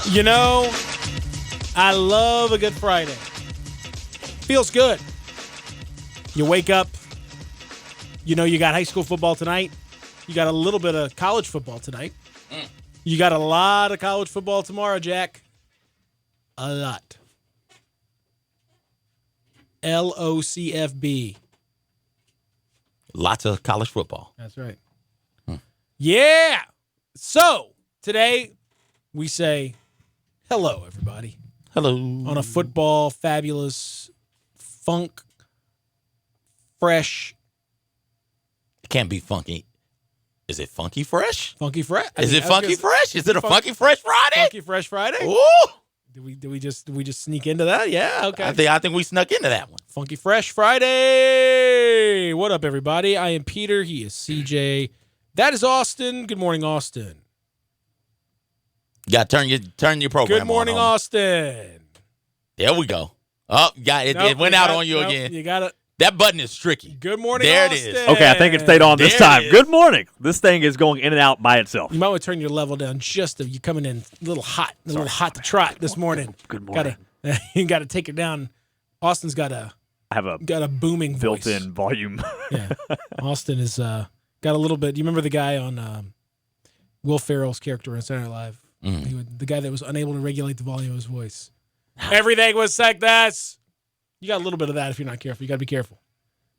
You know, I love a good Friday. Feels good. You wake up, you know you got high school football tonight. You got a little bit of college football tonight. You got a lot of college football tomorrow, Jack. A lot. LOCFB. Lots of college football. That's right. Yeah. So, today we say hello, everybody. Hello. On a football, fabulous, funk, fresh. It can't be funky. Is it funky fresh? Funky fresh? Is it funky fresh? Is it a funky fresh Friday? Funky fresh Friday? Ooh. Did we just sneak into that? Yeah, okay. I think we snuck into that one. Funky Fresh Friday. What up, everybody? I am Peter. He is CJ. That is Austin. Good morning, Austin. You got to turn your program on. Good morning, homie. Austin. There we go. Oh, it went out on you again. You got it. That button is tricky. Good morning, there Austin. It is. Okay, I think it stayed on this time. Good morning. This thing is going in and out by itself. You might want to turn your level down just a you coming in a little hot to trot this morning. Good morning. You got to take it down. Austin's got a booming built-in voice. volume. Yeah, Austin is got a little bit. You remember the guy on Will Ferrell's character on Saturday Night Live? The guy that was unable to regulate the volume of his voice. Everything was like this. You got a little bit of that if you're not careful. You got to be careful.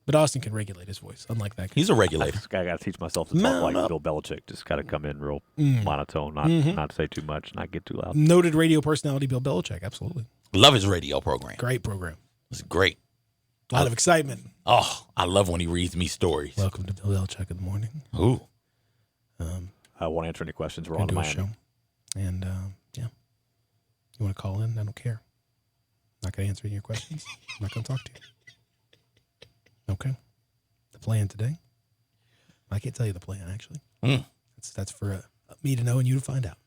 But Austin can regulate his voice, unlike that guy. He's a regulator. I got to teach myself to talk like Bill Belichick. Just got to come in real monotone, not say too much, not get too loud. Noted radio personality Bill Belichick, absolutely. Love his radio program. Great program. It's great. A lot of excitement. Oh, I love when he reads me stories. Welcome to Bill Belichick in the morning. Ooh. I won't answer any questions. We're Gonna on to do a Miami. show. And, yeah. You want to call in? I don't care. Not going to answer any of your questions. I'm not going to talk to you. Okay. The plan today? I can't tell you the plan, actually. That's for me to know and you to find out.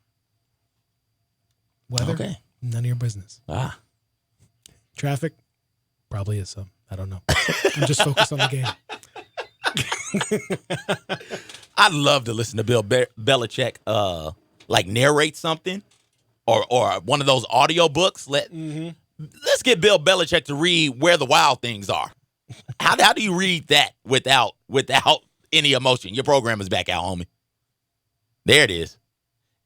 Weather? Okay. None of your business. Traffic? Probably is some. I don't know. I'm just focused on the game. I'd love to listen to Bill Belichick narrate something or one of those audio books. Let's get Bill Belichick to read Where the Wild Things Are. How do you read that without any emotion? Your program is back out, homie. There it is.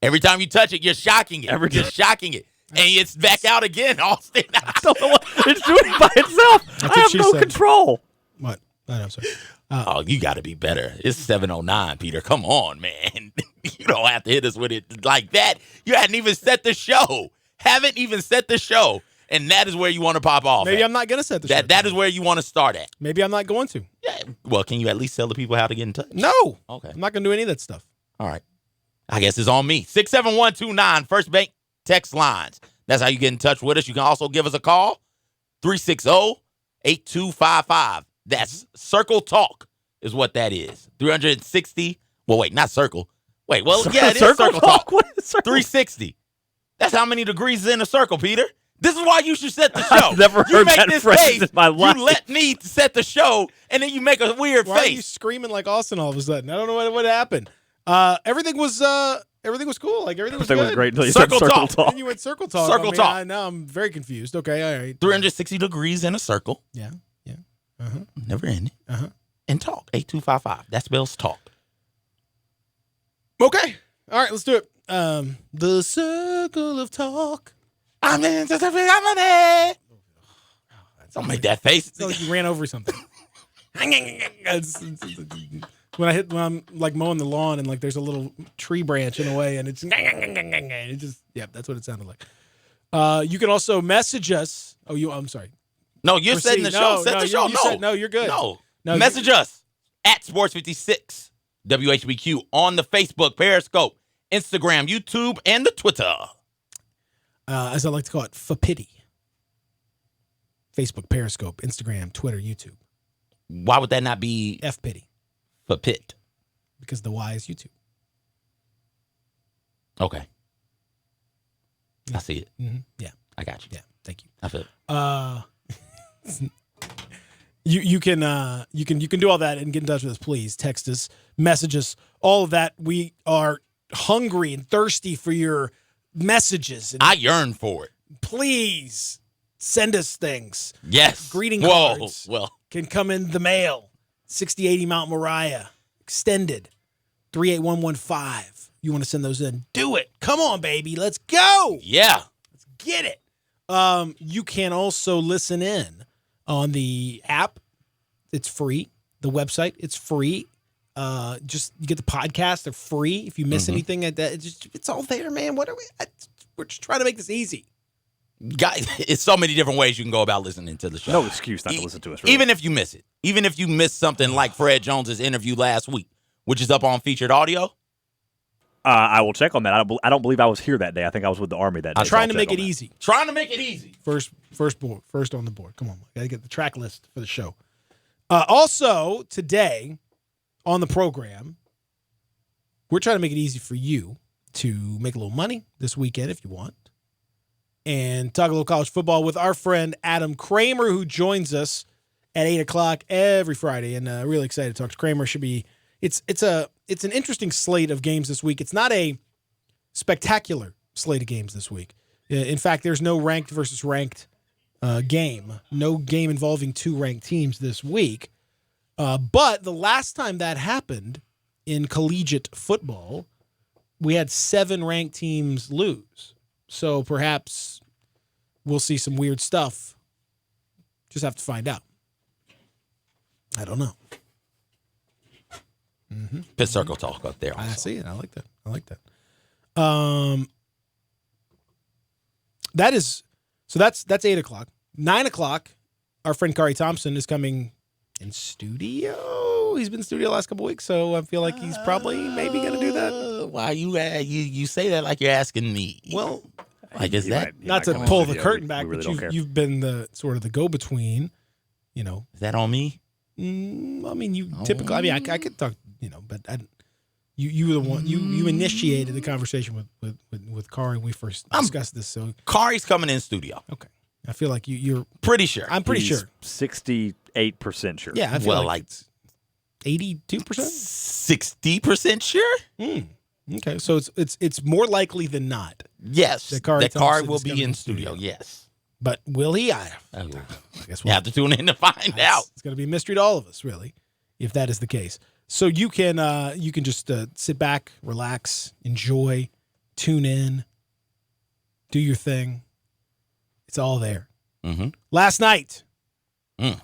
Every time you touch it, you're shocking it. You're shocking it. And it's back out again, Austin. I don't know what it's doing by itself. I have no control. What? I'm sorry. Oh, you got to be better. It's 7:09, Peter. Come on, man. You don't have to hit us with it like that. You hadn't even set the show. Haven't even set the show. And that is where you want to pop off. Maybe I'm not going to set the show. That is where you want to start at. Maybe I'm not going to. Yeah. Well, can you at least tell the people how to get in touch? No. Okay. I'm not going to do any of that stuff. All right. I guess it's on me. 67129, First Bank text lines. That's how you get in touch with us. You can also give us a call, 360-8255. That's Circle Talk is what that is. 360. Well, wait, not Circle. Wait, well, yeah, it is Circle Talk. What is Circle? 360. That's how many degrees is in a circle, Peter. This is why you should set the show. I've never heard that phrase in my life. You let me set the show, and then you make a weird Why face. are you screaming like Austin all of a sudden? I don't know what happened. Everything was cool. Like everything was good. Was great until you said Circle Talk. And you went Circle Talk. Circle Talk. Now I'm very confused. Okay, all right. 360 degrees in a circle. Yeah. Never ending. And talk. 8255. That spells talk. Okay. All right, let's do it. The Circle of Talk. I'm in the Don't make that face. It's like you ran over something. When I'm like mowing the lawn and like there's a little tree branch in the way and it's that's what it sounded like. You can also message us. I'm sorry. No, you're setting the show. Set the show. You're good. No. Message us at Sports56 WHBQ on the Facebook, Periscope, Instagram, YouTube, and the Twitter. As I like to call it, for pity. Facebook, Periscope, Instagram, Twitter, YouTube. Why would that not be F pity? for pit? Because the Y is YouTube. Okay. I see it. Mm-hmm. Yeah. I got you. Yeah. Thank you. I feel it. You can do all that and get in touch with us, please. Text us, message us, all of that. We are hungry and thirsty for your messages. And I yearn for it. please send us things. Yes. Greeting Whoa. cards Well, can come in the mail. 6080 Mount Moriah. Extended. 38115. You want to send those in? Do it. Come on, baby. Let's go. yeah. Let's get it. You can also listen in on the app. It's free. The website, it's free. Just you get the podcast. They're free. If you miss anything at that, it's all there, man. What are we? We're just trying to make this easy. Guys, it's so many different ways you can go about listening to the show. No excuse not to listen to us. Really. Even if you miss it. Even if you miss something like Fred Jones's interview last week, which is up on featured audio. I will check on that. I don't believe I was here that day. I think I was with the Army that day. I'm trying to make it easy. Trying to make it easy. First on the board. Come on, got to get the track list for the show. Also today on the program, we're trying to make it easy for you to make a little money this weekend if you want, and talk a little college football with our friend Adam Kramer, who joins us at 8:00 every Friday. And really excited to talk to Kramer. It's an interesting slate of games this week. It's not a spectacular slate of games this week. In fact, there's no ranked versus ranked game. No game involving two ranked teams this week. But the last time that happened in collegiate football, we had 7 ranked teams lose. So perhaps we'll see some weird stuff. Just have to find out. I don't know. Pit Circle talk up there. Also. I see it. I like that. That's 8:00. 9:00, our friend Kari Thompson is coming in studio. He's been in studio the last couple weeks, so I feel like he's probably maybe going to do that. Why you say that like you're asking me? Well, like is that not to pull the curtain back, but you've been the sort of the go-between. You know, is that on me? I mean, you typically. I mean, I could talk. You know, but you were the one. You initiated the conversation with Kari when we first discussed this. So Kari's coming in studio. Okay, I feel like you're pretty sure. I'm pretty sure. 68% sure. Yeah, I feel like it's 82%, 60% sure. Okay, so it's more likely than not. Yes, that Kari will be in studio. Yes, but will he? I guess we'll have to tune in to find out. It's going to be a mystery to all of us, really, if that is the case. So you can just sit back, relax, enjoy, tune in, do your thing. It's all there. Mm-hmm. Last night. You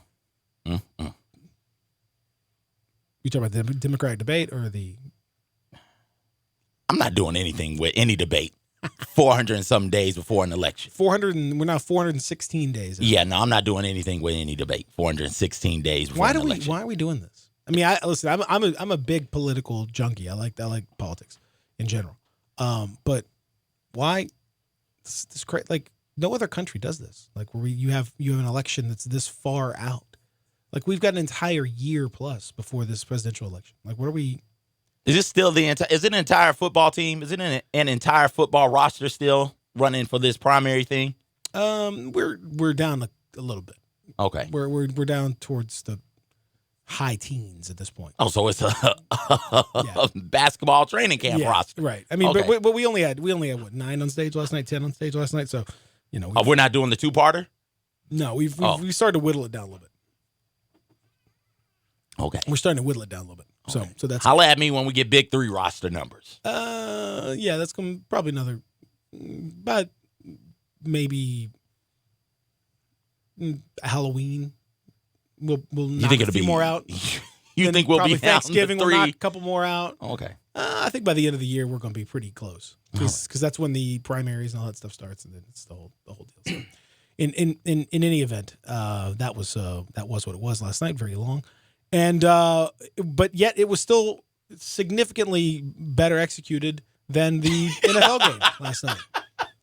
talking about the Democratic debate or the? I'm not doing anything with any debate. 400 and some days before an election. We're now 416 days. Yeah, no, I'm not doing anything with any debate. 416 days before an election. Why are we doing this? I mean, I'm a big political junkie. I like politics in general. But why? This crazy, like no other country does this. Like where you have an election that's this far out. Like we've got an entire year plus before this presidential election. Like what are we? Is it still is it an entire football team? Is it an entire football roster still running for this primary thing? We're down a little bit. Okay. We're down towards the high teens at this point. Oh, so it's a basketball training camp roster, right? I mean, okay. but we only had what 9 on stage last night, 10 on stage last night. So we're not doing the 2-parter. No, we started to whittle it down a little bit. Okay, we're starting to whittle it down a little bit. Okay. So that's holla at me when we get big 3 roster numbers. Yeah, that's going to probably another, but maybe Halloween. We'll knock a few more out. You think we'll be Thanksgiving? We'll knock a couple more out. Okay. I think by the end of the year we're going to be pretty close because that's when the primaries and all that stuff starts, and then it's the whole deal. So, in any event, that was what it was last night. Very long, and but yet it was still significantly better executed than the NFL game last night.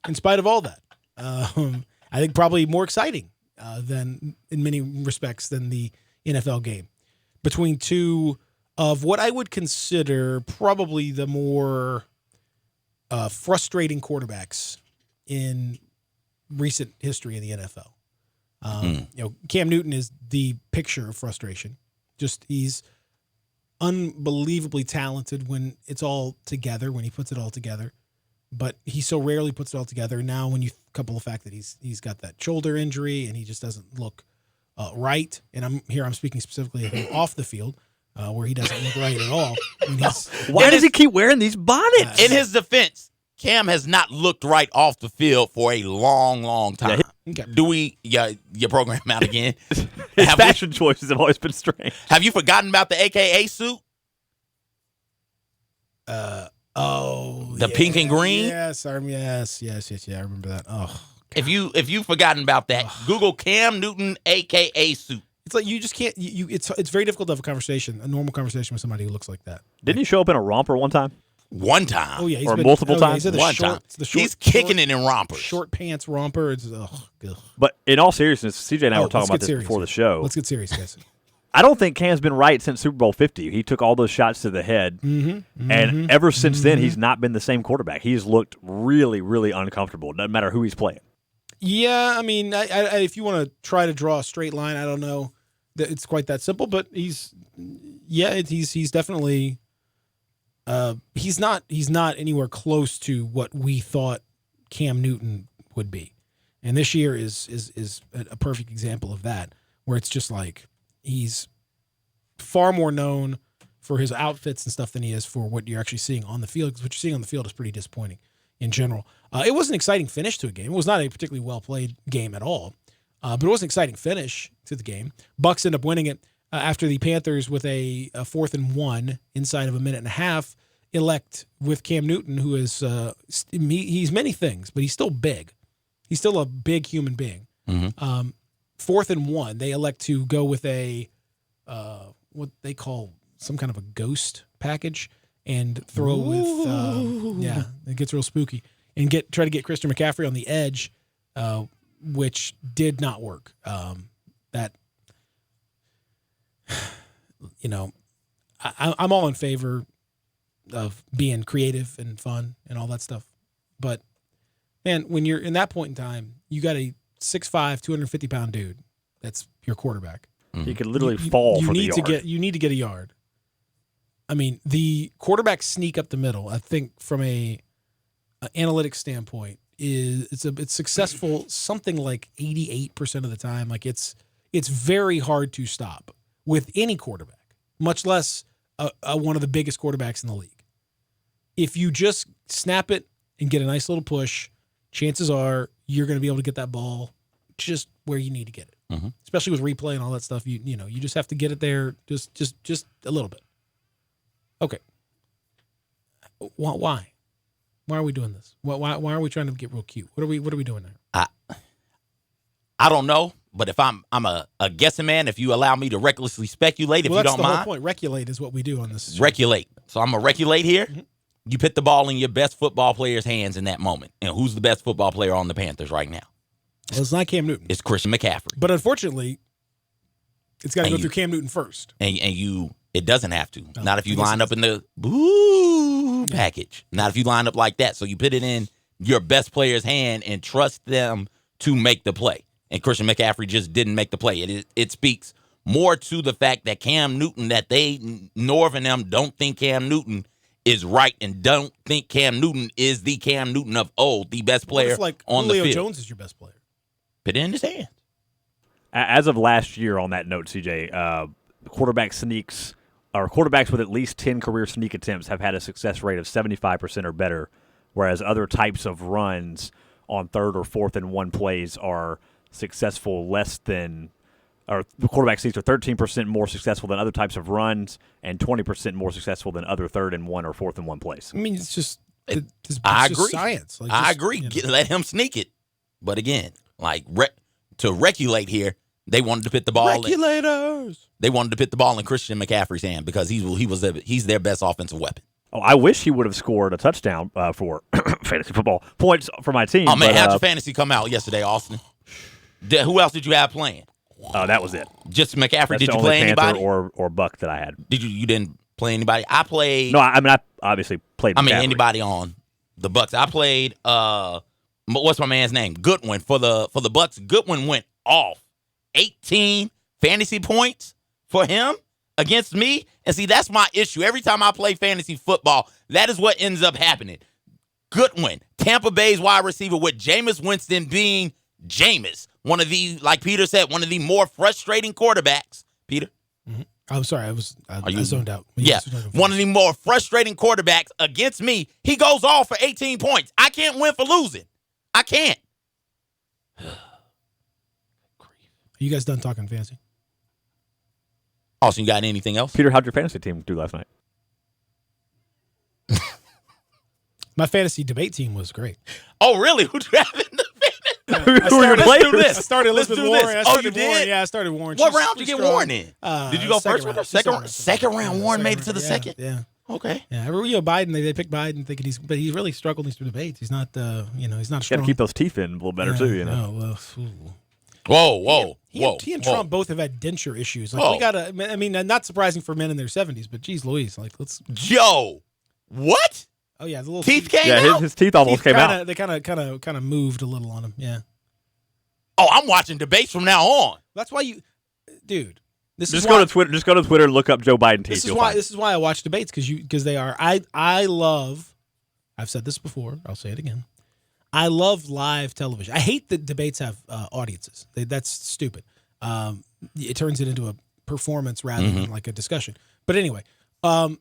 In spite of all that, I think probably more exciting. Than in many respects than the NFL game, between two of what I would consider probably the more frustrating quarterbacks in recent history in the NFL. Cam Newton is the picture of frustration. Just he's unbelievably talented when it's all together, when he puts it all together. but he so rarely puts it all together. Now, when you couple the fact that he's got that shoulder injury and he just doesn't look right, and I'm speaking specifically of him off the field, where he doesn't look right at all. Why does he keep wearing these bonnets? In his defense, Cam has not looked right off the field for a long, long time. Okay. Do we? Yeah, your program out again. His fashion choices have always been strange. Have you forgotten about the AKA suit? The pink and green. Yes, I remember that. Oh, if you've forgotten about that, Google Cam Newton AKA suit. it's like you just can't. It's very difficult to have a normal conversation with somebody who looks like that. Didn't he show up in a romper one time? One time. Oh yeah, or multiple times. One time. He's kicking it in rompers. Short pants romper. It's But in all seriousness, CJ and I were talking about this before the show. Let's get serious, guys. I don't think Cam's been right since Super Bowl 50. He took all those shots to the head, and ever since then, he's not been the same quarterback. He's looked really, really uncomfortable, no matter who he's playing. Yeah, I mean, if you want to try to draw a straight line, I don't know that it's quite that simple, but he's definitely he's not anywhere close to what we thought Cam Newton would be, and this year is a perfect example of that, where it's just like. He's far more known for his outfits and stuff than he is for what you're actually seeing on the field, because what you're seeing on the field is pretty disappointing in general. It was an exciting finish to a game. It was not a particularly well-played game at all, but it was an exciting finish to the game. Bucs end up winning it after the Panthers, with a 4th and 1 inside of a minute and a half, elect with Cam Newton, who is he's many things, but he's still big. He's still a big human being. 4th and 1, they elect to go with a what they call some kind of a ghost package and throw with it gets real spooky, and try to get Christian McCaffrey on the edge, which did not work. That I'm all in favor of being creative and fun and all that stuff, but man, when you're in that point in time, you got a 6'5", 250-pound dude. That's your quarterback. He could literally fall for the yard. You need to get a yard. I mean, the quarterback sneak up the middle, I think from a analytics standpoint, it's successful something like 88% of the time. Like it's very hard to stop with any quarterback, much less one of the biggest quarterbacks in the league. If you just snap it and get a nice little push, chances are you're going to be able to get that ball just where you need to get it, especially with replay and all that stuff. You just have to get it there, just a little bit. Okay. Why? Why are we doing this? Why are we trying to get real cute? What are we doing there? I don't know, but if I'm a guessing man, if you allow me to recklessly speculate, if you don't mind. That's the whole point. Reculate is what we do on this show. Reculate. So I'm going to reculate here. You put the ball in your best football player's hands in that moment. And who's the best football player on the Panthers right now? Well, it's not Cam Newton. It's Christian McCaffrey. But unfortunately, it's got to go through Cam Newton first. And it doesn't have to. Not if you line up in the package. Not if you line up like that. So you put it in your best player's hand and trust them to make the play. And Christian McCaffrey just didn't make the play. It speaks more to the fact that Cam Newton, that Norv and them don't think Cam Newton is right and don't think Cam Newton is the Cam Newton of old, the best player on the field. Julio Jones is your best player. Put it in his hands. As of last year, on that note, CJ, quarterback sneaks or quarterbacks with at least 10 career sneak attempts have had a success rate of 75% or better, whereas other types of runs on 3rd or 4th and 1 plays are successful less than, or the quarterback sneaks are 13% more successful than other types of runs and 20% more successful than other 3rd and 1 or 4th and 1 plays. I mean, it's just I agree. Science. I agree. Let him sneak it. But again, like to regulate here, they wanted to put the ball. Regulators. They wanted to put the ball in Christian McCaffrey's hand because he's their best offensive weapon. Oh, I wish he would have scored a touchdown for fantasy football points for my team. Oh man, how'd your fantasy come out yesterday, Austin? Who else did you have playing? That was it. Just McCaffrey. That's did you the only play anybody or Buck that I had? You didn't play anybody? I played. No, I mean I obviously played. I mean McCaffrey. Anybody on the Bucks? I played. What's my man's name? Goodwin for the Bucks. Goodwin went off 18 fantasy points for him against me. And see, that's my issue. Every time I play fantasy football, that is what ends up happening. Goodwin, Tampa Bay's wide receiver, with Jameis Winston being Jameis. One of the, like Peter said, one of the more frustrating quarterbacks. Peter? Mm-hmm. I'm sorry, I zoned out. Yeah, one of the more frustrating quarterbacks against me. He goes off for 18 points. I can't win for losing. I can't. Are you guys done talking fantasy? Austin, you got anything else? Peter, how'd your fantasy team do last night? My fantasy debate team was great. Oh, really? Who'd you have in the I started Elizabeth Warren. Oh, you did? Yeah, I started Warren. What round did you get Warren in? Did you go first with her? Second round. Warren made it to the second? Yeah. Okay. Yeah, Biden, they picked Biden thinking but he really struggled in these debates. He's not, he's not strong. Got to keep those teeth in a little better, too, Whoa. He and Trump both have had denture issues. Like, we gotta, not surprising for men in their 70s, but geez Louise, like, let's. Yo, what? Oh, yeah, the little teeth came out? Yeah, his teeth almost came out. They kind of moved a little on him, yeah. Oh, I'm watching debates from now on. That's why dude. Just go to Twitter and look up Joe Biden teeth. This is why I watch debates, because they are. I love. I've said this before. I'll say it again. I love live television. I hate that debates have audiences. That's stupid. It turns it into a performance rather than like a discussion. But anyway, it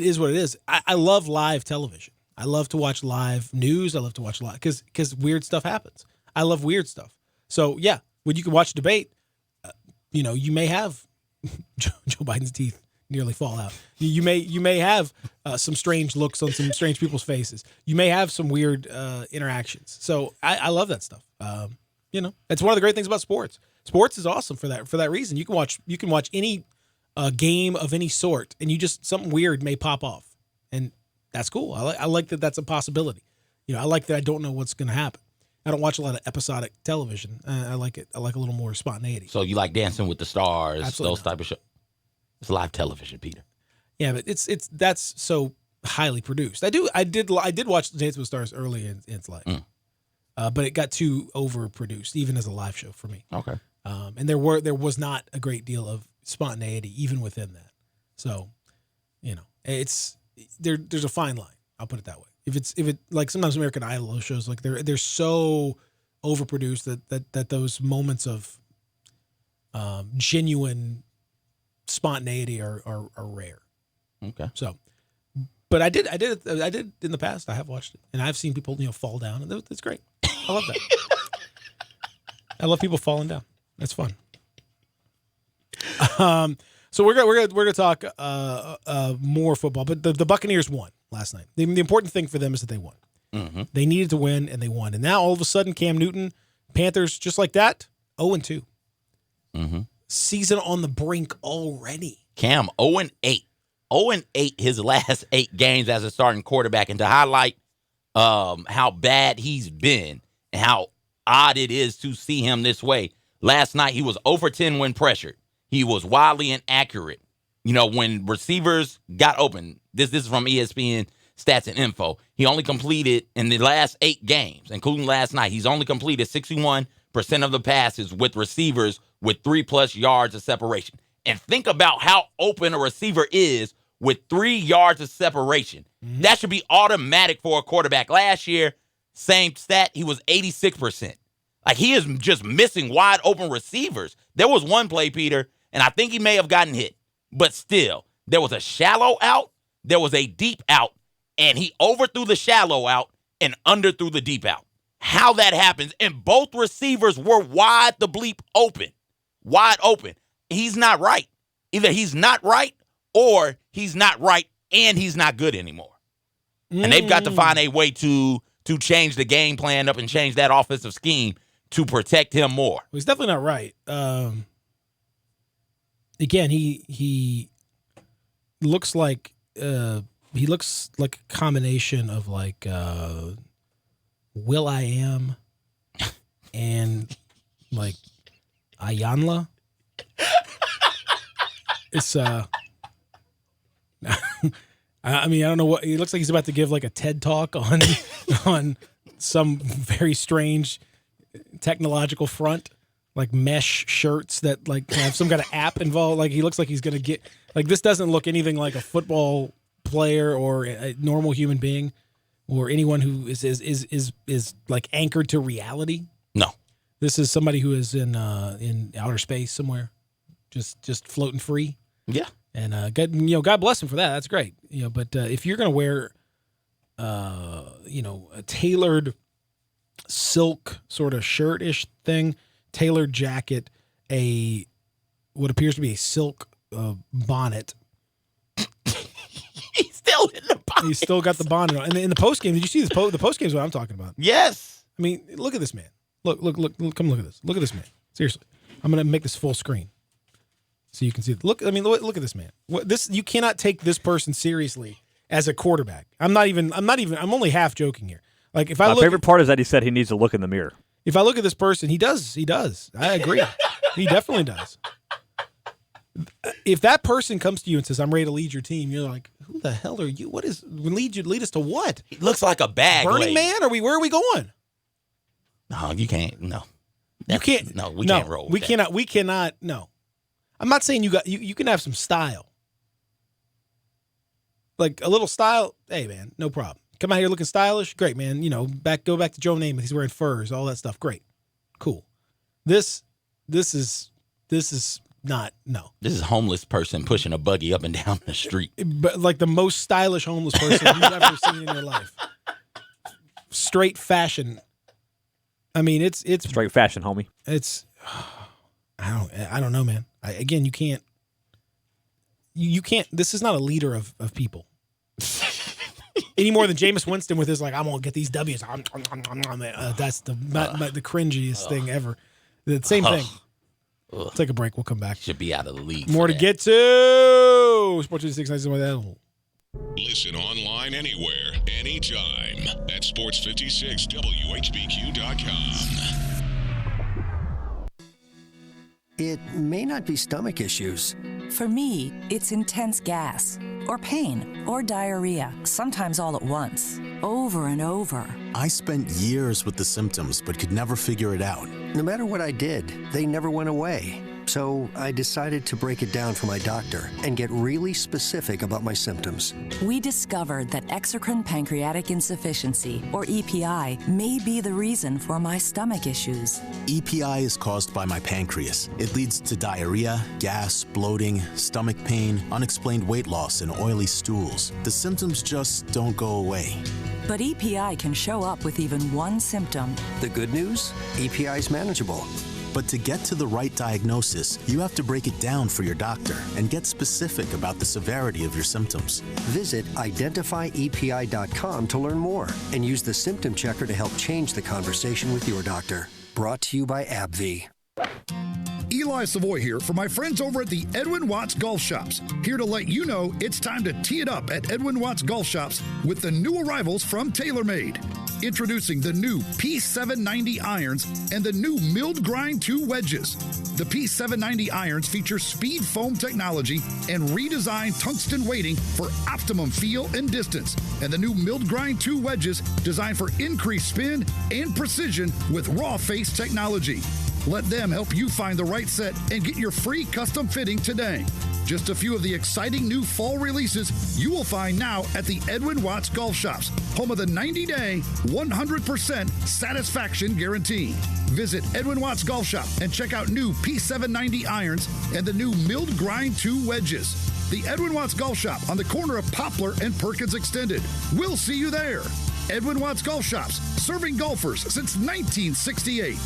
is what it is. I love live television. I love to watch live news. I love to watch live because weird stuff happens. I love weird stuff. So yeah, when you can watch a debate, you may have Joe Biden's teeth nearly fall out. You may have some strange looks on some strange people's faces. You may have some weird interactions. So I love that stuff. It's one of the great things about sports. Sports is awesome for that reason. You can watch any game of any sort, and something weird may pop off, and that's cool. I like that that's a possibility. I like that I don't know what's going to happen. I don't watch a lot of episodic television. I like it. I like a little more spontaneity. So you like Dancing with the Stars, Absolutely those type of shows? It's live television, Peter. Yeah, but that's so highly produced. I did watch Dancing with the Stars early in its life, but it got too overproduced, even as a live show for me. Okay. And there was not a great deal of spontaneity even within that. So, there's a fine line. I'll put it that way. If it like sometimes American Idol shows, like they're so overproduced that those moments of genuine spontaneity are rare. Okay. So, but I did in the past. I have watched it, and I've seen people fall down, and it's great. I love that. I love people falling down. That's fun. So we're gonna talk more football, but the Buccaneers won last night. The important thing for them is that they won. Mm-hmm. They needed to win, and they won. And now all of a sudden, Cam Newton, Panthers, just like that, 0-2. Mm-hmm. Season on the brink already. Cam 0-8. 0-8 his last 8 games as a starting quarterback, and to highlight how bad he's been and how odd it is to see him this way. Last night he was 0-10 when pressured. He was wildly inaccurate. When receivers got open, this is from ESPN Stats and Info. He only completed in the last 8 games, including last night, he's only completed 61% of the passes with receivers with 3+ yards of separation. And think about how open a receiver is with 3 yards of separation. Mm-hmm. That should be automatic for a quarterback. Last year, same stat, he was 86%. Like, he is just missing wide open receivers. There was one play, Peter, and I think he may have gotten hit. But still, there was a shallow out, there was a deep out, and he overthrew the shallow out and underthrew the deep out. How that happens, and both receivers were wide the bleep open. Wide open. He's not right. Either he's not right or he's not right and he's not good anymore. And they've got to find a way to change the game plan up and change that offensive scheme to protect him more. Well, he's definitely not right. Again, he looks like a combination of like Will.i.am and like Ayanla. It's I don't know what he looks like. He's about to give like a TED talk on some very strange technological front, like mesh shirts that like have some kind of app involved. Like he looks like he's gonna get like this doesn't look anything like a football player or a normal human being. or anyone who is like anchored to reality. No. This is somebody who is in outer space somewhere, just floating free. Yeah. And God bless him for that. That's great. But if you're going to wear, a tailored silk sort of shirt-ish thing, tailored jacket, what appears to be a silk bonnet. He's still in the bonnet. He's still got the bonnet on. And in the post game, did you see the post game is what I'm talking about? Yes. I mean, look at this man. Look, come look at this. Look at this man. Seriously. I'm going to make this full screen so you can see. Look at this man. You cannot take this person seriously as a quarterback. I'm only half joking here. Like if I My favorite part is that he said he needs to look in the mirror. If I look at this person, he does. I agree. He definitely does. If that person comes to you and says, "I'm ready to lead your team," you're like, "Who the hell are you? What is lead us to what? He looks like a bag Burning lady. Man? Where are we going?" No, you can't. No, You can't. No, we can't roll. We cannot. We cannot. No, I'm not saying you can have some style, like a little style. Hey, man, no problem. Come out here looking stylish, great, man. Go back to Joe Namath. He's wearing furs, all that stuff. Great, cool. This is not no. This is a homeless person pushing a buggy up and down the street. But like the most stylish homeless person you've ever seen in your life. Straight fashion. I mean, it's Straight fashion, homie. It's I don't know, man. Again, you can't. You can't. This is not a leader of people. Any more than Jameis Winston with his like, I'm gonna get these W's. That's the cringiest thing ever. The same thing. Take a break. We'll come back. Should be out of the league. More to get to. Sports 56 with that. Listen online anywhere, anytime at sports56whbq.com. It may not be stomach issues. For me, it's intense gas, or pain, or diarrhea, sometimes all at once, over and over. I spent years with the symptoms, but could never figure it out. No matter what I did, they never went away. So I decided to break it down for my doctor and get really specific about my symptoms. We discovered that exocrine pancreatic insufficiency, or EPI, may be the reason for my stomach issues. EPI is caused by my pancreas. It leads to diarrhea, gas, bloating, stomach pain, unexplained weight loss, and oily stools. The symptoms just don't go away. But EPI can show up with even one symptom. The good news? EPI is manageable. But to get to the right diagnosis, you have to break it down for your doctor and get specific about the severity of your symptoms. Visit identifyepi.com to learn more and use the symptom checker to help change the conversation with your doctor. Brought to you by AbbVie. Eli Savoy here for my friends over at the Edwin Watts Golf Shops. Here to let you know it's time to tee it up at Edwin Watts Golf Shops with the new arrivals from TaylorMade. Introducing the new P790 irons and the new milled grind 2 wedges. The P790 irons feature speed foam technology and redesigned tungsten weighting for optimum feel and distance. And the new milled grind 2 wedges designed for increased spin and precision with raw face technology. Let them help you find the right set and get your free custom fitting today. Just a few of the exciting new fall releases you will find now at the Edwin Watts Golf Shops, home of the 90-day, 100% satisfaction guarantee. Visit Edwin Watts Golf Shop and check out new P790 irons and the new milled grind 2 wedges. The Edwin Watts Golf Shop on the corner of Poplar and Perkins Extended. We'll see you there. Edwin Watts Golf Shops, serving golfers since 1968.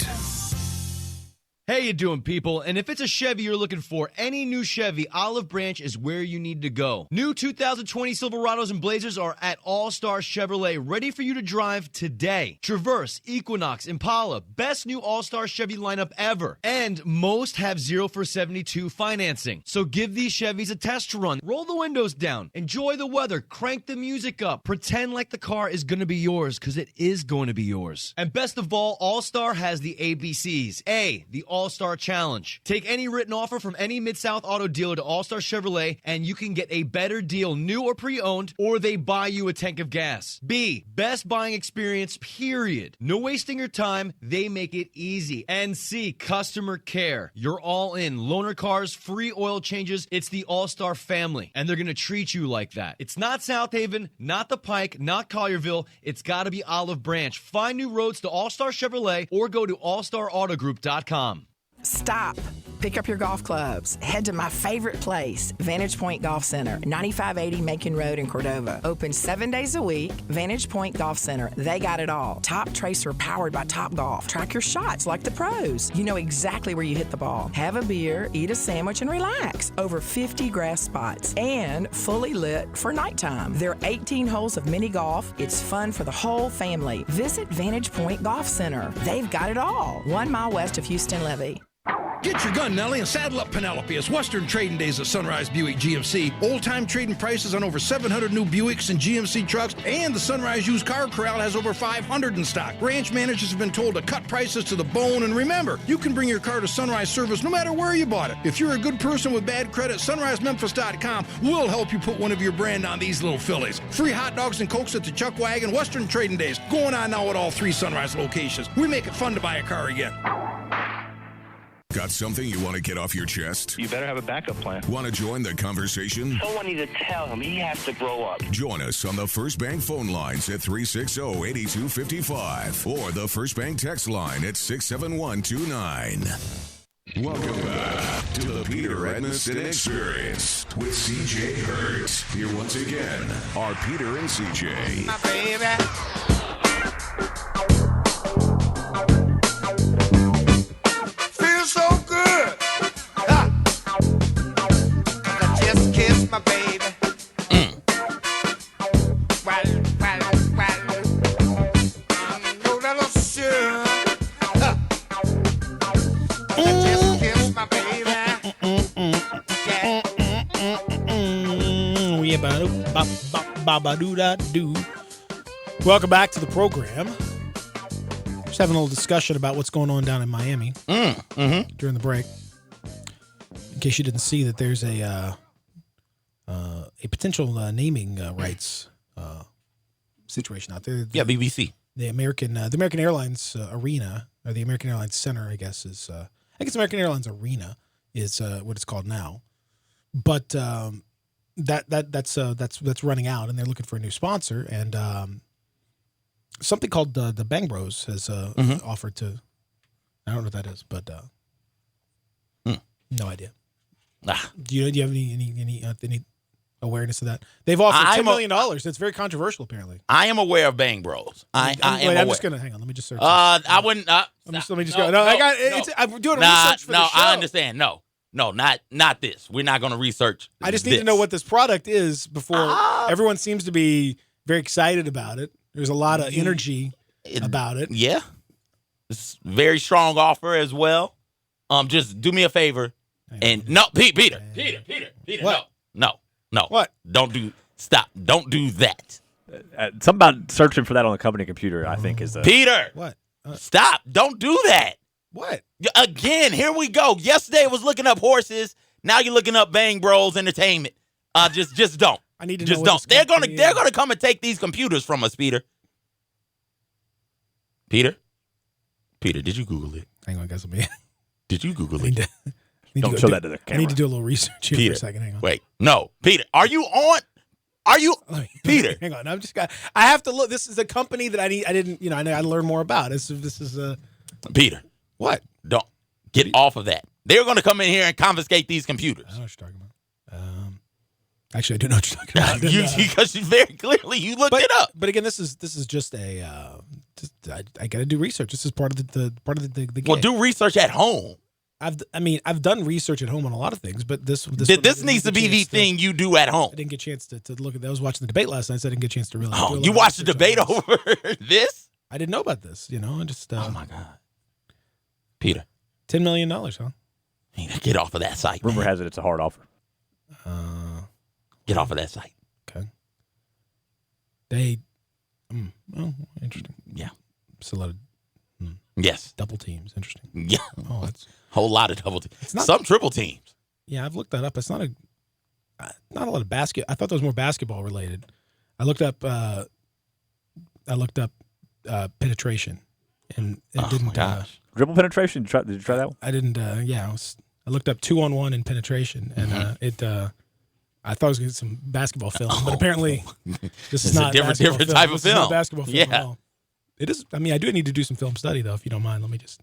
Hey, you doing, people? And if it's a Chevy you're looking for, any new Chevy, Olive Branch is where you need to go. New 2020 Silverados and Blazers are at All-Star Chevrolet, ready for you to drive today. Traverse, Equinox, Impala, best new All-Star Chevy lineup ever. And most have 0 for 72 financing. So give these Chevys a test run. Roll the windows down. Enjoy the weather. Crank the music up. Pretend like the car is going to be yours, because it is going to be yours. And best of all, All-Star has the ABCs. A, the All-Star Challenge. Take any written offer from any Mid-South auto dealer to All-Star Chevrolet, and you can get a better deal, new or pre-owned, or they buy you a tank of gas. B, best buying experience, period. No wasting your time. They make it easy. And C, customer care. You're all in. Loaner cars, free oil changes. It's the All-Star family, and they're going to treat you like that. It's not South Haven, not the Pike, not Collierville. It's got to be Olive Branch. Find new roads to All-Star Chevrolet or go to allstarautogroup.com. Stop. Pick up your golf clubs. Head to my favorite place, Vantage Point Golf Center, 9580 Macon Road in Cordova. Open 7 days a week. Vantage Point Golf Center. They got it all. Top tracer powered by Top Golf. Track your shots like the pros. You know exactly where you hit the ball. Have a beer, eat a sandwich, and relax. Over 50 grass spots and fully lit for nighttime. There are 18 holes of mini golf. It's fun for the whole family. Visit Vantage Point Golf Center. They've got it all. 1 mile west of Houston Levee. Get your gun, Nelly, and saddle up Penelope. It's Western Trading Days at Sunrise Buick GMC. Old-time trading prices on over 700 new Buicks and GMC trucks, and the Sunrise Used Car Corral has over 500 in stock. Branch managers have been told to cut prices to the bone, and remember, you can bring your car to Sunrise Service no matter where you bought it. If you're a good person with bad credit, SunriseMemphis.com will help you put one of your brand on these little fillies. Free hot dogs and Cokes at the Chuck Wagon. Western Trading Days going on now at all 3 Sunrise locations. We make it fun to buy a car again. Got something you want to get off your chest? You better have a backup plan. Want to join the conversation? Someone needs to tell him he has to grow up. Join us on the First Bank phone lines at 360-8255 or the First Bank text line at 67129. Welcome back to the Peter Edmiston Experience with CJ Hurt. Here once again are Peter and CJ. My baby. So good. I just kissed my baby. Well, I'm no little sure. I just kissed my baby. Yeah. Welcome back to the program. Just having a little discussion about what's going on down in Miami during the break. In case you didn't see that there's a potential naming rights situation out there. Yeah, BBC. The American Airlines Arena, or the American Airlines Center, I guess is American Airlines Arena is what it's called now. But that's running out, and they're looking for a new sponsor, and something called the Bang Bros has offered to. I don't know what that is, but no idea. Do you have any awareness of that? They've offered $10 million. That's very controversial, apparently. I am aware of Bang Bros. I'm just gonna hang on. Let me just search. I wouldn't. Let me just go. No, I'm doing research for the show. I understand. No, not this. We're not going to research. I just need to know what this product is before everyone seems to be very excited about it. There's a lot of energy about it. Yeah. It's a very strong offer as well. Just do me a favor. And no, Peter. What? No. What? Stop. Don't do that. Something about searching for that on the company computer, I think, is the... Peter. What? Stop. Don't do that. What? Again, here we go. Yesterday I was looking up horses. Now you're looking up Bang Bros Entertainment. Just don't. I need to just know. They're gonna come and take these computers from us, Peter. Peter, did you Google it? Hang on, guys. Did you Google it? Don't show that to the camera. I need to do a little research here for a second. Hang on. Wait, no, Peter, are you on? Are you, Peter? Hang on. I have to look. This is a company that I didn't. I got to learn more about. This is Peter. What? Don't get off of that. They're going to come in here and confiscate these computers. I know what you're talking about. Actually, I do know what you're talking about. Because very clearly you looked it up. But again, this is just a. I got to do research. This is part of the game. Well, do research at home. I've done research at home on a lot of things, but this needs to be the thing you do at home. I didn't get a chance to look at that. I was watching the debate last night, so I didn't get a chance to really. Oh, you watched the debate over this? I didn't know about this. I just. Oh my God, Peter. $10 million, huh? Get off of that site. Rumor has it it's a hard offer. Get off of that site. Okay. Interesting. Yeah. It's a lot of. Yes. Double teams. Interesting. Yeah. Oh, that's Whole lot of double teams. It's not- Some triple teams. yeah. I've looked that up. It's not a lot of basket. I thought that was more basketball related. I looked up. Penetration, and it didn't. Dribble penetration. Did you try that one? I didn't. I looked up 2-on-1 and penetration, and I thought I was going to get some basketball film, but apparently this is It's not a different basketball type film. of This is not film. basketball film at all. It is. I mean, I do need to do some film study though, if you don't mind. Let me just.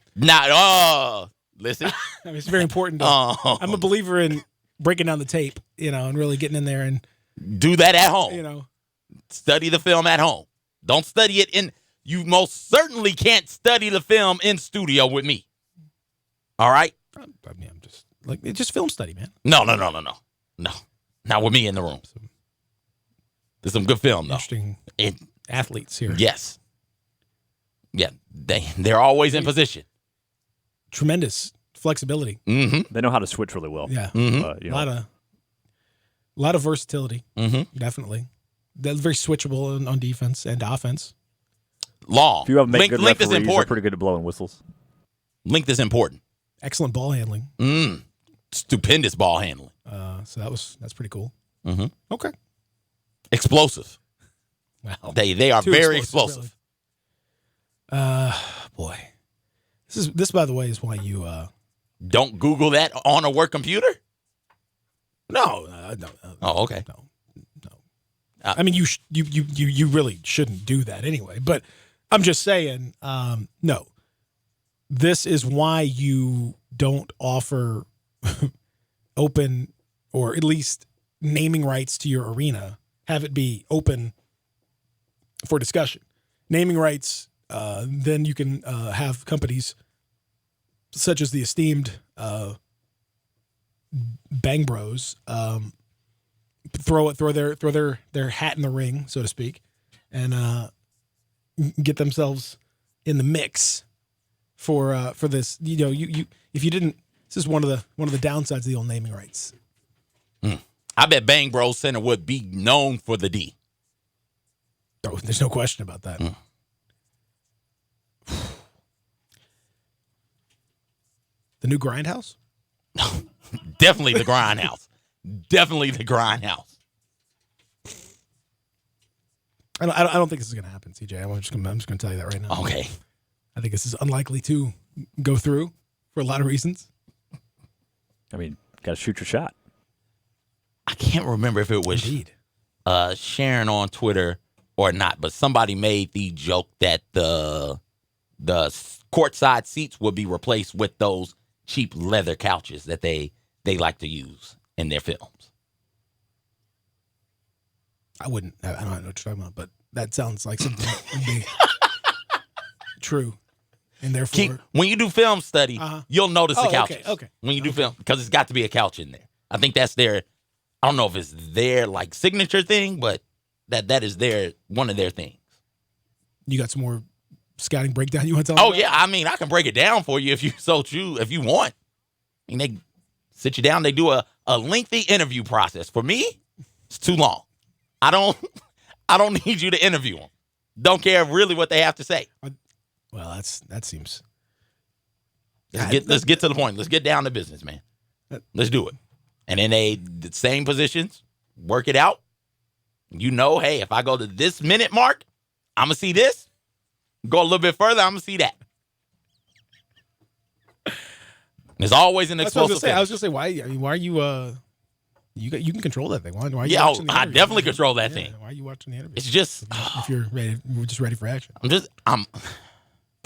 Listen. I mean, it's very important. I'm a believer in breaking down the tape, and really getting in there and do that at home. Study the film at home. Don't study it in. You most certainly can't study the film in studio with me. All right. I mean, I'm just it's just film study, man. No. Not with me in the room. There's some good film though. Interesting athletes here. Yes. Yeah, they're always in position. Tremendous flexibility. Mm-hmm. They know how to switch really well. Yeah, Mm-hmm. A lot of versatility. Mm-hmm. Definitely. They're very switchable on defense and offense. Long. If you have make good length is referees, they're important. pretty good at blowing whistles. Length is important. Excellent ball handling. Stupendous ball handling. So that's pretty cool. Mm-hmm. Okay. Explosive. Wow. They are Too very explosive, explosive. Boy. This by the way is why you don't Google that on a work computer? No. Oh, okay. No. I mean, you really shouldn't do that anyway. But I'm just saying, no. This is why you don't offer open or at least naming rights to your arena. Have it be open for discussion. Naming rights, then you can have companies such as the esteemed Bang Bros throw their hat in the ring, so to speak, and get themselves in the mix for this. You if you didn't, this is one of the downsides of the old naming rights. I bet Bang Bros Center would be known for the D. Oh, there's no question about that. The new Grindhouse? Definitely the Grindhouse. Definitely the Grindhouse. I don't think this is going to happen, CJ. I'm just going to tell you that right now. Okay. I think this is unlikely to go through for a lot of reasons. I mean, got to shoot your shot. I can't remember if it was Sharon on Twitter or not, but somebody made the joke that the courtside seats would be replaced with those cheap leather couches that they like to use in their films. I don't know what you're talking about, but that sounds like something that would be true. And therefore, when you do film study, you'll notice the couches. Okay. When you do film, because it's got to be a couch in there. I think that's their. I don't know if it's their like signature thing, but that is one of their things. You got some more scouting breakdown you want to tell me about? Yeah, I mean, I can break it down for you if you so choose, if you want. I mean, they sit you down, they do a lengthy interview process. For me, it's too long. I don't need you to interview them. Don't care really what they have to say. Well, that seems. Let's get to the point. Let's get down to business, man. Let's do it. And then the same positions, work it out. Hey, if I go to this minute mark, I'm going to see this. Go a little bit further, I'm going to see that. There's always an explosive thing. I was going to say, why are you, you can control that thing. Why are you watching the I interview? definitely control that thing. Why are you watching the interview? It's just. If you're ready for action. Because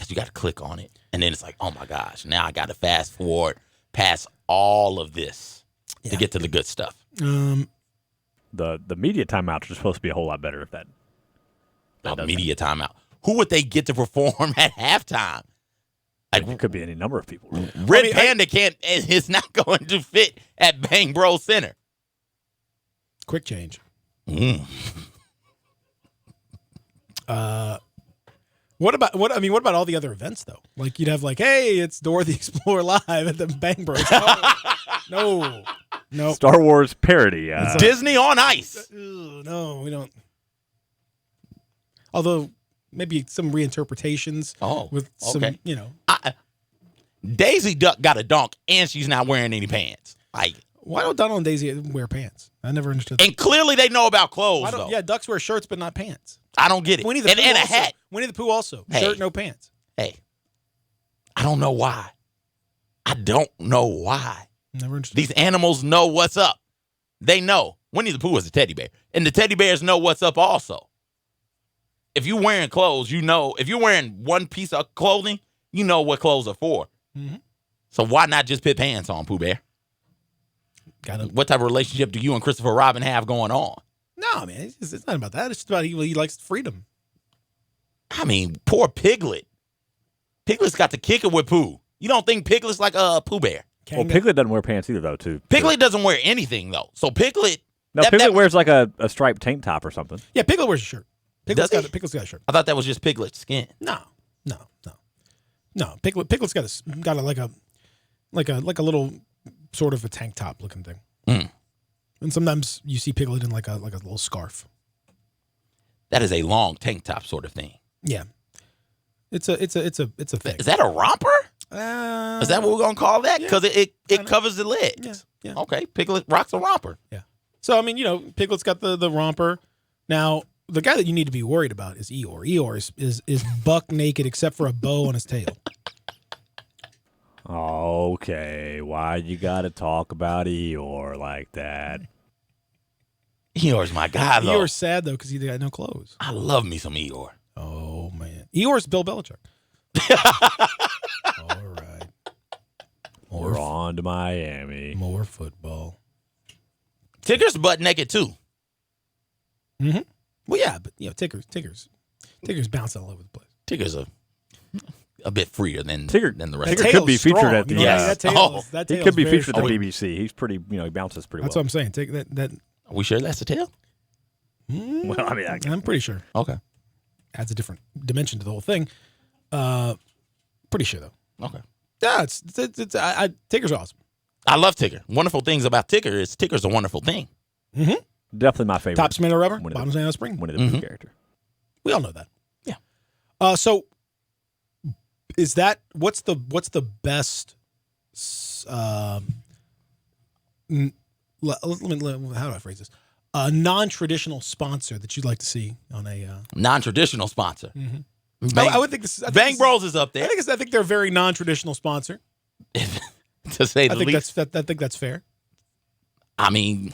you got to click on it. And then it's like, oh my gosh, now I got to fast forward past all of this to get to the good stuff. The media timeouts are supposed to be a whole lot better if that media timeout. Who would they get to perform at halftime? Like, it could be any number of people. Red Panda is not going to fit at Bang Bros Center. Quick change. What about all the other events though? Like you'd have hey, it's Dora the Explorer live at the Bang Bros. No. Star Wars parody. Disney on Ice. No, we don't. Although maybe some reinterpretations. Oh, with some, okay. Daisy Duck got a donk, and she's not wearing any pants. Like, why don't Donald and Daisy wear pants? I never understood that. And clearly they know about clothes, though. Yeah, ducks wear shirts, but not pants. I don't get it. Winnie the and Pooh a also. hat. Winnie the Pooh also. Hey. Shirt, no pants. Hey, I don't know why. I don't know why. Never understood. These animals know what's up. They know. Winnie the Pooh was a teddy bear. And the teddy bears know what's up also. If you're wearing clothes, you know. If you're wearing one piece of clothing, you know what clothes are for. Mm-hmm. So why not just put pants on, Pooh Bear? What type of relationship do you and Christopher Robin have going on? No, man, it's not about that. It's just about he likes freedom. I mean, poor Piglet. Piglet's got to kick it with Pooh. You don't think Piglet's like a Pooh Bear? Well, Piglet doesn't wear pants either, though, too. Piglet doesn't wear anything, though. So Piglet... No, Piglet wears like a striped tank top or something. Yeah, Piglet wears a shirt. Piglet's Does he? got a shirt. I thought that was just Piglet's skin. No. Piglet's got a little sort of a tank top looking thing. Mm. And sometimes you see Piglet in like a little scarf. That is a long tank top sort of thing. Yeah. It's a thing. Is that a romper? Is that what we're gonna call that? Because it covers the legs. Yeah. Okay. Piglet rocks a romper. Yeah. So I mean, Piglet's got the romper. Now, the guy that you need to be worried about is Eeyore. Eeyore is buck naked except for a bow on his tail. Okay, why you gotta talk about Eeyore like that? Eeyore's my guy, though. Eeyore's sad, though, because he got no clothes. I love me some Eeyore. Oh, man. Eeyore's Bill Belichick. All right. We're on to Miami. More football. Tigger's butt naked, too. Mm-hmm. Well, yeah, but, Tigger's bouncing all over the place. Tigger's a bit freer than the rest. Tigger could be featured at the that tail he could be featured at the BBC. He's pretty, he bounces pretty That's well. what I'm saying. Take that. Are we sure that's the tail? Well, I mean, I'm pretty sure. Okay. Adds a different dimension to the whole thing. Pretty sure though. Okay. Yeah, Tigger's awesome. I love Tigger. Wonderful things about Tigger is Tigger's a wonderful thing. Mm-hmm. Definitely my favorite. Top tomato rubber, bottom tomato spring. Winnie the Pooh character. We all know that. Yeah. So is that what's the best? How do I phrase this? A non-traditional sponsor that you'd like to see on a non-traditional sponsor. Mm-hmm. Bang, I would think this. Bang Bros is up there. I think they're a very non-traditional sponsor. To say the least. I think that's fair. I mean,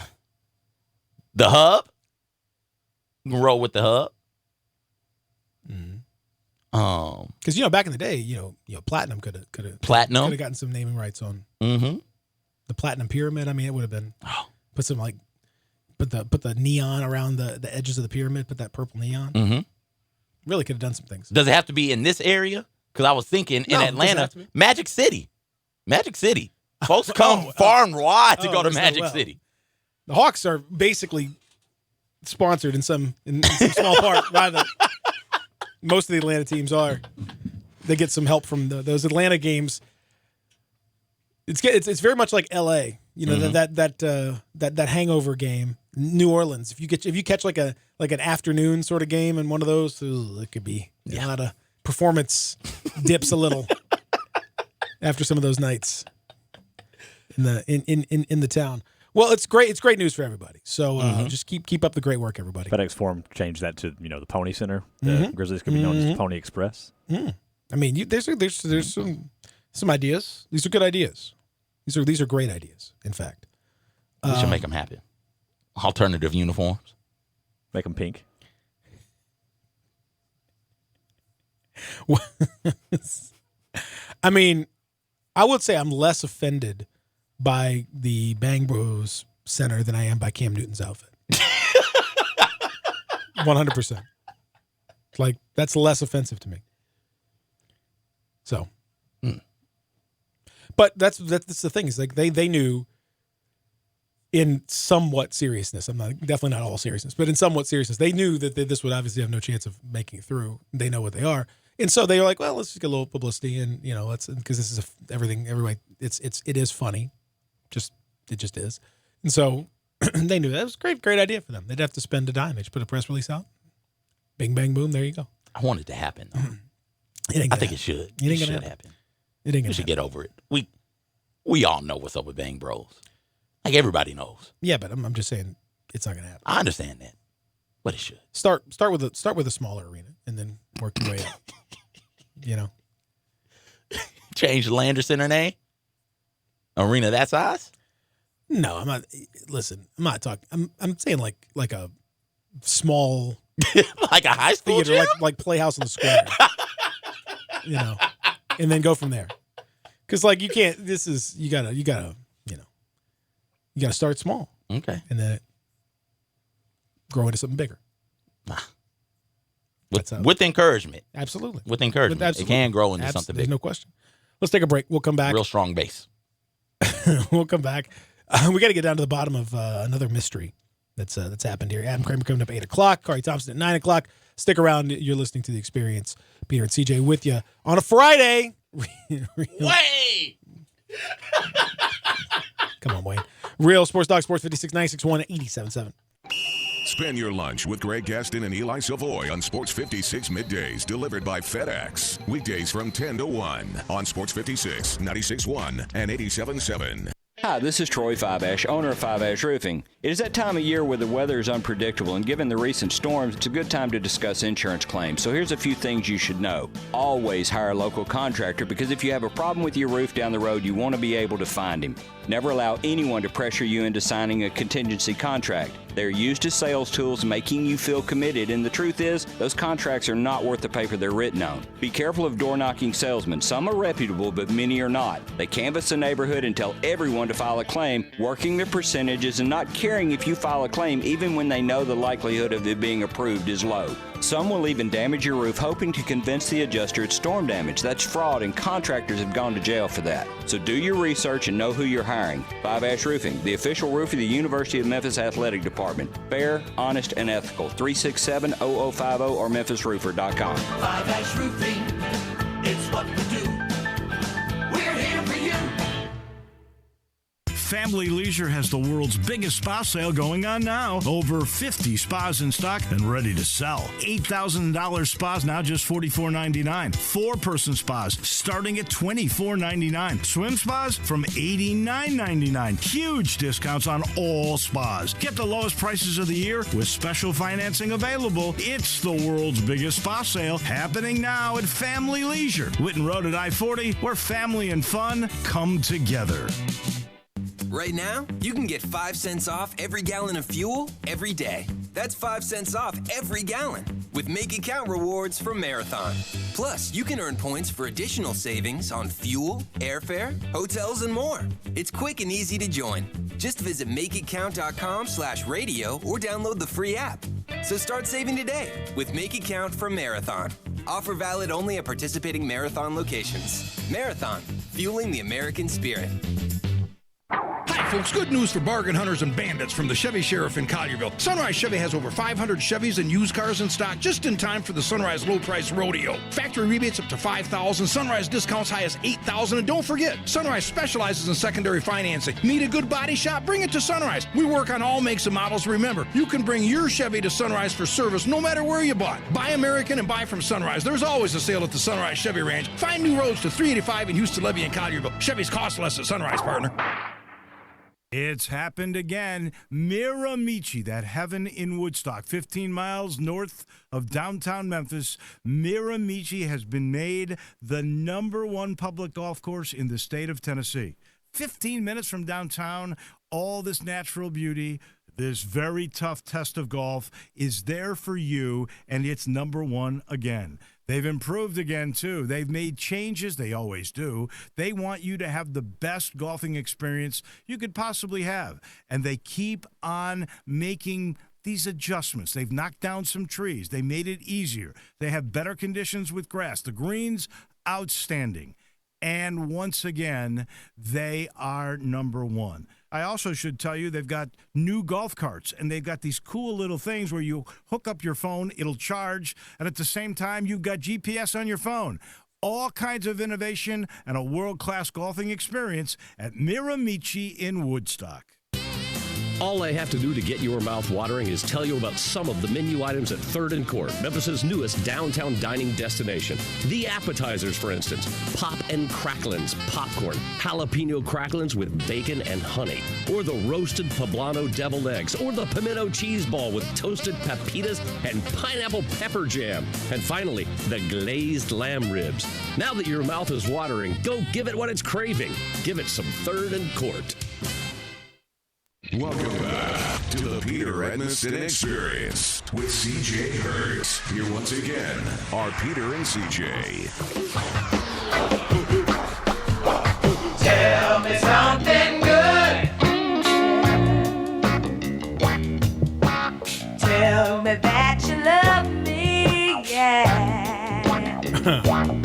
the Hub. You can roll with the Hub. Because back in the day, Platinum could have gotten some naming rights on the Platinum Pyramid. I mean, it would have been put some put the neon around the edges of the pyramid. Put that purple neon. Mm-hmm. Really could have done some things. Does it have to be in this area? Because I was thinking in Atlanta, Magic City. Folks come far and wide to go to Magic City. The Hawks are basically sponsored in some small part by the. Most of the Atlanta teams are. They get some help from those Atlanta games. It's very much like L.A. That hangover game. New Orleans. If you catch like an afternoon sort of game in one of those, it could be a lot of performance dips a little after some of those nights in the town. Well, it's great. It's great news for everybody. So just keep up the great work, everybody. FedEx Forum changed that to the Pony Center. The Grizzlies could be known as Pony Express. I mean, there's some ideas. These are good ideas. These are great ideas. In fact, we should make them happen. Alternative uniforms. Make them pink. I mean, I would say I'm less offended by the Bang Bros Center than I am by Cam Newton's outfit. 100%. Like, that's less offensive to me. So. But that's the thing, is like they knew in somewhat seriousness, definitely not all seriousness, but in somewhat seriousness, they knew that this would obviously have no chance of making it through. They know what they are. And so they were like, well, let's just get a little publicity and, because this is everybody, it is funny. It just is. And so they knew that was a great idea for them. They'd have to spend a dime. They just put a press release out. Bing, bang, boom. There you go. I want it to happen, though. I think it should. It ain't should gonna happen. It ain't gonna We should get over it. We all know what's up with Bang Bros. Like, everybody knows. Yeah, but I'm just saying it's not gonna happen. I understand that, but it should. Start with a smaller arena and then work your way up. You know, Change the Lander Center name. Arena that size? no, I'm not. Listen, I'm not talking. I'm saying like a small Like a high school theater, gym? like Playhouse in the Square. You know, and then go from there. Because like you can't. You gotta start small. Okay. And then grow into something bigger. With encouragement. Absolutely. With encouragement. Absolutely. It can grow into something There's big. no question. Let's take a break. We'll come back. Real strong base. We'll come back. We got to get down to the bottom of another mystery that's happened here. Adam Kramer coming up at 8 o'clock. Corey Thompson at 9 o'clock. Stick around. You're listening to The Experience. Peter and CJ with you on a Friday. Wait! Come on, Wayne. Real Sports Dog, Sports 56 961 87.7. Spend your lunch with Greg Gaston and Eli Savoy on Sports 56 middays, delivered by FedEx. Weekdays from 10 to 1 on Sports 56, 96.1, and 87.7. Hi, this is Troy Five-Ash, owner of Five-Ash Roofing. It is that time of year where the weather is unpredictable, and given the recent storms, it's a good time to discuss insurance claims. So here's a few things you should know. Always hire a local contractor, because if you have a problem with your roof down the road, you want to be able to find him. Never allow anyone to pressure you into signing a contingency contract. They're used as sales tools, making you feel committed, and the truth is, those contracts are not worth the paper they're written on. Be careful of door-knocking salesmen. Some are reputable, but many are not. They canvass the neighborhood and tell everyone to file a claim, working their percentages and not caring if you file a claim even when they know the likelihood of it being approved is low. Some will even damage your roof, hoping to convince the adjuster it's storm damage. That's fraud, and contractors have gone to jail for that. So do your research and know who you're hiring. Five-Ash Roofing, the official roof of the University of Memphis Athletic Department. Fair, honest, and ethical. 367-0050 or memphisroofer.com. Five-Ash Roofing, it's what we do. We're here for you. Family Leisure has the world's biggest spa sale going on now. Over 50 spas in stock and ready to sell. $8,000 spas now just $44.99. Four-person spas starting at $24.99. Swim spas from $89.99. Huge discounts on all spas. Get the lowest prices of the year with special financing available. It's the world's biggest spa sale happening now at Family Leisure. Whitten Road at I-40, where family and fun come together. Right now, you can get 5 cents off every gallon of fuel every day. That's 5 cents off every gallon with Make It Count rewards from Marathon. Plus, you can earn points for additional savings on fuel, airfare, hotels, and more. It's quick and easy to join. Just visit makeitcount.com/radio or download the free app. So start saving today with Make It Count from Marathon. Offer valid only at participating Marathon locations. Marathon, fueling the American spirit. Hi, folks. Good news for bargain hunters and bandits from the Chevy Sheriff in Collierville. Sunrise Chevy has over 500 Chevys and used cars in stock just in time for the Sunrise Low Price Rodeo. Factory rebates up to $5,000, Sunrise discounts high as $8,000, and don't forget, Sunrise specializes in secondary financing. Need a good body shop? Bring it to Sunrise. We work on all makes and models. Remember, you can bring your Chevy to Sunrise for service no matter where you bought. Buy American and buy from Sunrise. There's always a sale at the Sunrise Chevy Ranch. Find new roads to 385 in Houston, Levy, and Collierville. Chevys cost less at Sunrise, partner. It's happened again. Miramichi, that heaven in Woodstock, 15 miles north of downtown Memphis. Miramichi has been made the #1 public golf course in the state of Tennessee. 15 minutes from downtown, all this natural beauty, this very tough test of golf is there for you, and it's #1 again. They've improved again, too. They've made changes. They always do. They want you to have the best golfing experience you could possibly have. And they keep on making these adjustments. They've knocked down some trees. They made it easier. They have better conditions with grass. The greens, outstanding. And once again, they are #1. I also should tell you they've got new golf carts, and they've got these cool little things where you hook up your phone, it'll charge, and at the same time, you've got GPS on your phone. All kinds of innovation and a world-class golfing experience at Miramichi in Woodstock. All I have to do to get your mouth watering is tell you about some of the menu items at 3rd and Court, Memphis's newest downtown dining destination. The appetizers, for instance, Pop and Cracklins popcorn, jalapeno cracklins with bacon and honey, or the roasted poblano deviled eggs, or the pimento cheese ball with toasted pepitas and pineapple pepper jam, and finally, the glazed lamb ribs. Now that your mouth is watering, go give it what it's craving. Give it some 3rd and Court. Welcome back to the Peter Edmiston Experience with CJ Hurt. Here once again are Peter and CJ. Tell me something good. Tell me that you love me, yeah.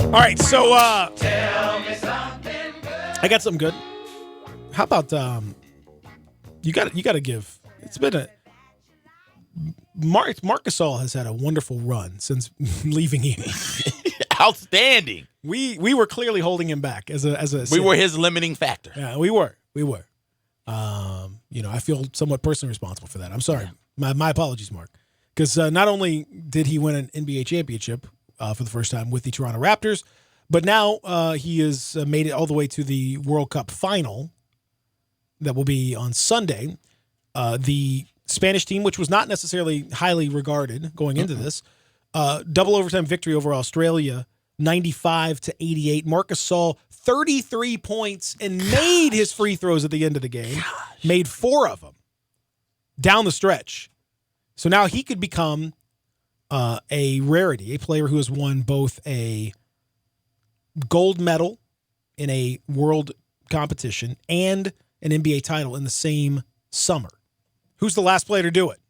All right, so Tell me something good. I got something good. How about you got to give. It's been a Marc Gasol has had a wonderful run since leaving Indy. Outstanding. We were clearly holding him back as a We were his limiting factor. Yeah, we were. I feel somewhat personally responsible for that. I'm sorry. My apologies, Mark. Because not only did he win an NBA championship for the first time with the Toronto Raptors, but now he has made it all the way to the World Cup final that will be on Sunday. The Spanish team, which was not necessarily highly regarded going into this, double overtime victory over Australia, 95-88. Marc Gasol, 33 points and made his free throws at the end of the game. Made 4 of them down the stretch. So now he could become a rarity, a player who has won both a gold medal in a world competition and an NBA title in the same summer. Who's the last player to do it?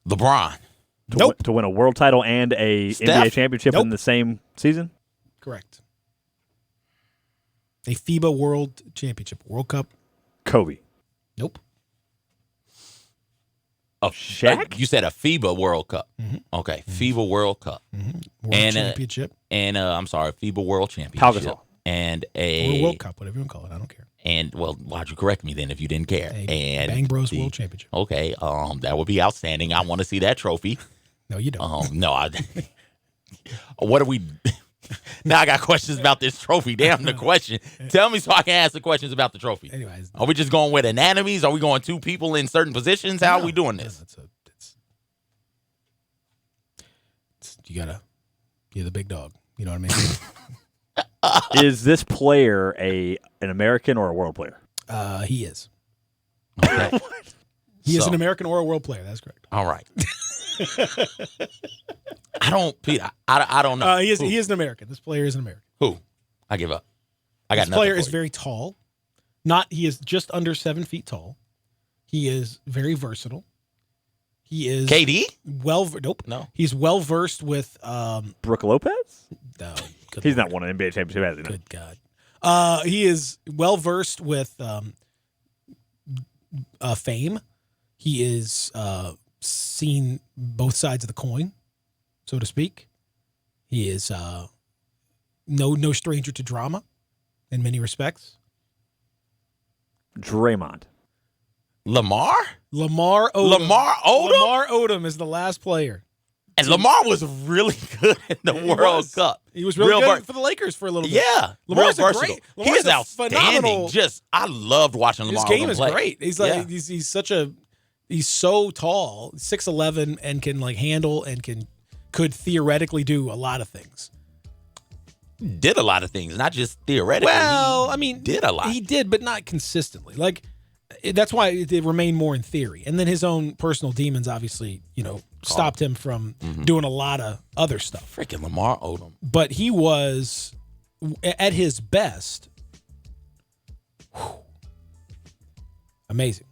LeBron. To win a world title and a NBA championship in the same season? Correct. A FIBA World Championship, World Cup. Kobe. Nope. Oh, Shaq? You said a FIBA World Cup. Mm-hmm. Okay, FIBA World Cup. Mm-hmm. World Championship. I'm sorry, FIBA World Championship. Pau Gasol. And Or World Cup, whatever you want to call it. I don't care. And, well, why'd you correct me then if you didn't care? And Bang Bros World Championship. Okay, that would be outstanding. I want to see that trophy. No, you don't. No, what are we... Now I got questions about this trophy. Damn the question. Tell me so I can ask the questions about the trophy. Anyways. Are we just going with anatomies? Are we going 2 people in certain positions? How are we doing this? You're the big dog. You know what I mean? Is this player an American or a world player? He is. Okay. He is an American or a world player. That's correct. All right. I don't know. He is an American. This player is an American. Who? I give up. I got This nothing player for is you. very tall. He is just under 7 feet tall. He is very versatile. He is KD? Nope. No. He's well versed with Brooke Lopez? No. He's not won an NBA championship, has he? No? Good God. He is well versed with fame. He is seen both sides of the coin, so to speak. He is no stranger to drama in many respects. Draymond. Lamar Odom. Lamar Odom is the last player. And Lamar was really good in the World Cup. He was really good for the Lakers for a little bit. Yeah. Lamar's real a versatile. great. He Lamar's is a outstanding. phenomenal. I loved watching Lamar His game Odom is play. great. He's like he's such a he's so tall, 6'11", and can like handle and could theoretically do a lot of things. Did a lot of things, not just theoretically. Well, did a lot. He did, but not consistently. Like that's why it remained more in theory. And then his own personal demons, obviously, stopped him from doing a lot of other stuff. Freaking Lamar Odom. But he was at his best. Amazing.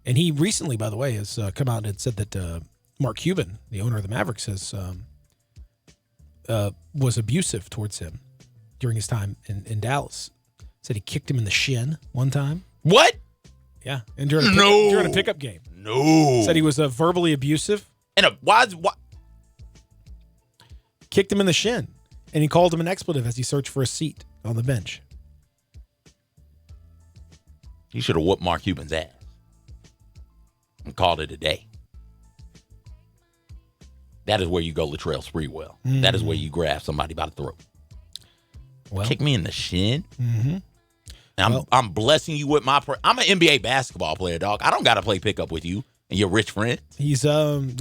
And he recently, by the way, has come out and said that Mark Cuban, the owner of the Mavericks, was abusive towards him during his time in Dallas. Said he kicked him in the shin one time. What? Yeah, and during a pickup game. No. Said he was verbally abusive. And why? Kicked him in the shin, and he called him an expletive as he searched for a seat on the bench. He should have whooped Mark Cuban's ass and called it a day. That is where you go Latrell Sprewell. That is where you grab somebody by the throat. Well, kick me in the shin. Mm-hmm. And I'm blessing you with my. I'm an NBA basketball player, dog. I don't got to play pickup with you and your rich friend. He's and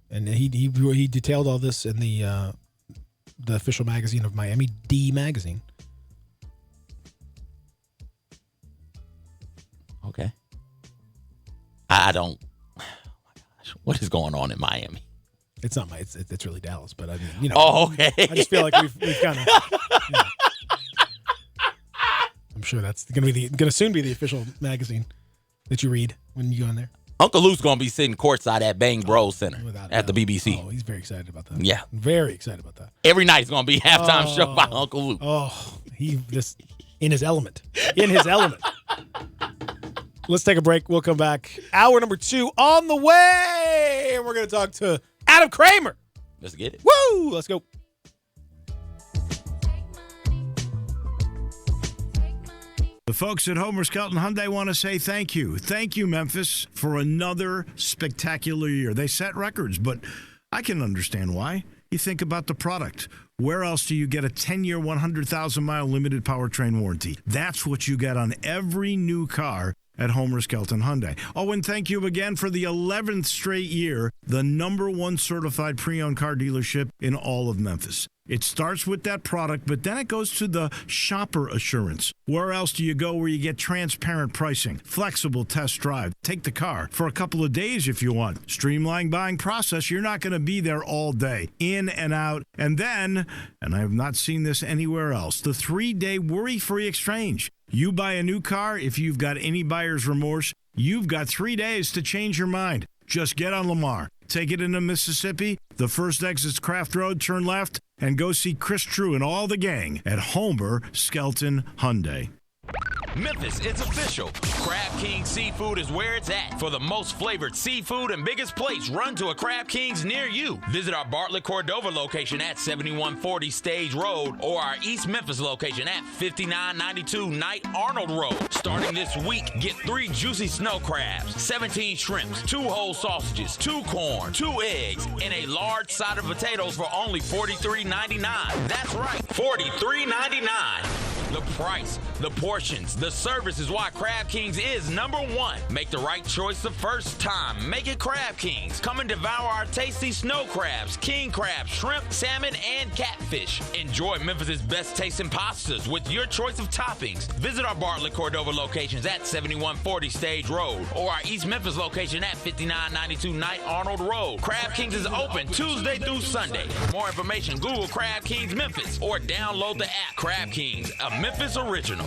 he detailed all this in the official magazine of Miami, D Magazine. Okay. I don't. Oh my gosh, what is going on in Miami? It's not it's really Dallas, but I mean, Oh, okay. I just feel like we've kind of. I'm sure that's going to soon be the official magazine that you read when you go in there. Uncle Lou's going to be sitting courtside at Bang Bros Center at the BBC. Oh, he's very excited about that. Yeah. Very excited about that. Every night is going to be halftime show by Uncle Lou. Oh, he just in his element. In his element. Let's take a break. We'll come back. Hour number 2 on the way. And we're going to talk to Adam Kramer. Let's get it. Woo! Let's go. The folks at Homer Skelton Hyundai want to say thank you. Thank you, Memphis, for another spectacular year. They set records, but I can understand why. You think about the product. Where else do you get a 10-year, 100,000-mile limited powertrain warranty? That's what you get on every new car at Homer Skelton Hyundai. Oh, and thank you again for the 11th straight year, the #1 certified pre-owned car dealership in all of Memphis. It starts with that product, but then it goes to the shopper assurance. Where else do you go where you get transparent pricing, flexible test drive, take the car for a couple of days if you want, streamlined buying process? You're not going to be there all day, in and out. And then, and I have not seen this anywhere else, the 3-day worry-free exchange. You buy a new car, if you've got any buyer's remorse, you've got 3 days to change your mind. Just get on Lamar, take it into Mississippi, the first exit's Craft Road, turn left, and go see Chris True and all the gang at Homer Skelton Hyundai. Memphis, it's official. Crab King Seafood is where it's at. For the most flavored seafood and biggest plates, run to a Crab King's near you. Visit our Bartlett Cordova location at 7140 Stage Road or our East Memphis location at 5992 Knight Arnold Road. Starting this week, get 3 juicy snow crabs, 17 shrimps, 2 whole sausages, 2 corn, 2 eggs, and a large side of potatoes for only $43.99. That's right, $43.99. The price, the portions, the service is why Crab Kings is #1. Make the right choice the first time. Make it Crab Kings. Come and devour our tasty snow crabs, king crabs, shrimp, salmon, and catfish. Enjoy Memphis' best tasting pastas with your choice of toppings. Visit our Bartlett Cordova locations at 7140 Stage Road or our East Memphis location at 5992 Knight Arnold Road. Crab Kings is open Tuesday through Sunday. For more information, Google Crab Kings Memphis or download the app. Crab Kings, a Memphis original.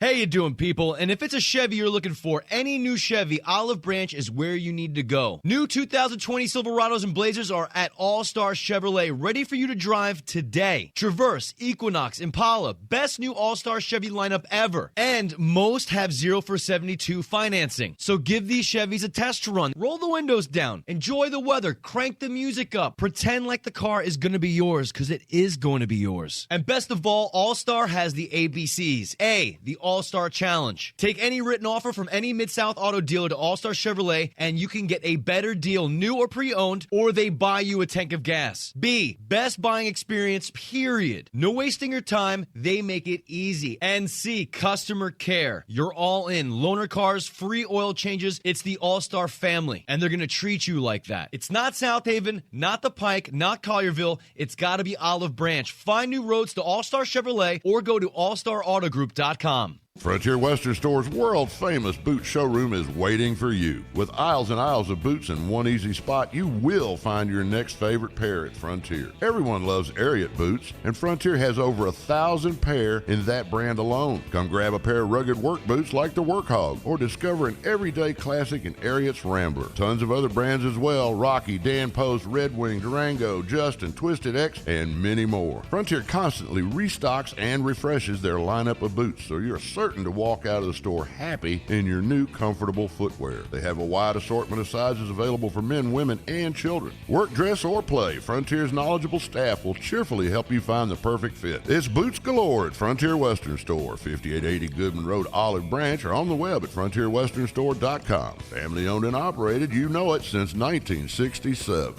Hey, you doing, people? And if it's a Chevy you're looking for, any new Chevy, Olive Branch is where you need to go. New 2020 Silverados and Blazers are at All-Star Chevrolet, ready for you to drive today. Traverse, Equinox, Impala, best new All-Star Chevy lineup ever. And most have 0 for 72 financing. So give these Chevys a test run. Roll the windows down. Enjoy the weather. Crank the music up. Pretend like the car is going to be yours, because it is going to be yours. And best of all, All-Star has the ABCs. A, the All-Star Challenge. Take any written offer from any Mid-South auto dealer to All-Star Chevrolet, and you can get a better deal, new or pre-owned, or they buy you a tank of gas. B, best buying experience, period. No wasting your time. They make it easy. And C, customer care. You're all in. Loaner cars, free oil changes. It's the All-Star family, and they're going to treat you like that. It's not South Haven, not the Pike, not Collierville. It's got to be Olive Branch. Find new roads to All-Star Chevrolet or go to allstarautogroup.com. Frontier Western Store's world-famous boot showroom is waiting for you. With aisles and aisles of boots in one easy spot, you will find your next favorite pair at Frontier. Everyone loves Ariat boots, and Frontier has over 1,000 pair in that brand alone. Come grab a pair of rugged work boots like the Workhog, or discover an everyday classic in Ariat's Rambler. Tons of other brands as well: Rocky, Dan Post, Red Wing, Durango, Justin, Twisted X, and many more. Frontier constantly restocks and refreshes their lineup of boots, so you're certain certain to walk out of the store happy in your new comfortable footwear. They have a wide assortment of sizes available for men, women, and children. Work, dress, or play, Frontier's knowledgeable staff will cheerfully help you find the perfect fit. It's boots galore at Frontier Western Store, 5880 Goodman Road, Olive Branch, or on the web at frontierwesternstore.com. Family owned and operated, you know it, since 1967.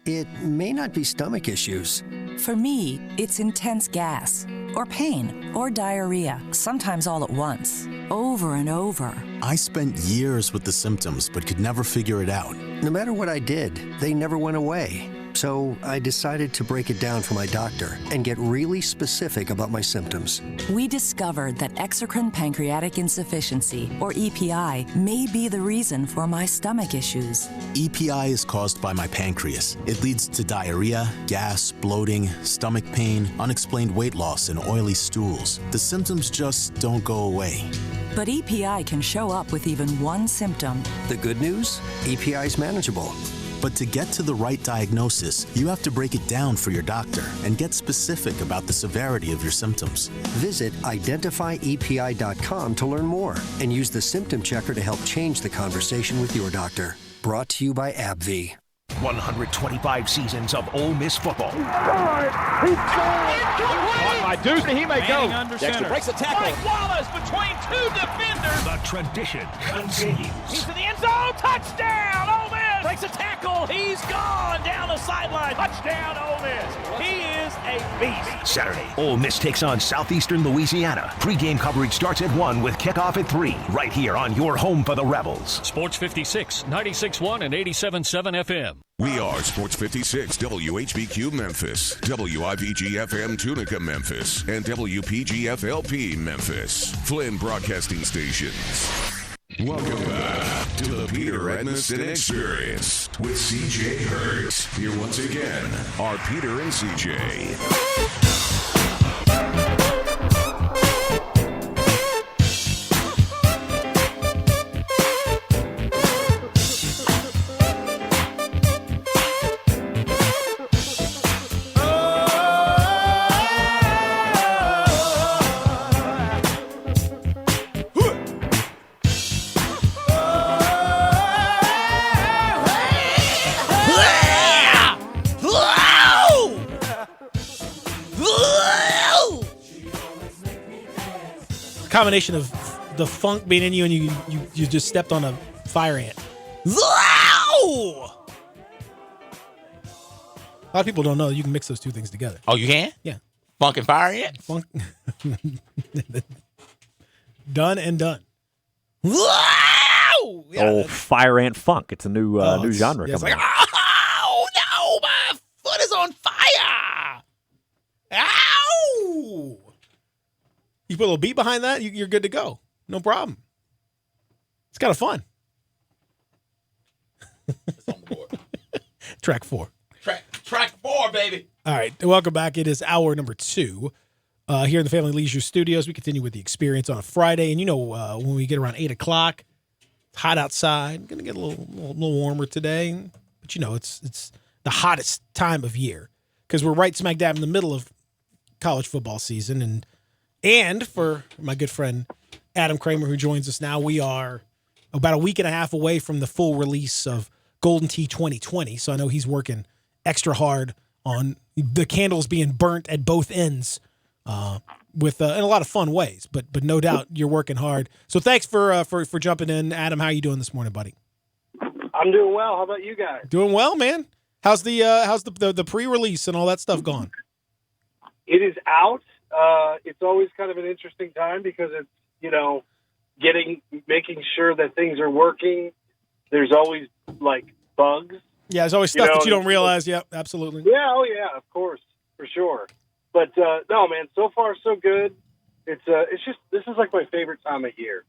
It may not be stomach issues. For me, it's intense gas, or pain, or diarrhea, sometimes all at once, over and over. I spent years with the symptoms but could never figure it out. No matter what I did, they never went away. So I decided to break it down for my doctor and get really specific about my symptoms. We discovered that exocrine pancreatic insufficiency, or EPI, may be the reason for my stomach issues. EPI is caused by my pancreas. It leads to diarrhea, gas, bloating, stomach pain, unexplained weight loss, and oily stools. The symptoms just don't go away. But EPI can show up with even one symptom. The good news? EPI is manageable. But to get to the right diagnosis, you have to break it down for your doctor and get specific about the severity of your symptoms. Visit identifyepi.com to learn more and use the symptom checker to help change the conversation with your doctor. Brought to you by AbbVie. 125 seasons of Ole Miss football. Caught by Deuce, he may go. Under Dexter center. breaks a tackle. Mike Wallace between two defenders. The tradition continues. He's in the end zone. Touchdown, Ole Miss. Breaks a tackle. He's gone down the sideline. Touchdown, Ole Miss. He is a beast. Saturday, Ole Miss takes on Southeastern Louisiana. Pre-game coverage starts at 1 with kickoff at 3. Right here on your home for the Rebels. Sports 56, 96.1 and 87.7 FM. We are Sports 56, WHBQ Memphis, WIVG FM Tunica Memphis, and WPGFLP Memphis, Flynn Broadcasting Stations. Welcome back to the Peter Edmiston Experience with CJ Hurt. Here once again are Peter and CJ. Combination of the funk being in you and you just stepped on a fire ant. A lot of people don't know you can mix those two things together. Oh, you can? Yeah. Funk and fire ant? Funk. Done and done. Yeah, fire ant funk. It's a new new genre It's coming like, out. oh, no, my foot is on fire. Ow! You put a little beat behind that, you're good to go. No problem. It's kind of fun. It's on the board. Track 4. Track 4, baby. All right. Welcome back. It is hour number 2 here in the Family Leisure Studios. We continue with the experience on a Friday. And you know, when we get around 8 o'clock, it's hot outside. Going to get a little warmer today. But, you know, it's the hottest time of year because we're right smack dab in the middle of college football season. And for my good friend Adam Kramer, who joins us now, we are about a week and a half away from the full release of Golden Tee 2020. So I know he's working extra hard on the candles being burnt at both ends with in a lot of fun ways. But no doubt you're working hard. So thanks for jumping in, Adam. How you doing this morning, buddy? I'm doing well. How about you guys? Doing well, man. How's the pre-release and all that stuff gone? It is out. It's always kind of an interesting time because it's, making sure that things are working. There's always like bugs. Yeah, there's always stuff that you don't realize. Yeah, absolutely. Yeah, oh yeah, of course, for sure. But no, man, so far so good. It's just this is like my favorite time of year.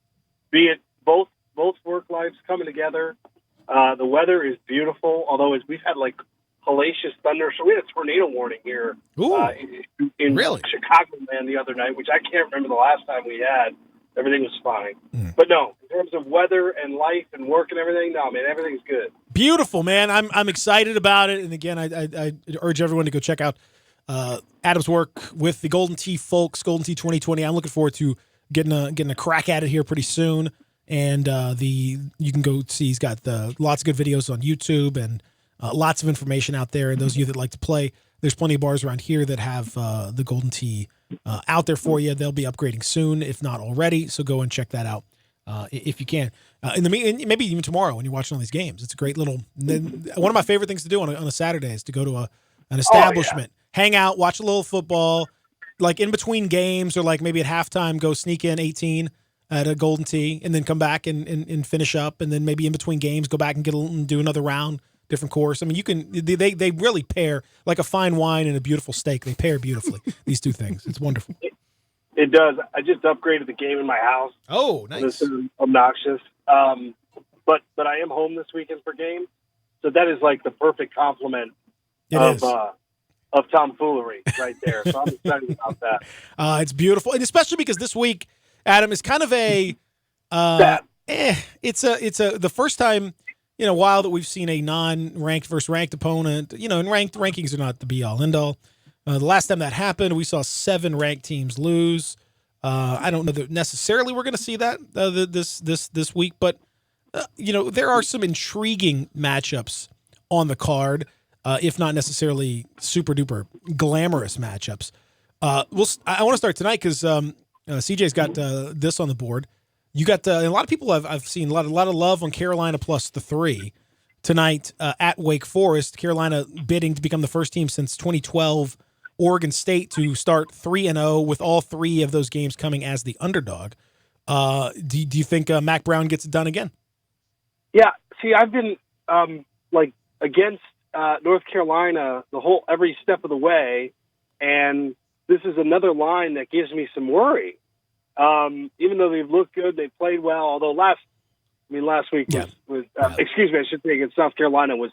Be it both work lives coming together. The weather is beautiful, although we've had like hellacious thunder. So we had a tornado warning here in really? Chicagoland the other night, which I can't remember the last time we had. Everything was fine. But no, in terms of weather and life and work and everything, no, man, everything's good. Beautiful, man. I'm excited about it. And again, I urge everyone to go check out Adam's work with the Golden Tee folks, Golden Tee 2020. I'm looking forward to getting a crack at it here pretty soon. And you can go see he's got lots of good videos on YouTube and lots of information out there. And those of you that like to play, there's plenty of bars around here that have the Golden Tee out there for you. They'll be upgrading soon, if not already. So go and check that out if you can. Maybe even tomorrow when you're watching all these games. It's a great little. One of my favorite things to do on a Saturday is to go to an establishment, hang out, watch a little football, like in between games or like maybe at halftime, go sneak in 18 at a Golden Tee and then come back and finish up, and then maybe in between games go back and do another round. Different course. I mean, they really pair like a fine wine and a beautiful steak. They pair beautifully, these two things. It's wonderful. It does. I just upgraded the game in my house. Oh, nice. This is obnoxious. But I am home this weekend for games. So that is like the perfect complement of tomfoolery right there. So I'm excited about that. It's beautiful. And especially because this week, Adam, is kind of the first time in a while that we've seen a non-ranked versus ranked opponent. And ranked rankings are not the be-all, end-all. The last time that happened, we saw 7 ranked teams lose. I don't know that necessarily we're going to see that this week, but there are some intriguing matchups on the card, if not necessarily super-duper glamorous matchups. I want to start tonight because CJ's got this on the board. You got a lot of people I've seen a lot of love on Carolina plus the 3 tonight at Wake Forest. Carolina bidding to become the first team since 2012. Oregon State to start 3-0 with all 3 of those games coming as the underdog. Do you think Mac Brown gets it done again? Yeah. See, I've been against North Carolina every step of the way, and this is another line that gives me some worry. Even though they've looked good, they played well. Although last week was excuse me, I should say against South Carolina was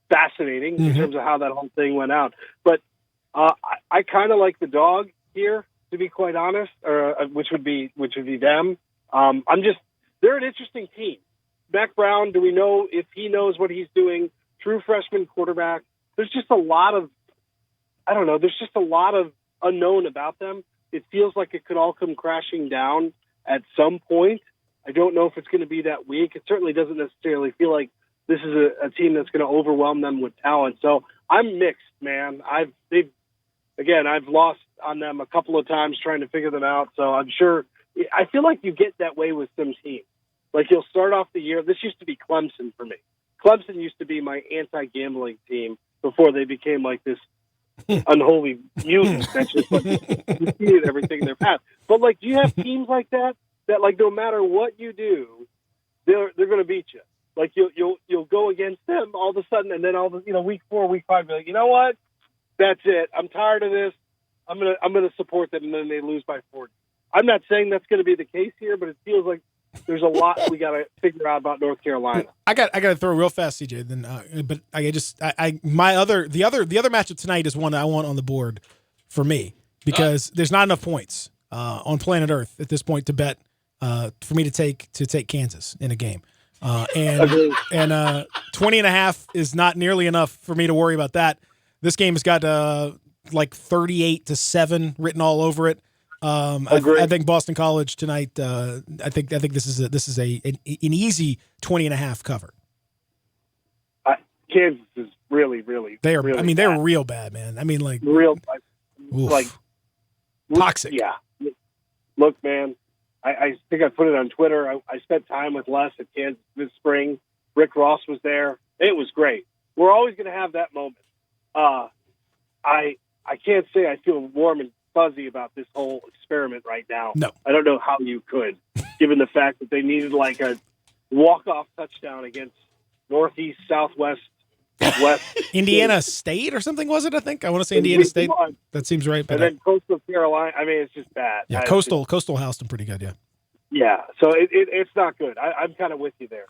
fascinating in terms of how that whole thing went out. But I kind of like the dog here, to be quite honest, or which would be them. They're an interesting team. Mac Brown, do we know if he knows what he's doing? True freshman quarterback. There's just a lot of unknown about them. It feels like it could all come crashing down at some point. I don't know if it's going to be that week. It certainly doesn't necessarily feel like this is a team that's going to overwhelm them with talent. So I'm mixed, man. I've lost on them a couple of times trying to figure them out. So I'm sure I feel like you get that way with some teams. Like you'll start off the year. This used to be Clemson for me. Clemson used to be my anti-gambling team before they became like this unholy mutant that's just like defeated everything in their path. But like, do you have teams like that like no matter what you do, they're going to beat you? Like you'll go against them all of a sudden, and then week 4, week 5, you're like, you know what? That's it. I'm tired of this. I'm gonna support them, and then they lose by 40. I'm not saying that's going to be the case here, but it feels like there's a lot we got to figure out about North Carolina. I got to throw real fast, CJ. Then, but the other matchup tonight is one I want on the board for me because there's not enough points on planet Earth at this point to bet for me to take Kansas in a game, and 20.5 is not nearly enough for me to worry about that. This game has got like 38-7 written all over it. I think Boston College tonight. I think this is an easy 20.5 cover. Kansas is really, really. They are. Really they're real bad, man. Real, toxic. Yeah. Look, man. I think I put it on Twitter. I spent time with Les at Kansas this spring. Rick Ross was there. It was great. We're always going to have that moment. I can't say I feel warm and fuzzy about this whole experiment right now. No. I don't know how you could, given the fact that they needed like a walk-off touchdown against Northeast, Southwest, West. Indiana State or something, was it? I think. I want to say Indiana State. That seems right. But and then Coastal Carolina. It's just bad. Yeah, Coastal housed them pretty good, yeah. Yeah, so it's not good. I'm kind of with you there.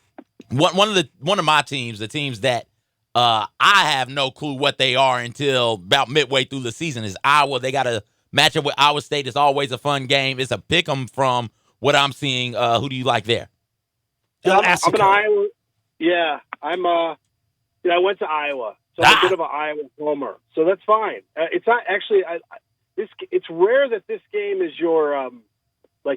One of my teams, the teams that I have no clue what they are until about midway through the season is Iowa. They got a matchup with Iowa State is always a fun game. It's a pick 'em from what I'm seeing. Who do you like there? I'm an Iowa. Yeah, I went to Iowa, so I'm a bit of an Iowa homer. So that's fine. It's not actually. It's rare that this game is your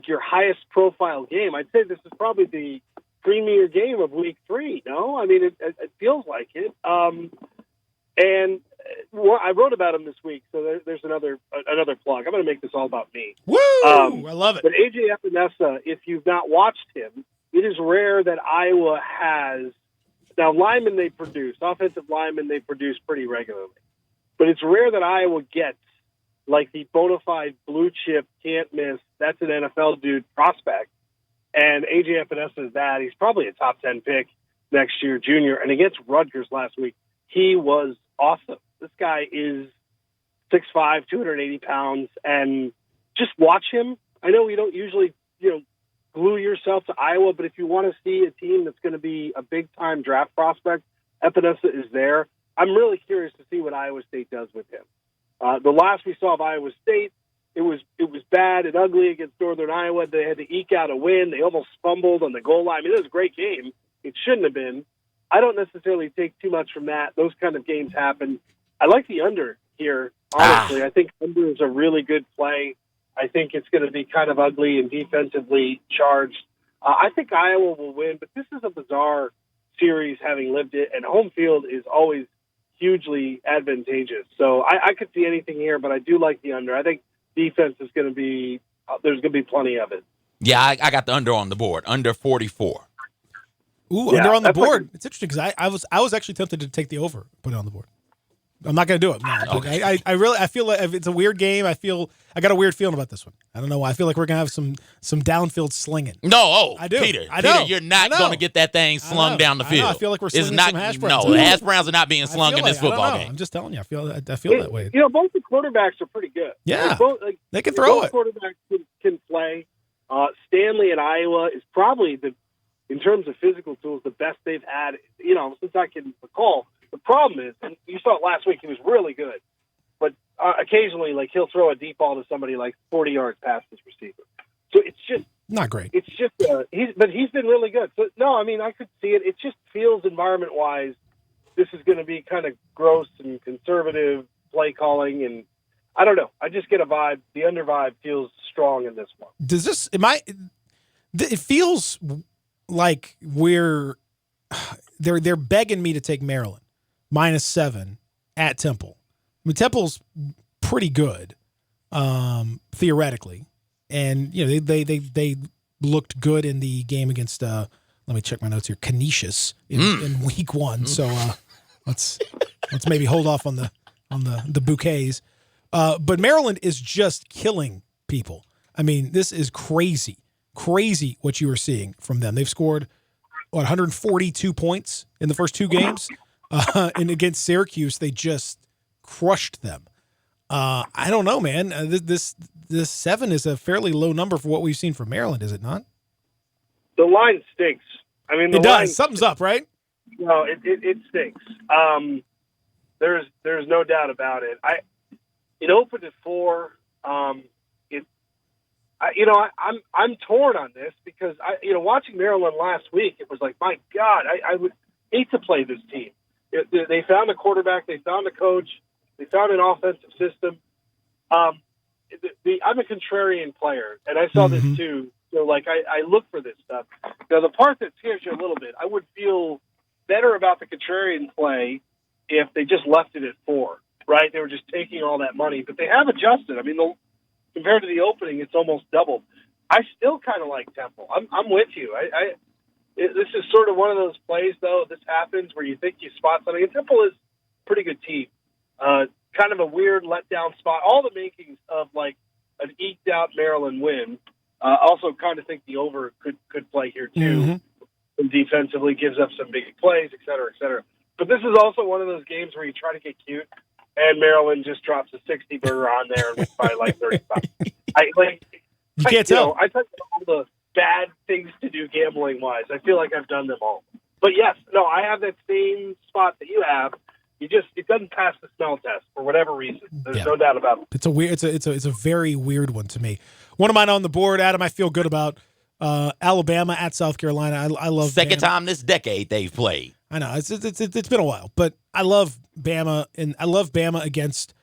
your highest profile game. I'd say this is probably the premier game of Week 3. No, I mean it feels like it. And I wrote about him this week, so there's another plug. I'm going to make this all about me. Woo! I love it. But AJ Epinesa, if you've not watched him, it is rare that Iowa has. Now, linemen they produce, offensive linemen they produce pretty regularly. But it's rare that Iowa gets like the bona fide blue chip, can't miss, that's an NFL dude prospect. And AJ Epinesa is that. He's probably a top 10 pick next year, junior. And against Rutgers last week, he was awesome. This guy is 6'5", 280 pounds. And just watch him. I know we don't usually, glue yourself to Iowa, but if you want to see a team that's going to be a big-time draft prospect, Epinesa is there. I'm really curious to see what Iowa State does with him. The last we saw of Iowa State, it was bad and ugly against Northern Iowa. They had to eke out a win. They almost fumbled on the goal line. I mean, it was a great game. It shouldn't have been. I don't necessarily take too much from that. Those kind of games happen. I like the under here, honestly. I think under is a really good play. I think it's going to be kind of ugly and defensively charged. I think Iowa will win, but this is a bizarre series having lived it, and home field is always hugely advantageous. So I could see anything here, but I do like the under. I think defense is going to be there's going to be plenty of it. Yeah, I got the under on the board, under 44. Ooh, under on the board. It's interesting because I was actually tempted to take the over, put it on the board. I'm not going to do it. No, okay. I feel like if it's a weird game. I got a weird feeling about this one. I don't know why. I feel like we're going to have some downfield slinging. No, I do. Peter, I know. Peter, you're not going to get that thing slung down the field. I feel like we're slinging some hash browns. No, the hash browns are not being slung in this football game. I'm just telling you. I feel that way. Both the quarterbacks are pretty good. Yeah, they can throw it. Both quarterbacks can play. Stanley in Iowa is probably in terms of physical tools, the best they've had, since I can recall. The problem is, and you saw it last week, he was really good. But occasionally, he'll throw a deep ball to somebody 40 yards past his receiver. So it's just not great. It's just, but he's been really good. So no, I mean, I could see it. It just feels environment-wise, this is going to be kind of gross and conservative play calling, and I don't know. I just get a vibe. The under vibe feels strong in this one. Does this? It feels like they're begging me to take Maryland. -7 at Temple. I mean, Temple's pretty good, theoretically, and they looked good in the game against. Let me check my notes here. Canisius in week 1. So let's maybe hold off on the bouquets. But Maryland is just killing people. I mean, this is crazy what you are seeing from them. They've scored 142 points in the first 2 games. And against Syracuse, they just crushed them. I don't know, man. This 7 is a fairly low number for what we've seen from Maryland, is it not? The line stinks. I mean, it does. Something's up, right? No, it stinks. There's no doubt about it. It opened at 4. I'm torn on this because watching Maryland last week, it was like, my God, I would hate to play this team. They found a quarterback. They found a coach. They found an offensive system. I'm a contrarian player, and I saw this too. So, I look for this stuff. Now, the part that scares you a little bit, I would feel better about the contrarian play if they just left it at 4, right? They were just taking all that money, but they have adjusted. I mean, compared to the opening, it's almost doubled. I still kind of like Temple. I'm with you. This is sort of one of those plays, though. This happens where you think you spot something. And Temple is a pretty good team. Kind of a weird letdown spot. All the makings of an eked out Maryland win. Also, kind of think the over could play here too. And defensively gives up some big plays, et cetera, et cetera. But this is also one of those games where you try to get cute, and Maryland just drops a 60 burger on there and wins by 35. You can't tell. I touched all the bad things to do gambling wise. I feel like I've done them all. But yes, no, I have that same spot that you have. it doesn't pass the smell test for whatever reason. There's no doubt about it. It's a weird. It's a very weird one to me. One of mine on the board, Adam. I feel good about Alabama at South Carolina. I love second Bama. time this decade they've played. I know it's been a while, but I love Bama, and I love Bama against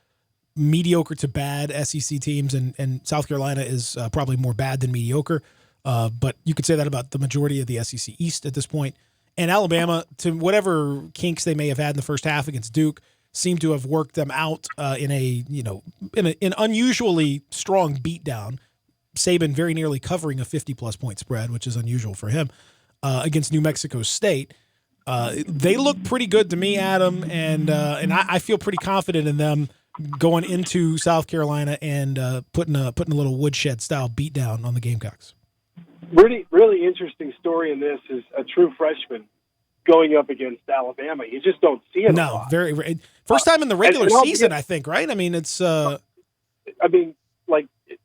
mediocre to bad SEC teams, and South Carolina is probably more bad than mediocre. But you could say that about the majority of the SEC East at this point. And Alabama, to whatever kinks they may have had in the first half against Duke, seem to have worked them out in an unusually strong beatdown. Saban very nearly covering a 50-plus point spread, which is unusual for him, against New Mexico State. They look pretty good to me, Adam, and I feel pretty confident in them going into South Carolina and putting a little woodshed style beatdown on the Gamecocks. Really, really interesting story in this is a true freshman going up against Alabama. You just don't see it. No, very first time in the regular season, I think. Right? I mean, it's. Like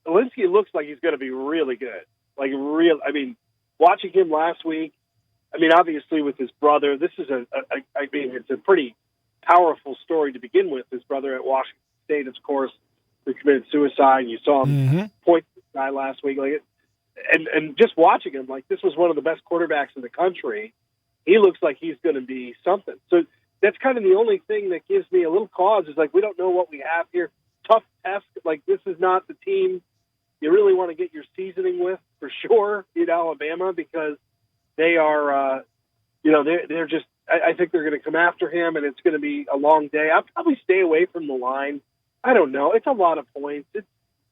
Alinsky looks like he's going to be really good. Watching him last week. I mean, obviously with his brother, this is it's a pretty powerful story to begin with. His brother at Washington State, of course, who committed suicide. You saw him point this guy last week, and just watching him, this was one of the best quarterbacks in the country. He looks like he's going to be something. So that's kind of the only thing that gives me a little cause is we don't know what we have here. Tough test. This is not the team you really want to get your seasoning with for sure in Alabama because they are, they're just, I think they're going to come after him and it's going to be a long day. I'll probably stay away from the line. I don't know. It's a lot of points.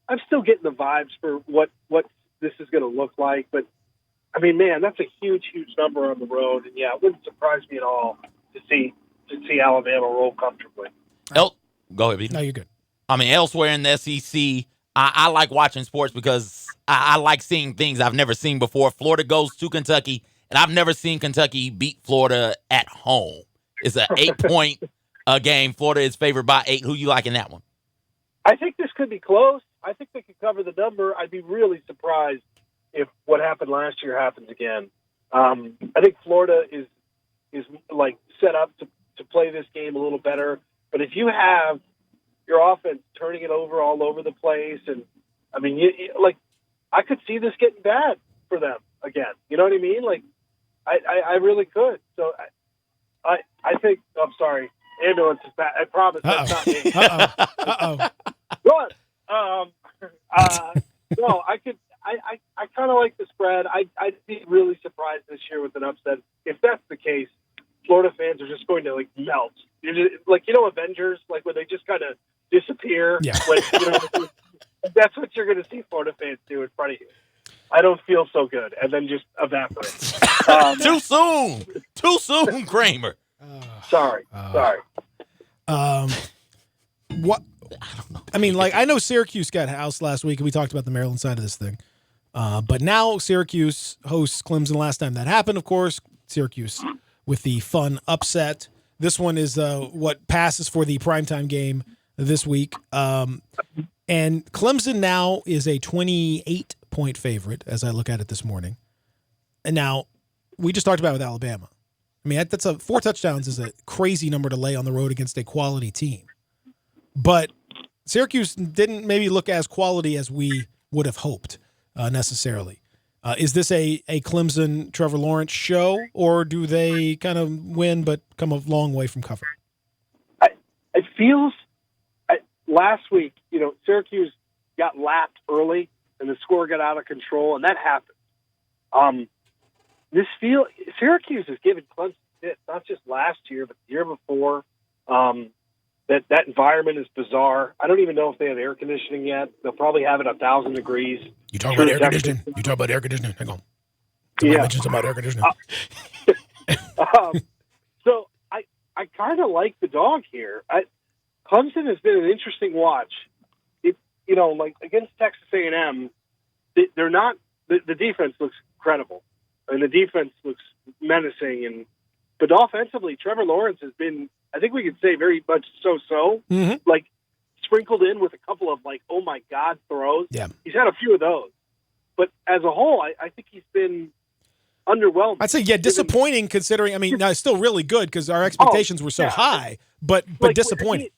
I'm still getting the vibes for what this is going to look like. But, I mean, man, that's a huge, huge number on the road. And, yeah, it wouldn't surprise me at all to see Alabama roll comfortably. Go ahead, Pete. No, you're good. I mean, elsewhere in the SEC, I like watching sports because I like seeing things I've never seen before. Florida goes to Kentucky, and I've never seen Kentucky beat Florida at home. It's an 8-point game. Florida is favored by 8. Who you like in that one? I think this could be close. I think they could cover the number. I'd be really surprised if what happened last year happens again. I think Florida is set up to play this game a little better. But if you have your offense turning it over all over the place, and I mean, I could see this getting bad for them again. You know what I mean? I really could. So I think. I'm sorry. Ambulance is back. I promise that's not me. Good. No, I could. I kind of like the spread. I'd be really surprised this year with an upset. If that's the case, Florida fans are just going to melt. You're just, Avengers, where they just kind of disappear. Yeah. That's what you're going to see Florida fans do in front of you. I don't feel so good, and then just evaporate. Too soon, Kramer. Sorry. What? I mean, I know Syracuse got housed last week, and we talked about the Maryland side of this thing. But now Syracuse hosts Clemson. Last time that happened, of course, Syracuse with the fun upset. This one is what passes for the primetime game this week. And Clemson now is a 28-point favorite, as I look at it this morning. And now, we just talked about it with Alabama. I mean, that's 4 touchdowns is a crazy number to lay on the road against a quality team. But Syracuse didn't maybe look as quality as we would have hoped necessarily. Is this a Clemson Trevor Lawrence show, or do they kind of win but come a long way from covering? It feels last week, Syracuse got lapped early and the score got out of control, and that happened. Syracuse has given Clemson fits, not just last year, but the year before. That environment is bizarre. I don't even know if they have air conditioning yet. They'll probably have it 1,000 degrees. You talk about air conditioning? Hang on. Mention about air conditioning. So I kind of like the dog here. Clemson has been an interesting watch. Against Texas A&M, they're not. The defense looks credible, and the defense looks menacing. But offensively, Trevor Lawrence has been, I think we could say, very much so-so. Mm-hmm. Sprinkled in with a couple of oh my God throws. Yeah. He's had a few of those. But as a whole, I think he's been underwhelming. I'd say, yeah, disappointing considering, I mean, no, it's still really good because our expectations were so high, but disappointing.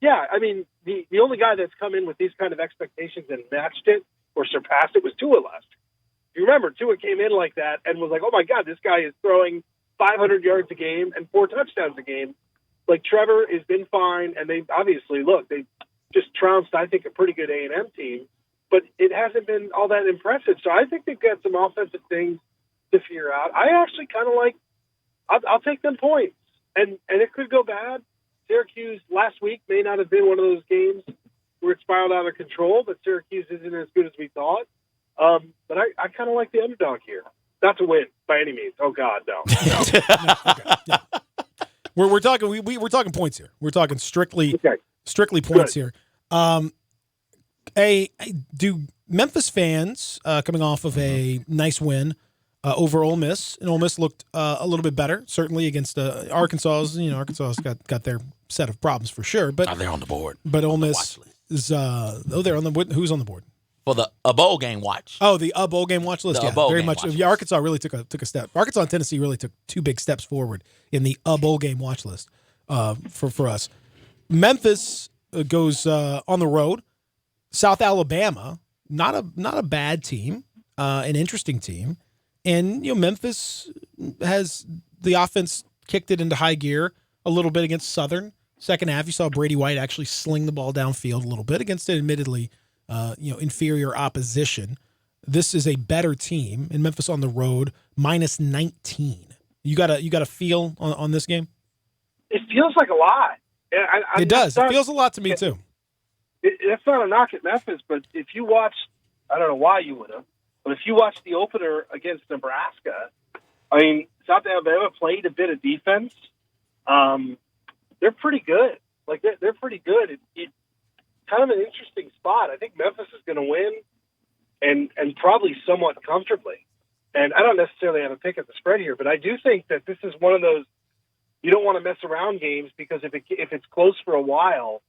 Yeah, I mean, the only guy that's come in with these kind of expectations and matched it or surpassed it was Tua last year. You remember, Tua came in like that and was like, oh, my God, this guy is throwing 500 yards a game and 4 touchdowns a game. Like, Trevor has been fine, and they obviously, they just trounced, I think, a pretty good A&M team, but it hasn't been all that impressive. So I think they've got some offensive things to figure out. I actually kind of like I'll take them points, and it could go bad. Syracuse last week may not have been one of those games where it spiraled out of control, but Syracuse isn't as good as we thought. But I kind of like the underdog here. Not to win by any means. Oh God, no. We're talking we're talking points here. We're talking strictly points here. Do Memphis fans coming off of a nice win over Ole Miss, and Ole Miss looked a little bit better, certainly against Arkansas. Arkansas got their set of problems for sure, but they're on the board. But Ole Miss is they're on the who's on the board for the bowl game watch. Oh, the bowl game watch list. Yeah, very much. Yeah, Arkansas really took a step. Arkansas and Tennessee really took 2 big steps forward in the bowl game watch list for us. Memphis goes on the road. South Alabama, not a bad team, an interesting team. And, Memphis has the offense kicked it into high gear a little bit against Southern. Second half, you saw Brady White actually sling the ball downfield a little bit against an admittedly, inferior opposition. This is a better team, and Memphis on the road, minus 19. You got a feel on this game? It feels like a lot. It does. It feels a lot to me, too. That's not a knock at Memphis, but if you watch, I don't know why you would have, but if you watch the opener against Nebraska, I mean, South Alabama played a bit of defense. They're pretty good. Like, they're pretty good. It's kind of an interesting spot. I think Memphis is going to win and probably somewhat comfortably. And I don't necessarily have a pick at the spread here, but I do think that this is one of those you don't want to mess around games because if it's close for a while,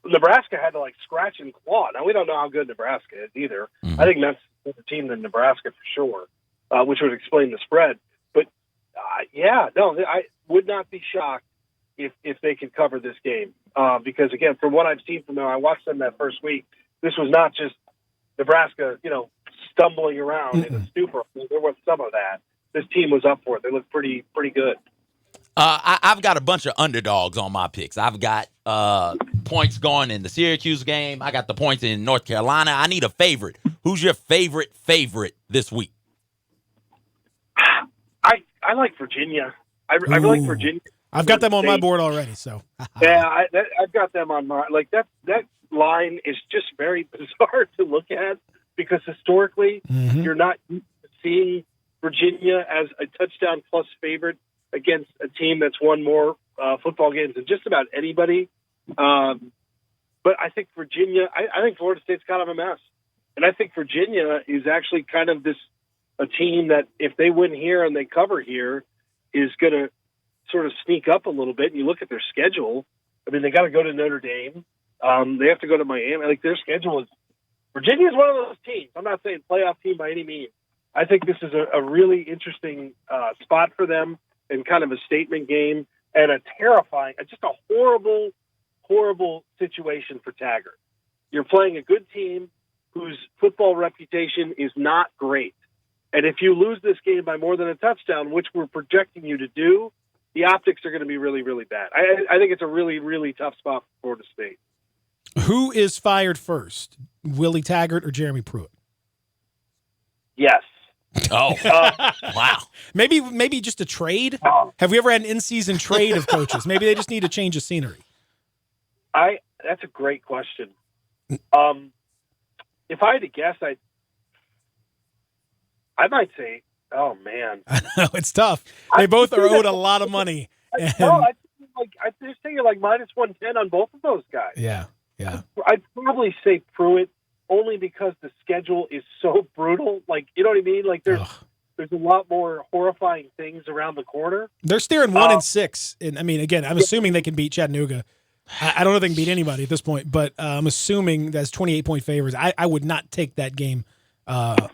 Nebraska had to scratch and claw. Now we don't know how good Nebraska is either. Mm-hmm. I think Memphis is a better team than Nebraska for sure, which would explain the spread. But I would not be shocked if they could cover this game because again, from what I've seen from them, I watched them that first week. This was not just Nebraska, stumbling around in a stupor. There was some of that. This team was up for it. They looked pretty good. I've got a bunch of underdogs on my picks. I've got points going in the Syracuse game. I got the points in North Carolina. I need a favorite. Who's your favorite this week? I like Virginia. I like Virginia. I've got them on my board already. So yeah, I've got them on my that line is just very bizarre to look at because historically you're not seeing Virginia as a touchdown plus favorite against a team that's won more football games than just about anybody. But I think Virginia, I think Florida State's kind of a mess. And I think Virginia is actually kind of a team that if they win here and they cover here is going to sort of sneak up a little bit. And you look at their schedule. I mean, they got to go to Notre Dame. They have to go to Miami. Their schedule is Virginia is one of those teams. I'm not saying playoff team by any means. I think this is a really interesting spot for them and kind of a statement game and a terrifying, just a horrible, horrible situation for Taggart. You're playing a good team whose football reputation is not great. And if you lose this game by more than a touchdown, which we're projecting you to do, the optics are going to be really, really bad. I think it's a really, really tough spot for Florida State. Who is fired first, Willie Taggart or Jeremy Pruitt? Yes. Oh, wow. Maybe just a trade? Have we ever had an in-season trade of coaches? Maybe they just need a change of scenery. That's a great question. If I had to guess, I might say, oh, man. I know, it's tough. They both are owed a lot of money. I just think minus 110 on both of those guys. Yeah. I'd probably say Pruitt only because the schedule is so brutal. You know what I mean? There's a lot more horrifying things around the corner. They're steering 1-6. And I mean, again, I'm assuming they can beat Chattanooga. I don't know if they can beat anybody at this point, but I'm assuming that's 28-point favors. I would not take that game.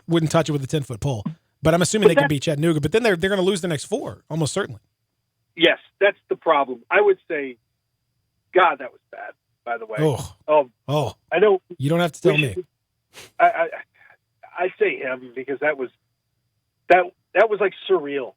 Wouldn't touch it with a 10-foot pole. But I'm assuming they can beat Chattanooga. But then they're going to lose the next 4, almost certainly. Yes, that's the problem. I would say, God, that was bad. By the way, oh, I know you don't have to tell me. I say him because that was like surreal.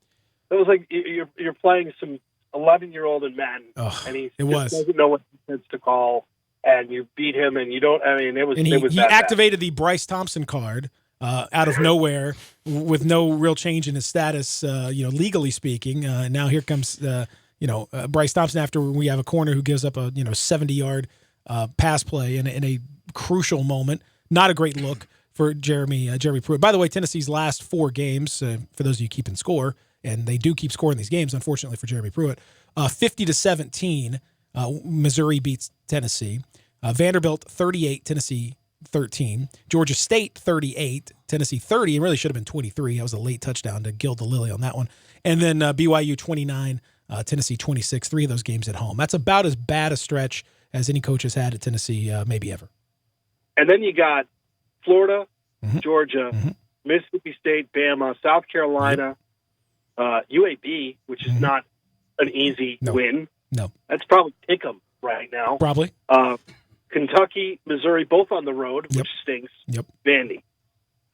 That was like you're playing some 11-year-old in Madden, and he doesn't know what defense to call, and you beat him, and you don't. I mean, it was. And it was he that activated the Bryce Thompson card out of nowhere with no real change in his status, legally speaking. Now here comes Bryce Thompson after we have a corner who gives up a 70-yard pass play in a crucial moment. Not a great look for Jeremy Pruitt. By the way, Tennessee's last 4 games, for those of you keeping score, and they do keep scoring these games, unfortunately for Jeremy Pruitt, 50-17, Missouri beats Tennessee. Vanderbilt 38, Tennessee 13. Georgia State 38, Tennessee 30. It really should have been 23. That was a late touchdown to gild the lily on that one. And then BYU 29, Tennessee 26. 3 of those games at home. That's about as bad a stretch as any coach has had at Tennessee, maybe ever. And then you got Florida, Georgia, Mississippi State, Bama, South Carolina, UAB, which is not an easy win. No. That's probably pick 'em right now. Probably. Kentucky, Missouri, both on the road, which stinks. Yep. Vandy.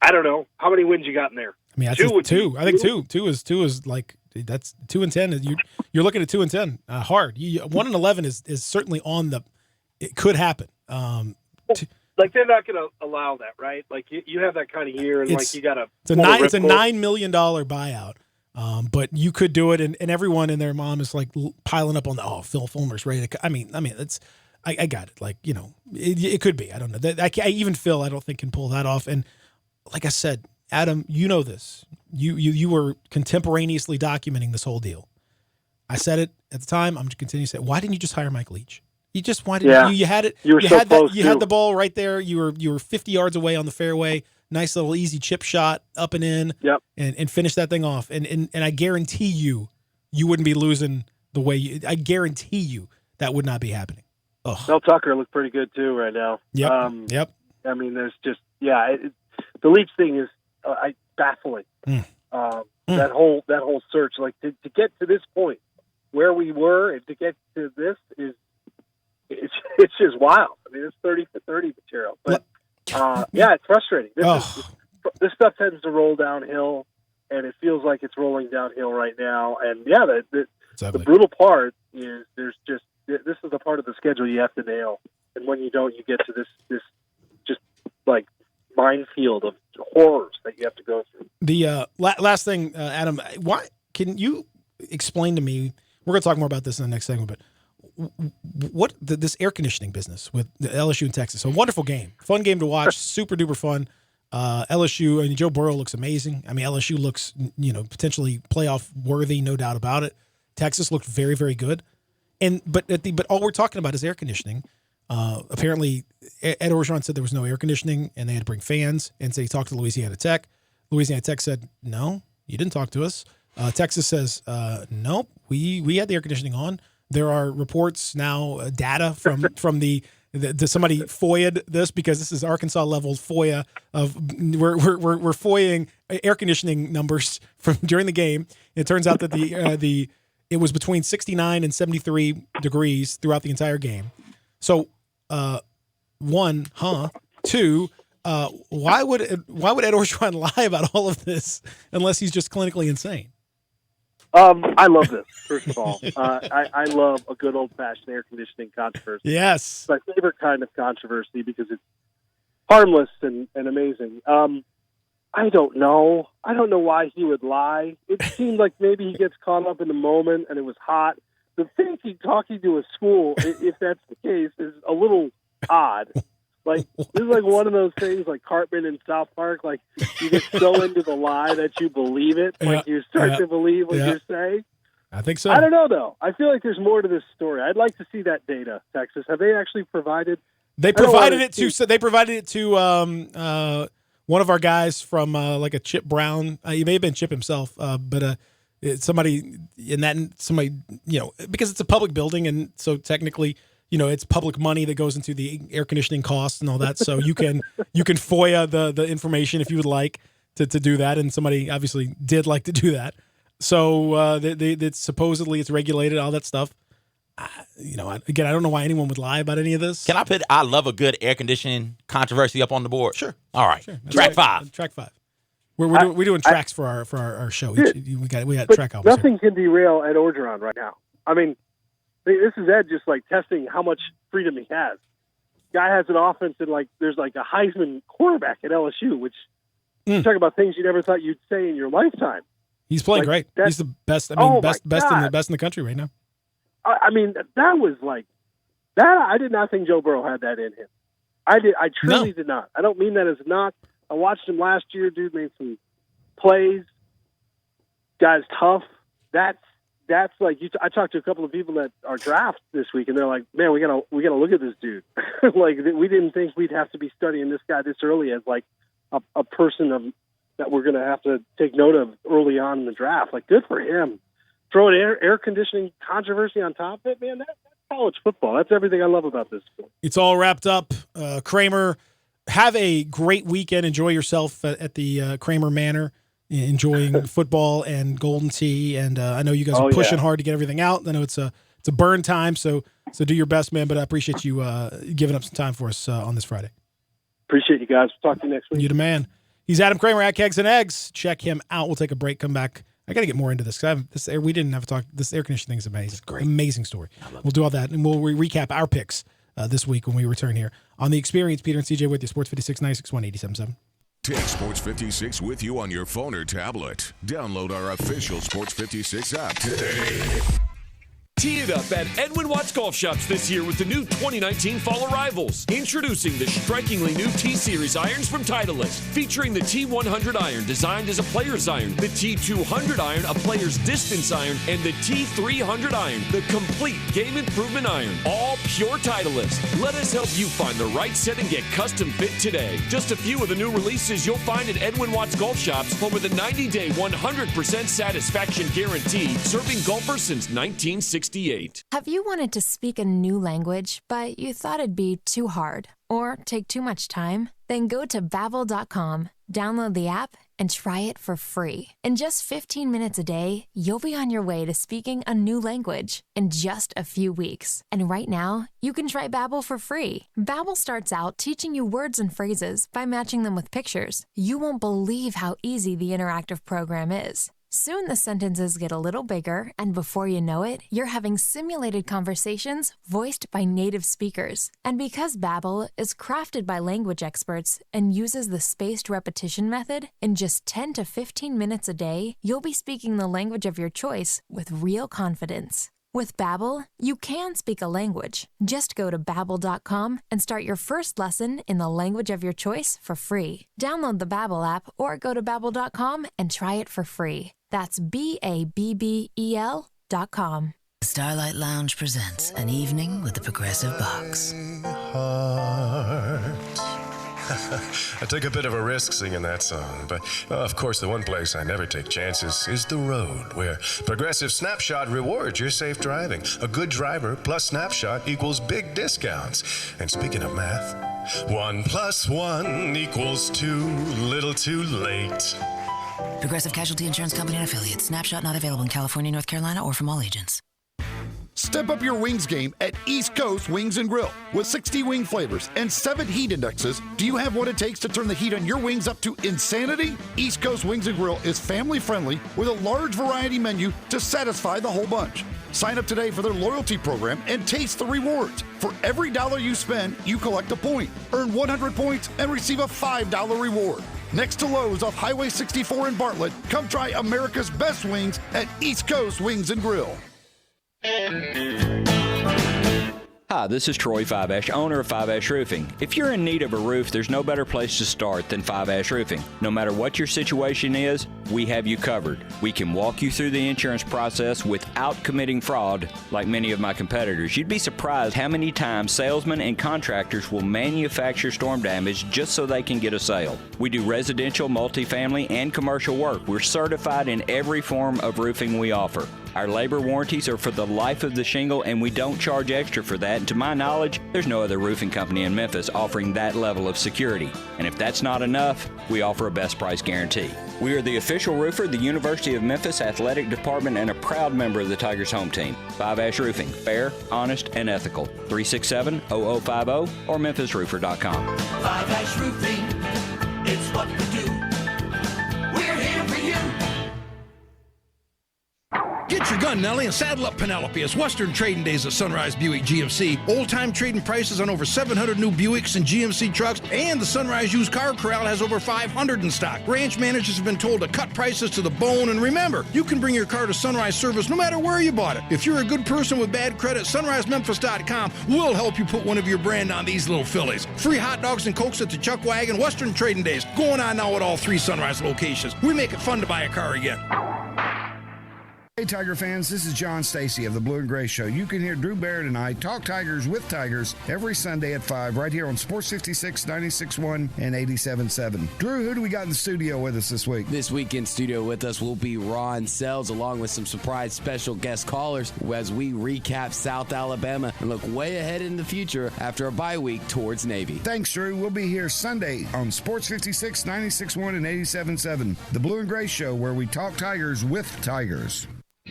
I don't know. How many wins you got in there? I mean, that's two. I think two is like, that's 2-10. You're looking at 2-10 hard. 1-11 is certainly on the. It could happen. Like they're not going to allow that, right? Like you have that kind of year, and like you got to. It's a $9 million buyout, but you could do it, and everyone and their mom is like piling up on the Phil Fulmer's ready to. I mean, it's. I got it. Like it could be. I don't know. Even Phil, I don't think can pull that off. And like I said, Adam, you know this. You were contemporaneously documenting this whole deal. I said it at the time. I'm going to continue to say it. Why didn't you just hire Mike Leach? You just wanted you had it. You had the ball right there. You were 50 yards away on the fairway. Nice little easy chip shot up and in. Yep. And finish that thing off. And I guarantee you wouldn't be losing the way I guarantee you that would not be happening. Ugh. Mel Tucker looked pretty good too right now. Yep. Yep. I mean, there's just the Leach thing is baffling. That whole search, like to get to this point where we were, and to get to this is. It's just wild. I mean, it's 30 for 30 material, but it's frustrating. This stuff tends to roll downhill, and it feels like it's rolling downhill right now. And the brutal part is this is the part of the schedule you have to nail, and when you don't, you get to this just like minefield of horrors that you have to go through. The last thing, Adam, why can you explain to me? We're going to talk more about this in the next segment, but. What this air conditioning business with the LSU and Texas? A wonderful game, fun game to watch, super duper fun. LSU and Joe Burrow looks amazing. I mean, LSU looks potentially playoff worthy, no doubt about it. Texas looked very very good, but all we're talking about is air conditioning. Apparently, Ed Orgeron said there was no air conditioning and they had to bring fans, and so he talked to Louisiana Tech. Louisiana Tech said, "No, you didn't talk to us." Texas says, "Nope, we had the air conditioning on." There are reports now, data from the somebody FOIA'd this because this is Arkansas level FOIA of we're FOIAing air conditioning numbers from during the game. It turns out that it was between 69 and 73 degrees throughout the entire game. So, one, two, why would Ed Orgeron lie about all of this unless he's just clinically insane? I love this, first of all. I love a good old-fashioned air conditioning controversy. Yes. It's my favorite kind of controversy because it's harmless and amazing. I don't know. I don't know why he would lie. It seemed like maybe he gets caught up in the moment and it was hot. The thinking talking to a school, if that's the case, is a little odd. Like, this is like one of those things like Cartman in South Park. Like, you get so into the lie that you believe it. Like, you start to believe what you're saying. I think so. I don't know, though. I feel like there's more to this story. I'd like to see that data, Texas. Have they actually provided? They provided it to one of our guys from like a Chip Brown. He may have been Chip himself, but somebody because it's a public building, and so technically. It's public money that goes into the air conditioning costs and all that. So you can FOIA the information if you would like. to do that, and somebody obviously did like to do that. So supposedly it's regulated, all that stuff. Again, I don't know why anyone would lie about any of this. Can I put I love a good air conditioning controversy up on the board? Sure. All right. Sure. Track 5. Track 5. We're doing tracks for our show. We got but track albums. Nothing can derail Ed Orgeron right now. I mean, this is Ed just like testing how much freedom he has. Guy has an offense and there's like a Heisman quarterback at LSU, which you talk about things you never thought you'd say in your lifetime. He's playing great. He's the best. I mean, best in the country right now. I mean, that was like that. I did not think Joe Burrow had that in him. I truly did not. I don't mean that as not. I watched him last year. Dude made some plays. Guy's tough. That's like you. I talked to a couple of people that are draft this week, and they're like, "Man, we gotta look at this dude." Like we didn't think we'd have to be studying this guy this early as like a person that we're gonna have to take note of early on in the draft. Like, good for him. Throw an air conditioning controversy on top of it, man. That's college football. That's everything I love about this sport. It's all wrapped up. Kramer, have a great weekend. Enjoy yourself at the Kramer Manor, enjoying football and Golden Tee. And I know you guys are pushing hard to get everything out. I know it's a burn time, so do your best, man. But I appreciate you giving up some time for us on this Friday. Appreciate you guys. Talk to you next week. You the man. He's Adam Kramer at Kegs and Eggs. Check him out. We'll take a break. Come back. I got to get more into this because we didn't have a talk. This air conditioning thing is amazing. It's great. Amazing story. We'll do all that, and we'll recap our picks this week when we return here on The Experience. Peter and CJ with you. Sports 56 961 87.7. Take Sports 56 with you on your phone or tablet. Download our official Sports 56 app today. Tee it up at Edwin Watts Golf Shops this year with the new 2019 fall arrivals. Introducing the strikingly new T-Series irons from Titleist, featuring the T100 iron designed as a player's iron, the T200 iron, a player's distance iron, and the T300 iron, the complete game improvement iron. All pure Titleist. Let us help you find the right set and get custom fit today. Just a few of the new releases you'll find at Edwin Watts Golf Shops, home with a 90-day 100% satisfaction guarantee, serving golfers since 1968. Have you wanted to speak a new language, but you thought it'd be too hard or take too much time? Then go to Babbel.com, download the app, and try it for free. In just 15 minutes a day, you'll be on your way to speaking a new language in just a few weeks. And right now, you can try Babbel for free. Babbel starts out teaching you words and phrases by matching them with pictures. You won't believe how easy the interactive program is. Soon the sentences get a little bigger, and before you know it, you're having simulated conversations voiced by native speakers. And because Babbel is crafted by language experts and uses the spaced repetition method, in just 10 to 15 minutes a day, you'll be speaking the language of your choice with real confidence. With Babbel, you can speak a language. Just go to Babbel.com and start your first lesson in the language of your choice for free. Download the Babbel app or go to Babbel.com and try it for free. That's Babbel.com. Starlight Lounge presents An Evening with the Progressive Box. I took a bit of a risk singing that song, but of course the one place I never take chances is the road, where Progressive Snapshot rewards your safe driving. A good driver plus Snapshot equals big discounts. And speaking of math, 1 + 1 = 2, little too late. Progressive Casualty Insurance Company and Affiliates. Snapshot not available in California, North Carolina, or from all agents. Step up your wings game at East Coast Wings & Grill. With 60 wing flavors and 7 heat indexes, do you have what it takes to turn the heat on your wings up to insanity? East Coast Wings & Grill is family friendly with a large variety menu to satisfy the whole bunch. Sign up today for their loyalty program and taste the rewards. For every $1 you spend, you collect a point. Earn 100 points and receive a $5 reward. Next to Lowe's off Highway 64 in Bartlett, come try America's best wings at East Coast Wings & Grill. Hi, this is Troy Five Ash, owner of Five Ash Roofing. If you're in need of a roof, there's no better place to start than Five Ash Roofing. No matter what your situation is, we have you covered. We can walk you through the insurance process without committing fraud like many of my competitors. You'd be surprised how many times salesmen and contractors will manufacture storm damage just so they can get a sale. We do residential, multifamily, and commercial work. We're certified in every form of roofing we offer. Our labor warranties are for the life of the shingle, and we don't charge extra for that. And to my knowledge, there's no other roofing company in Memphis offering that level of security. And if that's not enough, we offer a best price guarantee. We are the official roofer of the University of Memphis Athletic Department and a proud member of the Tigers home team. 5 Ash Roofing, fair, honest, and ethical. 367-0050 or memphisroofer.com. 5 Ash Roofing, it's what we do. We're here for you. Get your gun, Nelly, and saddle up Penelope. It's Western Trading Days at Sunrise Buick GMC. Old-time trading prices on over 700 new Buicks and GMC trucks, and the Sunrise Used Car Corral has over 500 in stock. Branch managers have been told to cut prices to the bone, and remember, you can bring your car to Sunrise Service no matter where you bought it. If you're a good person with bad credit, SunriseMemphis.com will help you put one of your brand on these little fillies. Free hot dogs and Cokes at the Chuck Wagon. Western Trading Days going on now at all 3 Sunrise locations. We make it fun to buy a car again. Hey, Tiger fans, this is John Stacy of the Blue and Gray Show. You can hear Drew Barrett and I talk Tigers with Tigers every Sunday at 5 right here on Sports 56, 96.1, and 87.7. Drew, who do we got in the studio with us this week? This week in studio with us will be Ron Sells, along with some surprise special guest callers as we recap South Alabama and look way ahead in the future after a bye week towards Navy. Thanks, Drew. We'll be here Sunday on Sports 56, 96.1, and 87.7. The Blue and Gray Show, where we talk Tigers with Tigers.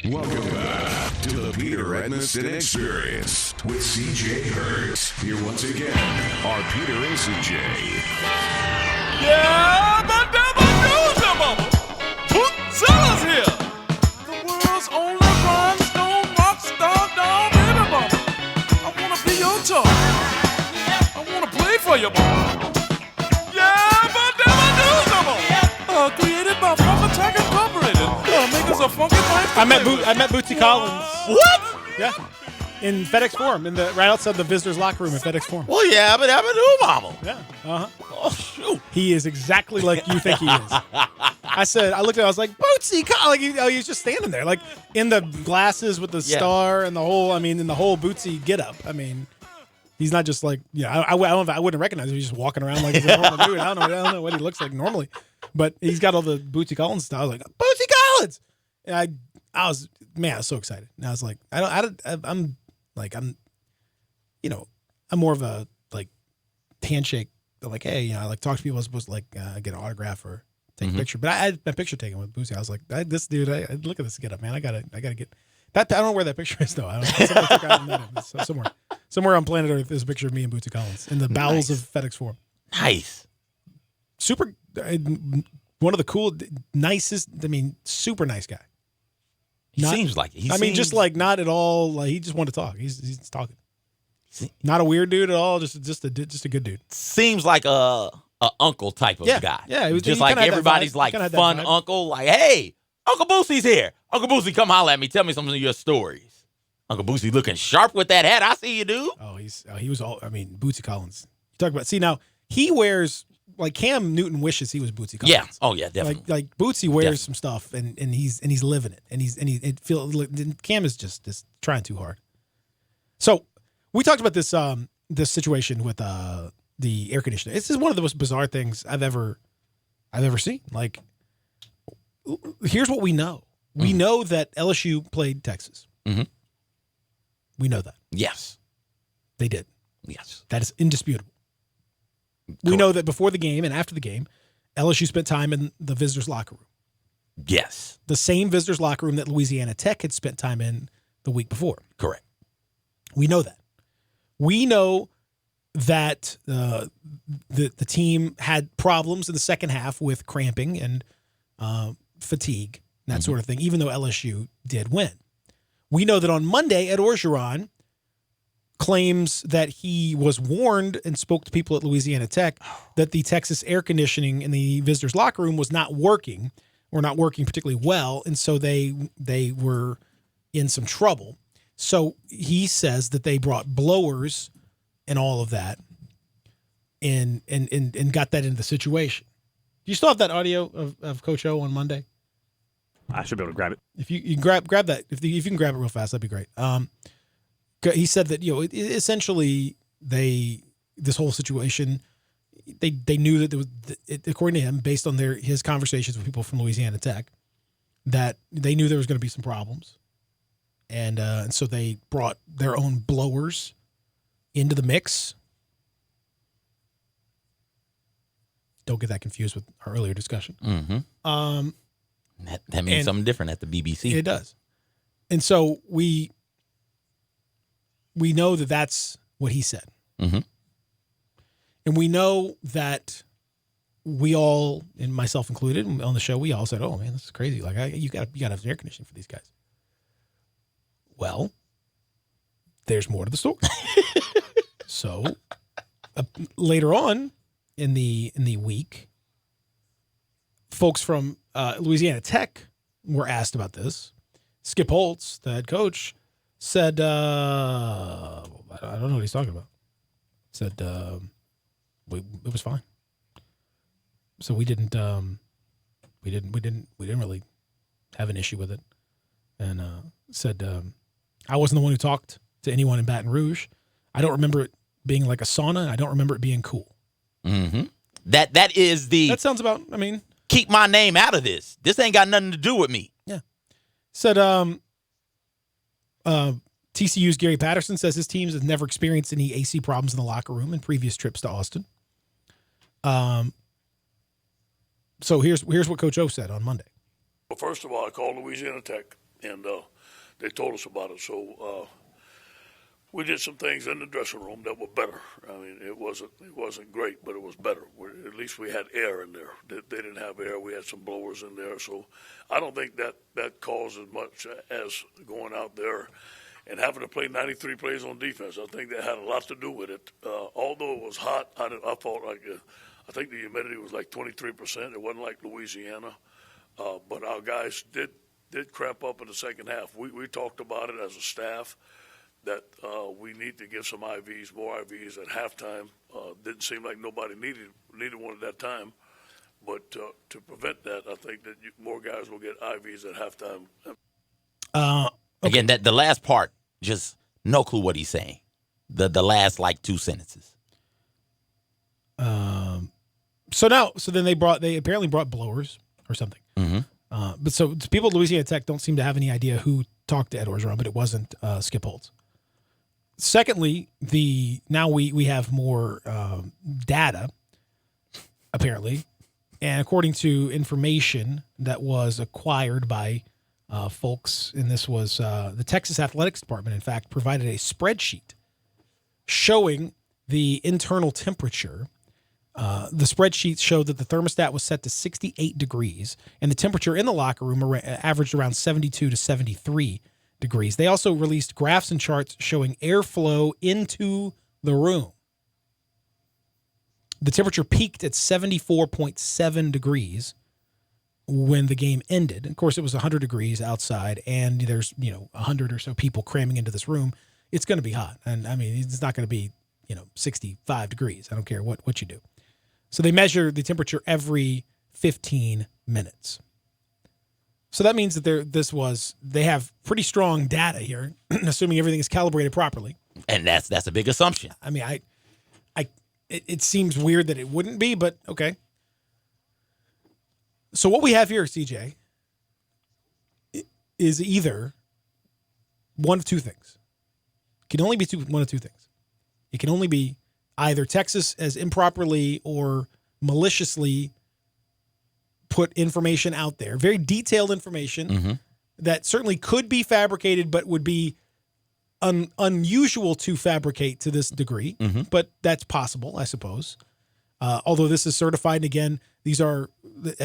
Welcome back to the Peter Edmiston Experience with CJ Hurt. Here once again are Peter and CJ. Yeah, but never knew them all. Sellers here. The world's only rhinestone rock star down baby mama. I wanna be your toy. I wanna play for you, mama. Yeah, but never knew them all. Created by Funk Attack Incorporated. Makers of funky life. I met Bootsy Collins. What? Yeah. In FedEx Forum, right outside the visitors' locker room at FedEx Forum. Well, yeah, but I'm a new mama. Yeah. Uh-huh. Oh, shoot. He is exactly like you think he is. I looked at him, I was like, Bootsy Collins. Like, he was just standing there, like, in the glasses with the star and the whole Bootsy get-up. I mean, he's not just like, I wouldn't recognize him. He's just walking around like he's a normal dude. I don't know what he looks like normally. But he's got all the Bootsy Collins stuff. I was like, Bootsy Collins! And I was so excited. And I was like, I'm more of a, like, handshake. Like, hey, I like talk to people. I was supposed to, like, get an autograph or take a picture. But I had my picture taken with Bootsy. I was like, this dude, look at this get up, man. I gotta get that. I don't know where that picture is, though. I don't know. It's somewhere on planet Earth, there's a picture of me and Bootsy Collins in the bowels of FedEx Forum. Nice. Super, one of the cool, nicest, super nice guy. He seems like it. Just like not at all, like he just wanted to talk. He's talking. Not a weird dude at all, just a good dude. Seems like a uncle type of guy. Yeah, just like everybody's like fun uncle, like, hey, Uncle Boosie's here. Uncle Boosie, come holler at me. Tell me some of your stories. Uncle Boosie looking sharp with that hat. I see you, dude. Oh, he was all. Bootsy Collins. You talk about. See, now he wears, like, Cam Newton wishes he was Bootsy Collins. Yeah. Oh yeah, definitely. Like Bootsy wears some stuff and he's living it and it feels. Cam is just trying too hard. So we talked about this situation with the air conditioner. This is one of the most bizarre things I've ever seen. Like, here's what we know. We know that LSU played Texas. Mm-hmm. We know that. Yes. They did. Yes. That is indisputable. Correct. We know that before the game and after the game, LSU spent time in the visitors' locker room. Yes. The same visitors' locker room that Louisiana Tech had spent time in the week before. Correct. We know that. We know that the team had problems in the second half with cramping and fatigue, and that sort of thing, even though LSU did win. We know that on Monday, Ed Orgeron claims that he was warned and spoke to people at Louisiana Tech that the Texas air conditioning in the visitors' locker room was not working, or not working particularly well, and so they were in some trouble. So he says that they brought blowers and all of that and got that into the situation. Do you still have that audio of Coach O on Monday? I should be able to grab it. If you grab that, if you can grab it real fast, that'd be great. He said that, essentially this whole situation, they knew that there was, according to him, based on his conversations with people from Louisiana Tech, that they knew there was going to be some problems, And so they brought their own blowers into the mix. Don't get that confused with our earlier discussion. Mm-hmm. That means something different at the BBC. It does. And so we know that that's what he said. Mm-hmm. And we know that we all, and myself included, on the show, we all said, "Oh man, this is crazy! Like, you got to have air conditioning for these guys." Well, there's more to the story. So later on in the week, folks from Louisiana Tech were asked about this. Skip Holtz, the head coach, said, "I don't know what he's talking about." Said, "It was fine." So we didn't really have an issue with it, and said I wasn't the one who talked to anyone in Baton Rouge. I don't remember it being like a sauna. I don't remember it being cool. Mm-hmm. That is the. That sounds about. I mean, keep my name out of this. This ain't got nothing to do with me. Yeah. Said TCU's Gary Patterson says his teams have never experienced any AC problems in the locker room in previous trips to Austin. So here's what Coach O said on Monday. Well, first of all, I called Louisiana Tech, and they told us about it. So we did some things in the dressing room that were better. I mean, it wasn't great, but it was better. At least we had air in there. They didn't have air. We had some blowers in there. So I don't think that caused as much as going out there and having to play 93 plays on defense. I think that had a lot to do with it. Although it was hot, I felt like I think the humidity was like 23%. It wasn't like Louisiana. But our guys did cramp up in the second half. We talked about it as a staff that we need to give some IVs, more IVs at halftime. Didn't seem like nobody needed one at that time. But to prevent that, I think that more guys will get IVs at halftime. Okay. Again, the last part, just no clue what he's saying. The last like two sentences. So then they apparently brought blowers or something. Mm-hmm. But so people at Louisiana Tech don't seem to have any idea who talked to Ed Orgeron, but it wasn't Skip Holtz. Secondly, now we have more data, apparently, and according to information that was acquired by folks, and this was the Texas Athletics Department, in fact, provided a spreadsheet showing the internal temperature. The spreadsheet showed that the thermostat was set to 68 degrees, and the temperature in the locker room averaged around 72 to 73 degrees. They also released graphs and charts showing airflow into the room. The temperature peaked at 74.7 degrees when the game ended. Of course, it was 100 degrees outside, and there's 100 or so people cramming into this room. It's going to be hot, and I mean it's not going to be 65 degrees. I don't care what you do. So they measure the temperature every 15 minutes. So that means that they have pretty strong data here, assuming everything is calibrated properly. And that's a big assumption. I mean, it seems weird that it wouldn't be, but okay. So what we have here, CJ, is either one of two things. It can only be one of two things. It can only be either Texas has improperly or maliciously put information out there, very detailed information that certainly could be fabricated, but would be unusual to fabricate to this degree. But that's possible, I suppose. Although this is certified, and again, these are,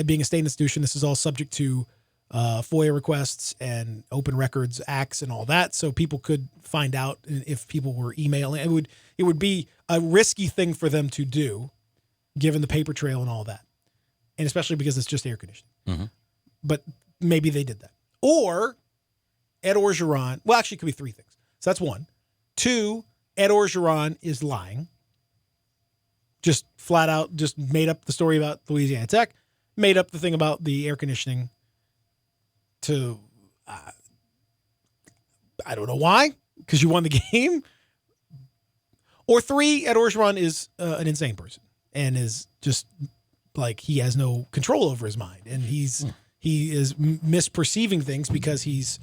being a state institution, this is all subject to FOIA requests and open records acts and all that. So people could find out if people were emailing. It would be a risky thing for them to do, given the paper trail and all that. And especially because it's just air conditioning. But maybe they did that. Or Ed Orgeron, well, actually it could be three things. So that's one. Two, Ed Orgeron is lying. Just flat out, just made up the story about Louisiana Tech, made up the thing about the air conditioning to, I don't know why, because you won the game. Or three, Ed Orgeron is an insane person and is just like he has no control over his mind, and he is misperceiving things because he's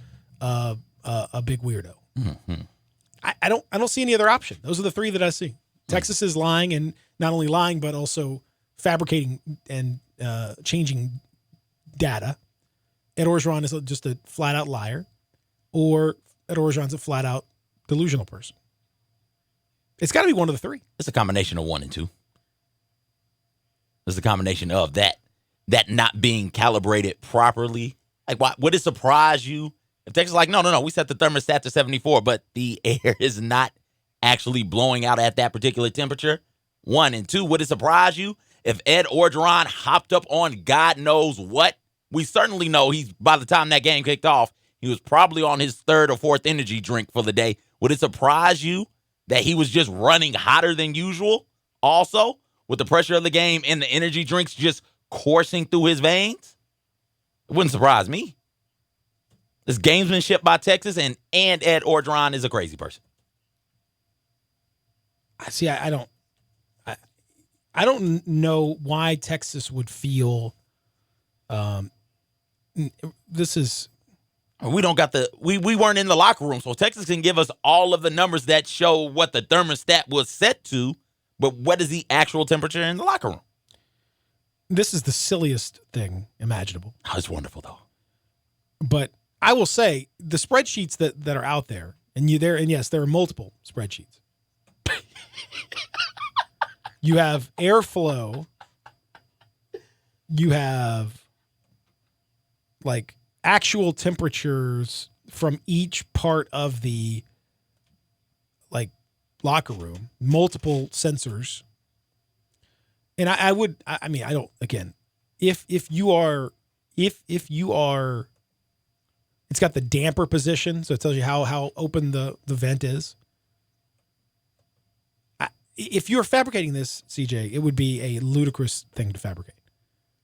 a big weirdo. Mm-hmm. I don't see any other option. Those are the three that I see. Texas is lying, and not only lying, but also fabricating and changing data. Ed Orgeron is just a flat-out liar, or Ed Orgeron's a flat-out delusional person. It's got to be one of the three. It's a combination of 1 and 2. It's a combination of that not being calibrated properly. Like, would it surprise you if Texas is like, no, we set the thermostat to 74, but the air is not actually blowing out at that particular temperature? 1 and 2, would it surprise you if Ed Orgeron hopped up on God knows what? We certainly know by the time that game kicked off, he was probably on his 3rd or 4th energy drink for the day. Would it surprise you that he was just running hotter than usual also, with the pressure of the game and the energy drinks just coursing through his veins? It wouldn't surprise me. This gamesmanship by Texas, and Ed Orgeron is a crazy person. See, I don't know why Texas would feel this is. We don't got we weren't in the locker room, so Texas can give us all of the numbers that show what the thermostat was set to, but what is the actual temperature in the locker room? This is the silliest thing imaginable. Oh, it's wonderful, though. But I will say the spreadsheets that are out there, and yes, there are multiple spreadsheets. You have airflow. You have like actual temperatures from each part of the like locker room, multiple sensors. And I don't, again, if you are, it's got the damper position, so it tells you how open the vent is. If you're fabricating this, CJ, it would be a ludicrous thing to fabricate,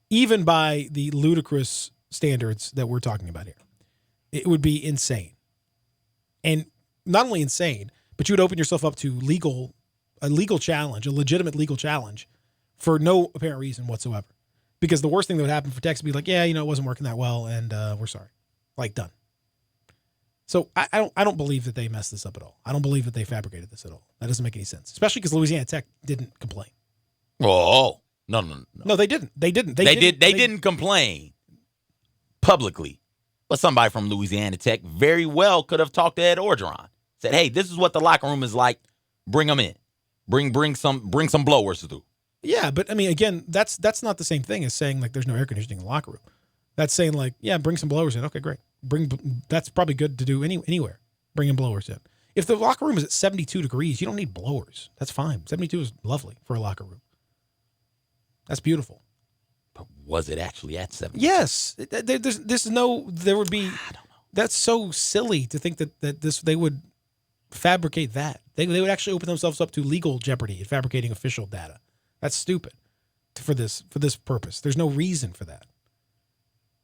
even by the ludicrous standards that we're talking about here. It would be insane. And not only insane, but you would open yourself up to a legal challenge, a legitimate legal challenge for no apparent reason whatsoever. Because the worst thing that would happen for Texas would be like, yeah, it wasn't working that well, and we're sorry. Like, done. So I don't believe that they messed this up at all. I don't believe that they fabricated this at all. That doesn't make any sense, especially because Louisiana Tech didn't complain. Oh, no. No, they didn't. They didn't complain publicly. But somebody from Louisiana Tech very well could have talked to Ed Orgeron. Said, hey, this is what the locker room is like. Bring them in. Bring some blowers through. Yeah, but I mean, again, that's not the same thing as saying like there's no air conditioning in the locker room. That's saying like, yeah, bring some blowers in. Okay, great. That's probably good to do anywhere. Bringing blowers in. If the locker room is at 72 degrees, you don't need blowers. That's fine. 72 is lovely for a locker room. That's beautiful. But was it actually at 72? Yes. There would be. I don't know. That's so silly to think that they would fabricate that. They would actually open themselves up to legal jeopardy in fabricating official data. That's stupid for this purpose. There's no reason for that.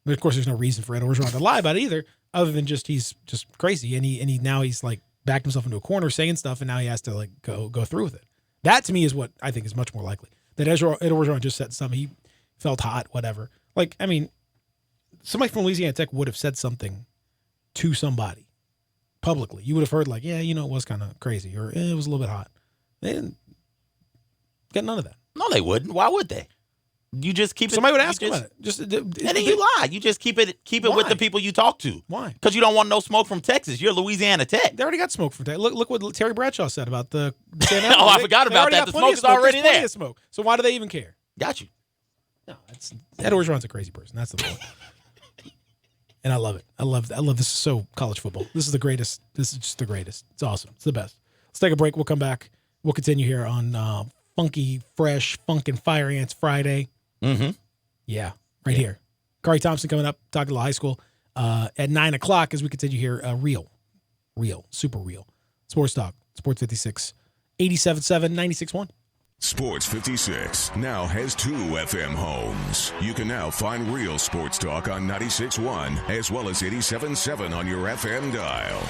But of course, there's no reason for Ed Orgeron to lie about it either, other than he's just crazy, and he now he's like backed himself into a corner saying stuff, and now he has to like go through with it. That to me is what I think is much more likely. That Ed Orgeron just said something, he felt hot, whatever. Like, I mean, somebody from Louisiana Tech would have said something to somebody publicly. You would have heard like, yeah, it was kind of crazy, or it was a little bit hot. They didn't get none of that. No, they wouldn't. Why would they? You just keep Somebody it. would ask about it. And then you lie. You just keep it with the people you talk to. Why? Because you don't want no smoke from Texas. You're Louisiana Tech. They already got smoke from Texas. Look what Terry Bradshaw said about the I forgot about that. The smoke is already there. Of smoke. So why do they even care? Got you. No, Ed Orgeron's a crazy person. That's the point. And I love it. I love this. Is so college football. This is the greatest. This is just the greatest. It's awesome. It's the best. Let's take a break. We'll come back. We'll continue here on Funky Fresh Funk and Fire Ants Friday. Mm-hmm. Yeah, right here. Kari Thompson coming up, talking to high school at 9 o'clock as we continue here. Real, super real. Sports Talk, Sports 56, 87.7, 96.1. Sports 56 now has 2 FM homes. You can now find real Sports Talk on 96.1 as well as 87.7 on your FM dial.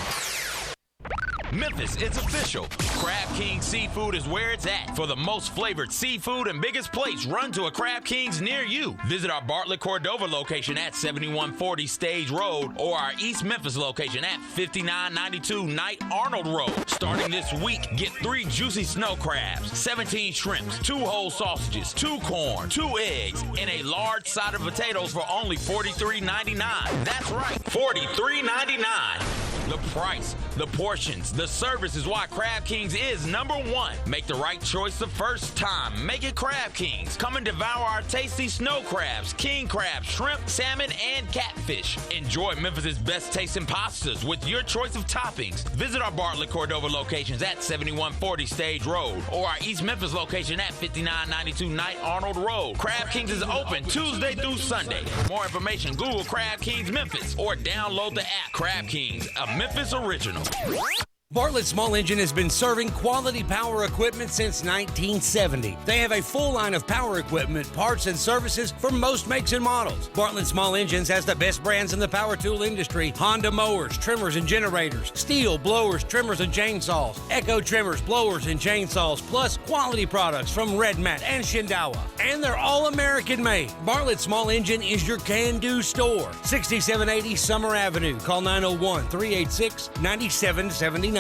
Memphis, it's official. Crab King Seafood is where it's at. For the most flavored seafood and biggest plates, run to a Crab King's near you. Visit our Bartlett Cordova location at 7140 Stage Road or our East Memphis location at 5992 Knight Arnold Road. Starting this week, get 3 juicy snow crabs, 17 shrimps, 2 whole sausages, 2 corn, 2 eggs, and a large side of potatoes for only $43.99. That's right, $43.99. The price, the portions, the service is why Crab Kings is number 1. Make the right choice the first time. Make it Crab Kings. Come and devour our tasty snow crabs, king crabs, shrimp, salmon, and catfish. Enjoy Memphis' best tasting pastas with your choice of toppings. Visit our Bartlett Cordova locations at 7140 Stage Road or our East Memphis location at 5992 Knight Arnold Road. Crab Kings is open Tuesday through Sunday. For more information, Google Crab Kings Memphis or download the app. Crab Kings, a Memphis original. Bartlett Small Engine has been serving quality power equipment since 1970. They have a full line of power equipment, parts, and services for most makes and models. Bartlett Small Engines has the best brands in the power tool industry: Honda mowers, trimmers, and generators, Steel blowers, trimmers, and chainsaws, Echo trimmers, blowers, and chainsaws, plus quality products from Red Mat and Shindawa. And they're all American made. Bartlett Small Engine is your can-do store. 6780 Summer Avenue. Call 901-386-9779.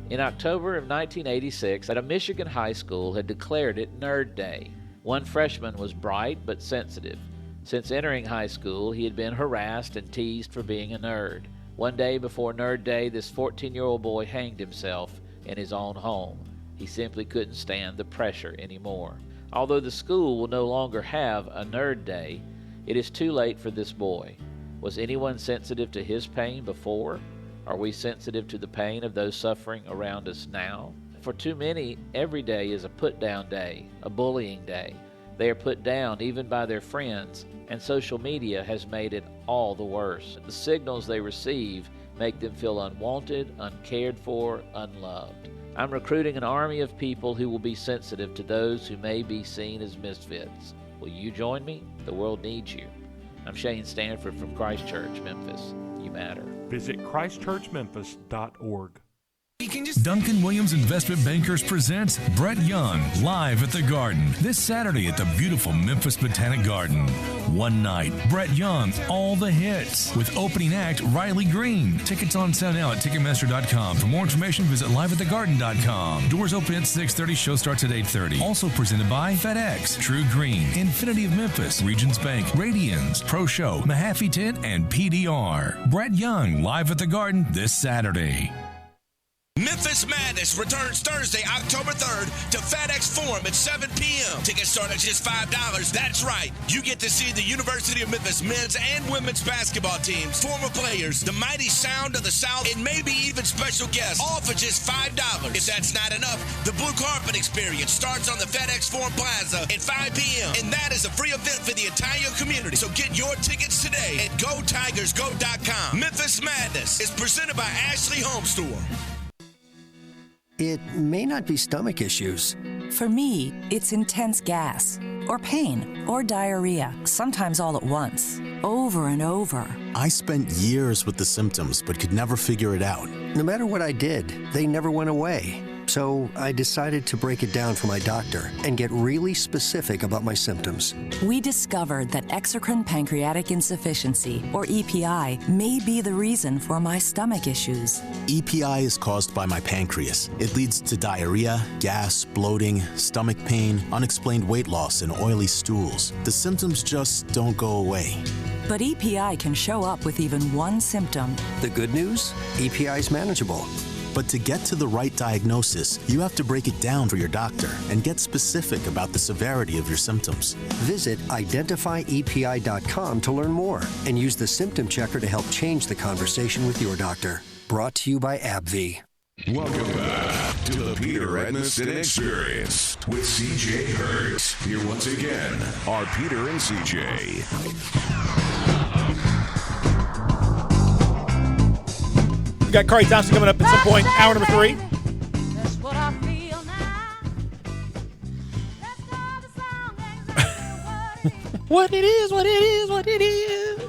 In October of 1986, at a Michigan high school had declared it Nerd Day. One freshman was bright but sensitive. Since entering high school, he had been harassed and teased for being a nerd. One day before Nerd Day, this 14-year-old boy hanged himself in his own home. He simply couldn't stand the pressure anymore. Although the school will no longer have a Nerd Day, it is too late for this boy. Was anyone sensitive to his pain before? Are we sensitive to the pain of those suffering around us now? For too many, every day is a put-down day, a bullying day. They are put down even by their friends, and social media has made it all the worse. The signals they receive make them feel unwanted, uncared for, unloved. I'm recruiting an army of people who will be sensitive to those who may be seen as misfits. Will you join me? The world needs you. I'm Shane Stanford from Christchurch, Memphis. You matter. Visit ChristchurchMemphis.org. Duncan Williams Investment Bankers presents Brett Young live at the Garden this Saturday at the beautiful Memphis Botanic Garden. One night, Brett Young, all the hits, with opening act Riley Green. Tickets on sale now at Ticketmaster.com. For more information, visit liveatthegarden.com. Doors open at 6:30. Show starts at 8:30. Also presented by FedEx, True Green, Infinity of Memphis, Regions Bank, Radians, Pro Show, Mahaffey Tent, and PDR. Brett Young live at the Garden this Saturday. Memphis Madness returns Thursday, October 3rd to FedEx Forum at 7 p.m. Tickets start at just $5. That's right. You get to see the University of Memphis men's and women's basketball teams, former players, the mighty sound of the South, and maybe even special guests, all for just $5. If that's not enough, the Blue Carpet Experience starts on the FedEx Forum Plaza at 5 p.m. And that is a free event for the entire community. So get your tickets today at GoTigersGo.com. Memphis Madness is presented by Ashley Home Store. It may not be stomach issues. For me, it's intense gas, or pain, or diarrhea, sometimes all at once, over and over. I spent years with the symptoms, but could never figure it out. No matter what I did, they never went away. So I decided to break it down for my doctor and get really specific about my symptoms. We discovered that exocrine pancreatic insufficiency, or EPI, may be the reason for my stomach issues. EPI is caused by my pancreas. It leads to diarrhea, gas, bloating, stomach pain, unexplained weight loss, and oily stools. The symptoms just don't go away. But EPI can show up with even one symptom. The good news? EPI is manageable. But to get to the right diagnosis, you have to break it down for your doctor and get specific about the severity of your symptoms. Visit identifyepi.com to learn more and use the symptom checker to help change the conversation with your doctor. Brought to you by AbbVie. Welcome back to the Peter Edmiston Experience with CJ Hurt. Here once again are Peter and CJ. We got Corey Thompson coming up at some point, hour number 3. What it is, what it is, what it is.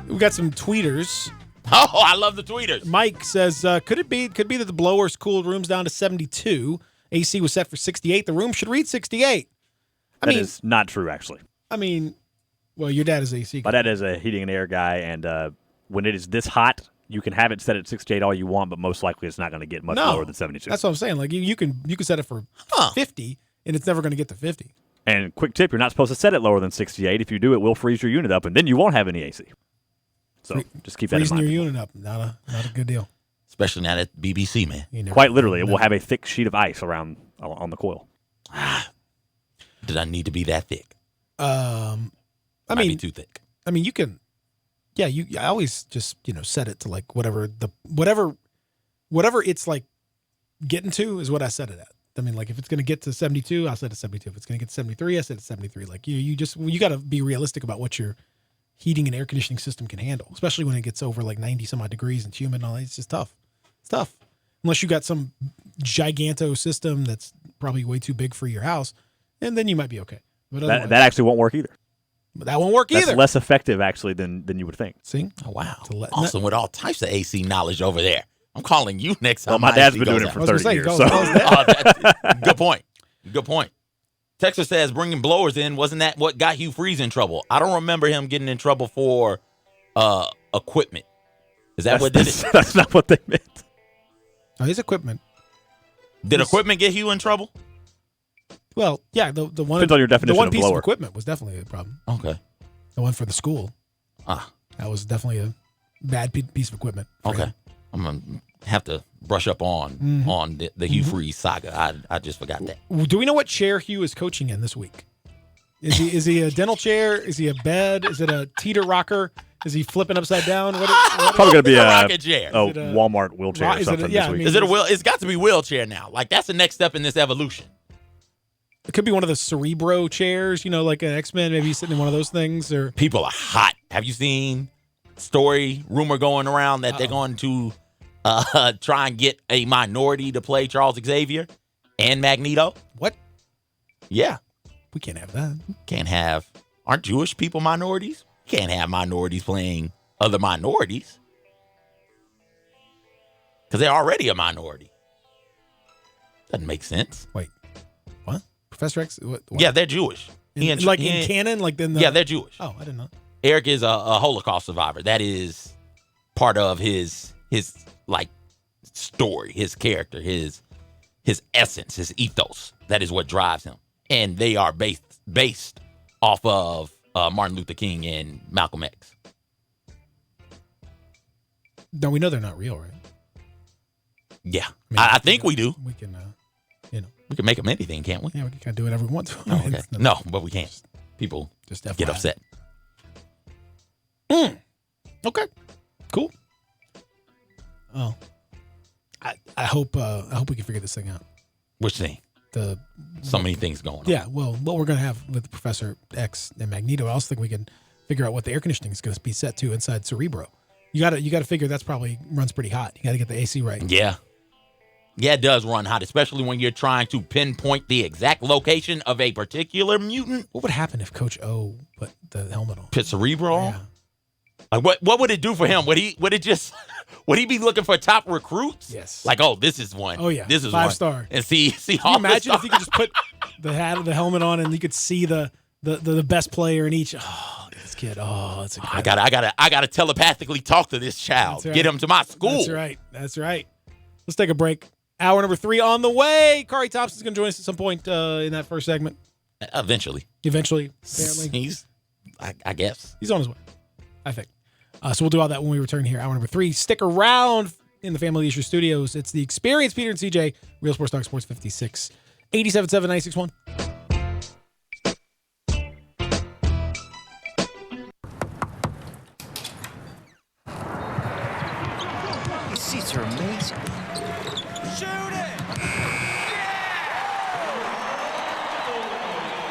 We got some tweeters. Oh, I love the tweeters. Mike says, could it be that the blowers cooled rooms down to 72? AC was set for 68. The room should read 68. That is not true, actually. I mean, well, your dad is AC. My dad is a heating and air guy, and when it is this hot, you can have it set at 68 all you want, but most likely it's not going to get much lower than 72. That's what I'm saying. Like you can set it for 50, and it's never going to get to 50. And quick tip, you're not supposed to set it lower than 68. If you do, it will freeze your unit up, and then you won't have any AC. So just keep that in mind. Freezing your unit up, not a good deal. Especially now at BBC, man. Quite literally, it will have a thick sheet of ice around on the coil. Did I need to be that thick? I Might mean, be too thick. I mean, you can. Yeah, I always just set it to like whatever it's like getting to is what I set it at. I mean, like if it's going to get to 72, I'll set it 72. If it's going to get to 73, I set it 73. Like you got to be realistic about what your heating and air conditioning system can handle, especially when it gets over like 90 some odd degrees and humid and all that. It's just tough. It's tough. Unless you got some giganto system that's probably way too big for your house, and then you might be okay. But that actually won't work either. But that won't work either. That's less effective, actually, than you would think. See? Oh, wow. Awesome with all types of AC knowledge over there. I'm calling you next time. Well, my dad's been doing it for 30 years. Good point. Good point. Texas says bringing blowers in, wasn't that what got Hugh Freeze in trouble? I don't remember him getting in trouble for equipment. Is that what did it? That's not what they meant. Oh, his equipment. Did equipment get Hugh in trouble? Well, yeah, the one. Depends on your definition the one of piece blower. of equipment was definitely a problem. Okay. The one for the school. That was definitely a bad piece of equipment. Okay. Him. I'm gonna have to brush up on the Hugh Freeze saga. I just forgot that. Do we know what chair Hugh is coaching in this week? Is he a dental chair? Is he a bed? Is it a teeter rocker? Is he flipping upside down? Probably going to be a rocket chair. Walmart wheelchair or something this week. Is it a wheel? It's got to be wheelchair now. Like that's the next step in this evolution. It could be one of the Cerebro chairs, like an X-Men. Maybe he's sitting in one of those things. Or people are hot. Have you seen rumor going around that they're going to try and get a minority to play Charles Xavier and Magneto? What? Yeah. We can't have that. Aren't Jewish people minorities? Can't have minorities playing other minorities because they're already a minority. Doesn't make sense. Wait, what? Professor X? What? Yeah, they're Jewish. In canon? Yeah, they're Jewish. Oh, I didn't know. Eric is a Holocaust survivor. That is part of his like story, his character, his essence, his ethos. That is what drives him. And they are based off of Martin Luther King and Malcolm X. No, we know they're not real, right? Yeah, I think we do. We can, we can make them anything, can't we? Yeah, we can kind of do whatever we want to. Oh, okay. No, but we can't. People just get upset. Okay, cool. Oh, I hope we can figure this thing out. Which thing? So many things going on. Yeah, well, what we're going to have with Professor X and Magneto, I also think we can figure out what the air conditioning is going to be set to inside Cerebro. You got to figure that's probably runs pretty hot. You got to get the AC right. Yeah. Yeah, it does run hot, especially when you're trying to pinpoint the exact location of a particular mutant. What would happen if Coach O put the helmet on? Put Cerebro on? Like what would it do for him? Would he be looking for top recruits? Yes. Like, oh, this is one. Oh yeah, this is 5-star. And see. Can you imagine if you could just put the helmet on and you could see the best player in each? Oh, this kid. Oh, it's incredible. I gotta telepathically talk to this child. Right. Get him to my school. That's right. Let's take a break. Hour number 3 on the way. Kari Thompson's going to join us at some point in that first segment. Eventually, apparently. I guess. He's on his way, I think. So we'll do all that when we return here. Hour number 3. Stick around in the Family Leisure Studios. It's The Experience, Peter and CJ. Real Sports Talk Sports 56. 87.7, 96.1. These seats are amazing. Shoot it!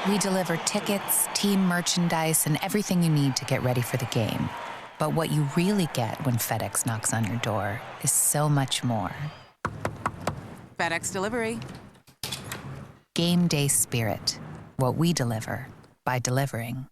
We deliver tickets, team merchandise, and everything you need to get ready for the game. But what you really get when FedEx knocks on your door is so much more. FedEx Delivery. Game day spirit. What we deliver by delivering.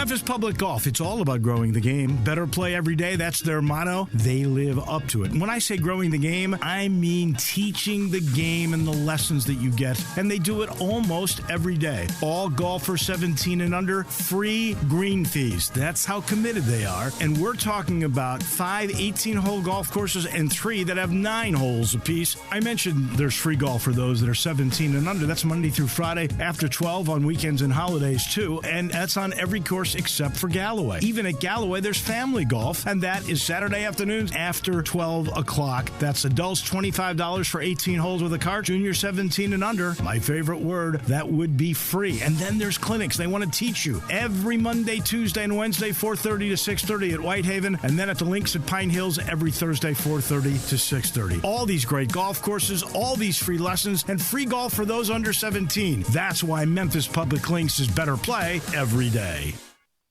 Memphis Public Golf, it's all about growing the game. Better play every day, that's their motto. They live up to it. And when I say growing the game, I mean teaching the game and the lessons that you get. And they do it almost every day. All golfers 17 and under, free green fees. That's how committed they are. And we're talking about 5 18-hole golf courses and 3 that have 9 holes apiece. I mentioned there's free golf for those that are 17 and under. That's Monday through Friday after 12 on weekends and holidays too. And that's on every course except for Galloway. Even at Galloway, there's family golf, and that is Saturday afternoons after 12 o'clock. That's adults $25 for 18 holes with a cart. Junior 17 and under, my favorite word, that would be free. And then there's clinics. They want to teach you every Monday, Tuesday, and Wednesday, 4:30 to 6:30 at Whitehaven, and then at the links at Pine Hills every Thursday, 4:30 to 6:30. All these great golf courses, all these free lessons, and free golf for those under 17. That's why Memphis Public Links is better play every day.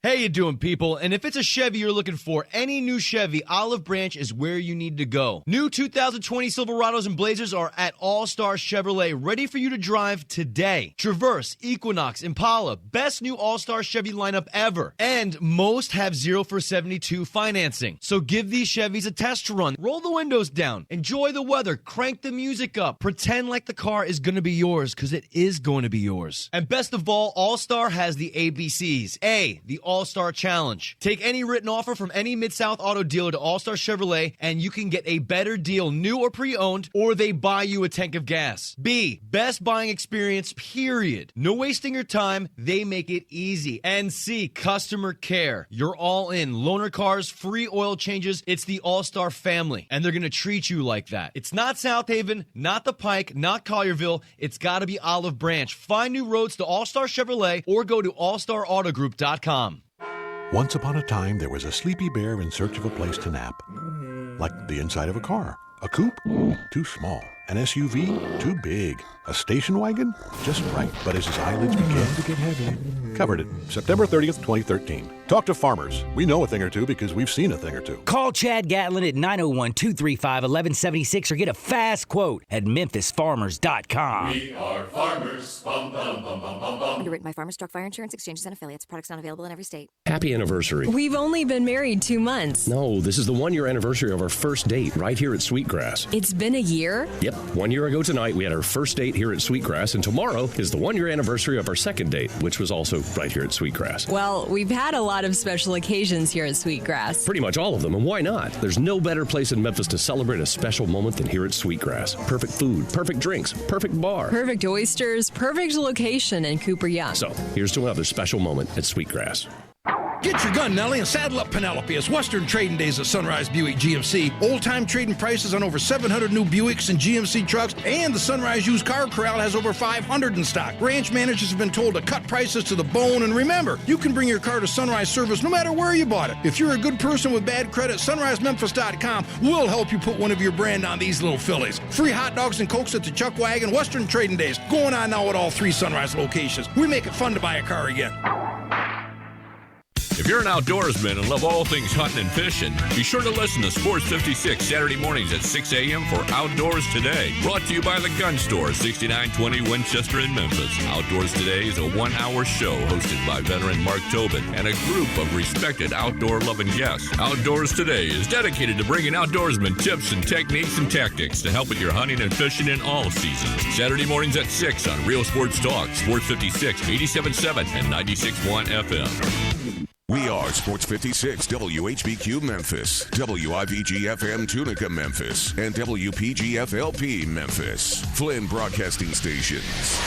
Hey, you doing, people? And if it's a Chevy you're looking for, any new Chevy, Olive Branch is where you need to go. New 2020 Silverados and Blazers are at All-Star Chevrolet, ready for you to drive today. Traverse, Equinox, Impala, best new All-Star Chevy lineup ever. And most have 0 for 72 financing. So give these Chevys a test run. Roll the windows down. Enjoy the weather. Crank the music up. Pretend like the car is going to be yours, because it is going to be yours. And best of all, All-Star has the ABCs. A, the All-Star Challenge. Take any written offer from any Mid-South auto dealer to All-Star Chevrolet, and you can get a better deal, new or pre-owned, or they buy you a tank of gas. B, best buying experience, period. No wasting your time. They make it easy. And C, customer care. You're all in. Loaner cars, free oil changes. It's the All-Star family, and they're going to treat you like that. It's not South Haven, not the Pike, not Collierville. It's got to be Olive Branch. Find new roads to All-Star Chevrolet or go to allstarautogroup.com. Once upon a time, there was a sleepy bear in search of a place to nap. Like the inside of a car. A coupe? Too small. An SUV? Too big. A station wagon? Just right. But as his eyelids began to get heavy... Covered it. September 30th, 2013. Talk to farmers. We know a thing or two because we've seen a thing or two. Call Chad Gatlin at 901-235-1176 or get a fast quote at memphisfarmers.com. We are farmers. Bum, bum, bum, bum, bum, bum. Underwritten by Farmers Truck Fire Insurance Exchanges and Affiliates. Products not available in every state. Happy anniversary. We've only been married 2 months. No, this is the 1-year anniversary of our first date right here at Sweetgrass. It's been a year? Yep. 1 year ago tonight, we had our first date here at Sweetgrass, and tomorrow is the 1-year anniversary of our second date, which was also right here at Sweetgrass. Well, we've had a lot of special occasions here at Sweetgrass. Pretty much all of them, and why not? There's no better place in Memphis to celebrate a special moment than here at Sweetgrass. Perfect food, perfect drinks, perfect bar. Perfect oysters, perfect location in Cooper Young. So, here's to another special moment at Sweetgrass. Get your gun, Nellie, and saddle up Penelope. It's Western Trading Days at Sunrise Buick GMC. Old-time trading prices on over 700 new Buicks and GMC trucks, and the Sunrise Used Car Corral has over 500 in stock. Branch managers have been told to cut prices to the bone, and remember, you can bring your car to Sunrise Service no matter where you bought it. If you're a good person with bad credit, SunriseMemphis.com will help you put one of your brand on these little fillies. Free hot dogs and Cokes at the Chuck Wagon. Western Trading Days going on now at all 3 Sunrise locations. We make it fun to buy a car again. If you're an outdoorsman and love all things hunting and fishing, be sure to listen to Sports 56 Saturday mornings at 6 a.m. for Outdoors Today. Brought to you by the Gun Store, 6920 Winchester in Memphis. Outdoors Today is a 1-hour show hosted by veteran Mark Tobin and a group of respected outdoor-loving guests. Outdoors Today is dedicated to bringing outdoorsmen tips and techniques and tactics to help with your hunting and fishing in all seasons. Saturday mornings at 6 on Real Sports Talk, Sports 56, 87.7 and 96.1 FM. We are Sports 56, WHBQ Memphis, WIVG-FM Tunica Memphis, and WPG-FLP Memphis, Flynn Broadcasting Stations.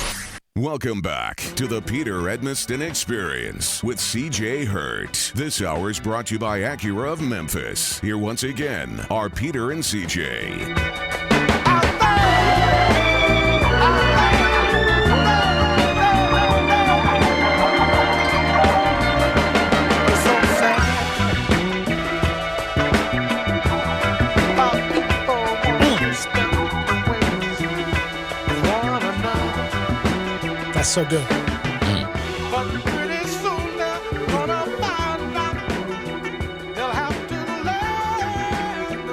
Welcome back to the Peter Edmiston Experience with C.J. Hurt. This hour is brought to you by Acura of Memphis. Here once again are Peter and C.J. That's so good.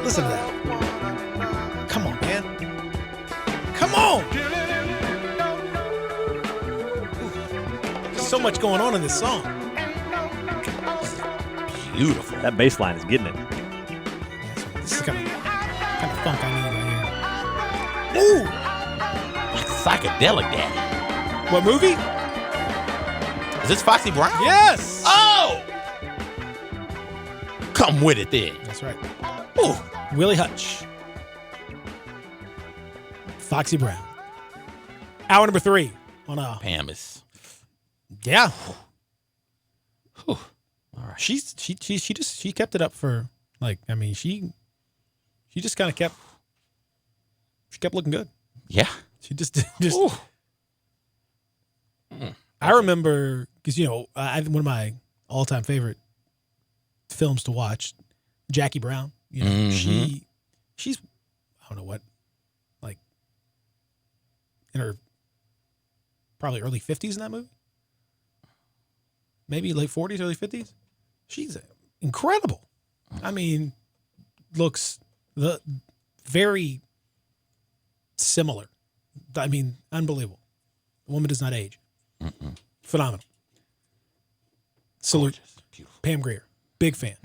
Listen to that. Come on, man. Come on. There's so much going on in this song. beautiful. That bass line is getting it. This is kind of funk I need right here. Ooh! Psychedelic Daddy. What movie? Is this Foxy Brown? Yes! Oh! Come with it then. That's right. Ooh. Willie Hutch. Foxy Brown. Hour number 3 on Pam is. Yeah. Whew. All right. She kept it up for she just kind of kept looking good. Yeah. She just I remember because one of my all-time favorite films to watch, Jackie Brown. She's I don't know what, like in her probably early 50s in that movie, maybe late 40s, early 50s. She's incredible. I mean, looks very similar. I mean, unbelievable. The woman does not age. Phenomenal. Salute. Pam Grier. Big fan.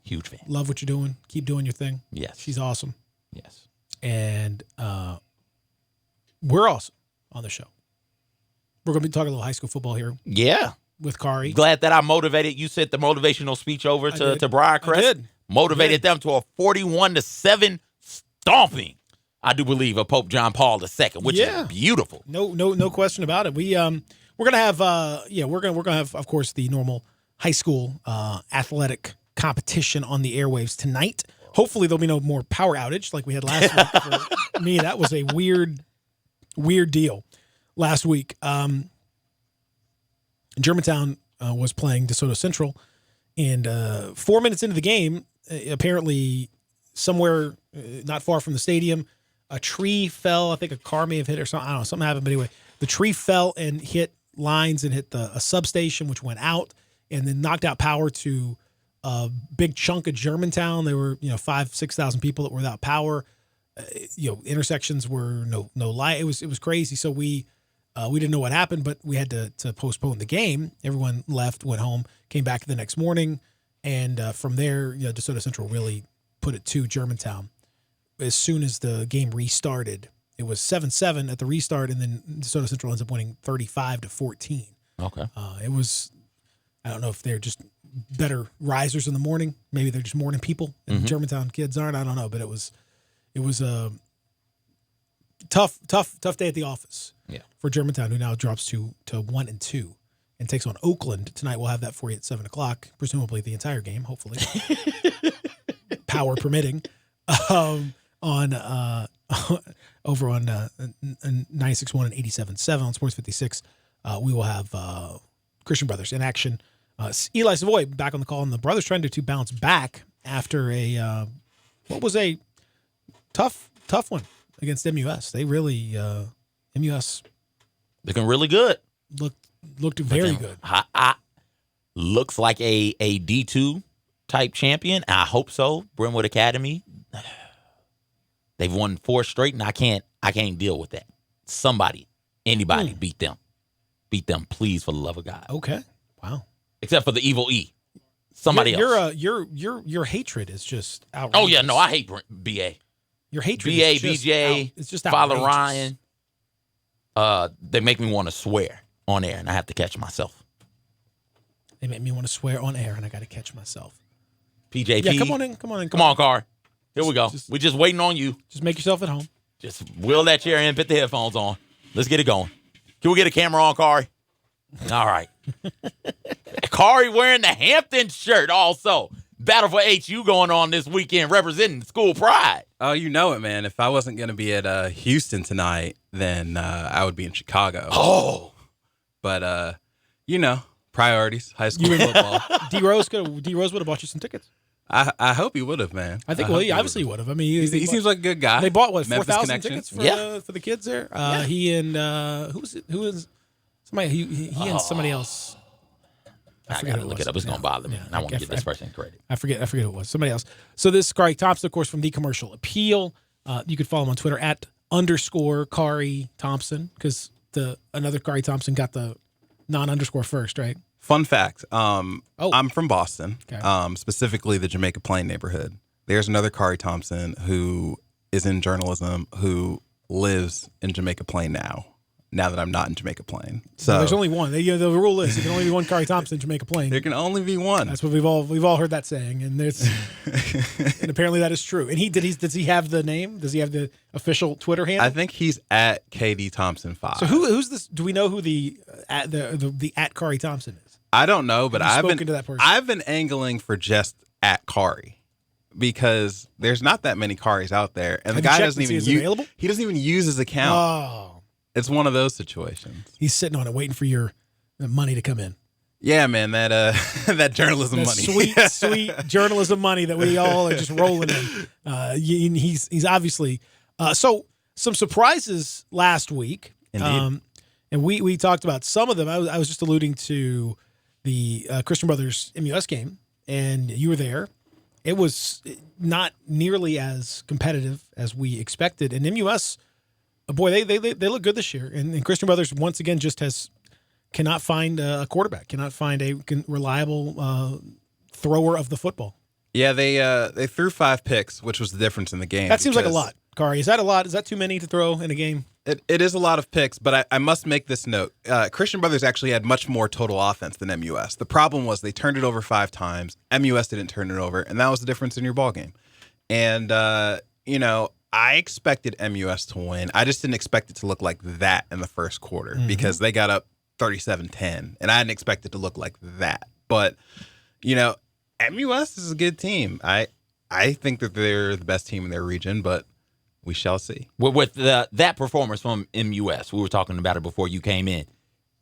Huge fan. Love what you're doing. Keep doing your thing. Yes. She's awesome. Yes. And we're awesome on the show. We're going to be talking a little high school football here. Yeah. With Kari. Glad that I motivated. You sent the motivational speech over to Briarcrest. I did. Motivated them to a 41-7 stomping, I do believe, of Pope John Paul II, which is beautiful. No question about it. We're gonna have we're gonna have, of course, the normal high school athletic competition on the airwaves tonight. Hopefully there'll be no more power outage like we had last week. For me, that was a weird deal last week. Germantown was playing DeSoto Central, and 4 minutes into the game, apparently somewhere not far from the stadium, a tree fell. I think a car may have hit or something. I don't know. Something happened. But anyway, the tree fell and hit lines and hit a substation, which went out and then knocked out power to a big chunk of Germantown. There were 5,000-6,000 people that were without power. Intersections were no light. It was crazy. So we didn't know what happened, but we had to postpone the game. Everyone left, went home, came back the next morning, and from there, DeSoto Central really put it to Germantown. As soon as the game restarted, it was 7-7 at the restart, and then DeSoto Central ends up winning 35-14. Okay. It was, I don't know if they're just better risers in the morning. Maybe they're just morning people, and Germantown kids aren't. I don't know, but it was a tough day at the office. Yeah. For Germantown, who now drops to 1-2 and takes on Oakland tonight. We'll have that for you at 7:00, presumably the entire game, hopefully, power permitting. On over on 96.1 and 87.7 on Sports 56, we will have Christian Brothers in action. Eli Savoy back on the call, and the Brothers trying to bounce back after a tough one against MUS. They really MUS looking really good. Looked very good. Looks like a D2 type champion. I hope so. Brentwood Academy. They've won 4 straight, and I can't deal with that. Anybody beat them. Beat them, please, for the love of God. Okay. Wow. Except for the Evil E. Somebody else. Your hatred is just outrageous. Oh yeah, no, I hate BA. Your hatred BA, is just BJ, it's just Father outrageous. Ryan. They make me want to swear on air, and I have to catch myself. They make me want to swear on air, and I got to catch myself. PJP. Yeah, come on in. Come on, Car. Here we go. We're just waiting on you. Just make yourself at home. Just wheel that chair in, put the headphones on. Let's get it going. Can we get a camera on, Kari? All right. Kari wearing the Hampton shirt also. Battle for HU going on this weekend, representing school pride. Oh, you know it, man. If I wasn't going to be at Houston tonight, then I would be in Chicago. Oh. But, priorities, high school football. D Rose would have bought you some tickets. I hope he would have, man. I think, he obviously would have. I mean, he seems like a good guy. They bought, 4,000 Memphis tickets for the kids there? Yeah. He and, who is somebody, he and somebody else. I got to look it up. It's going to bother me. And I want to give this person credit. I forget who it was. Somebody else. So this is Kari Thompson, of course, from The Commercial Appeal. You could follow him on Twitter at _Kari Thompson, because another Kari Thompson got the non-underscore first, right? Fun fact. I'm from Boston, Okay. specifically the Jamaica Plain neighborhood. There's another Kari Thompson who is in journalism who lives in Jamaica Plain now that I'm not in Jamaica Plain. So there's only one. The rule is there can only be one Kari Thompson in Jamaica Plain. There can only be one. That's what we've all heard that saying, and there's and apparently that is true. And does he have the name? Does he have the official Twitter handle? I think he's at KD Thompson 5. So who's this? Do we know who the at Kari Thompson is? I don't know, but I've been angling for just at Kari because there's not that many Karis out there, and the guy doesn't even use his account. Oh. It's one of those situations. He's sitting on it, waiting for your money to come in. Yeah, man, that that journalism money, sweet journalism money that we all are just rolling in. He's obviously so some surprises last week. Indeed. And we talked about some of them. I was just alluding to the Christian Brothers MUS game, and you were there. It was not nearly as competitive as we expected, and MUS. Boy, they look good this year, and Christian Brothers once again just cannot find a quarterback, cannot find a reliable thrower of the football. Yeah, they threw 5 picks, which was the difference in the game. That seems like a lot, Kari. Is that a lot? Is that too many to throw in a game? It is a lot of picks, but I must make this note. Christian Brothers actually had much more total offense than MUS. The problem was they turned it over 5 times. MUS didn't turn it over, and that was the difference in your ball game. And I expected MUS to win. I just didn't expect it to look like that in the first quarter because they got up 37-10, and I didn't expect it to look like that. But, MUS is a good team. I think that they're the best team in their region, but we shall see. With that performance from MUS, we were talking about it before you came in.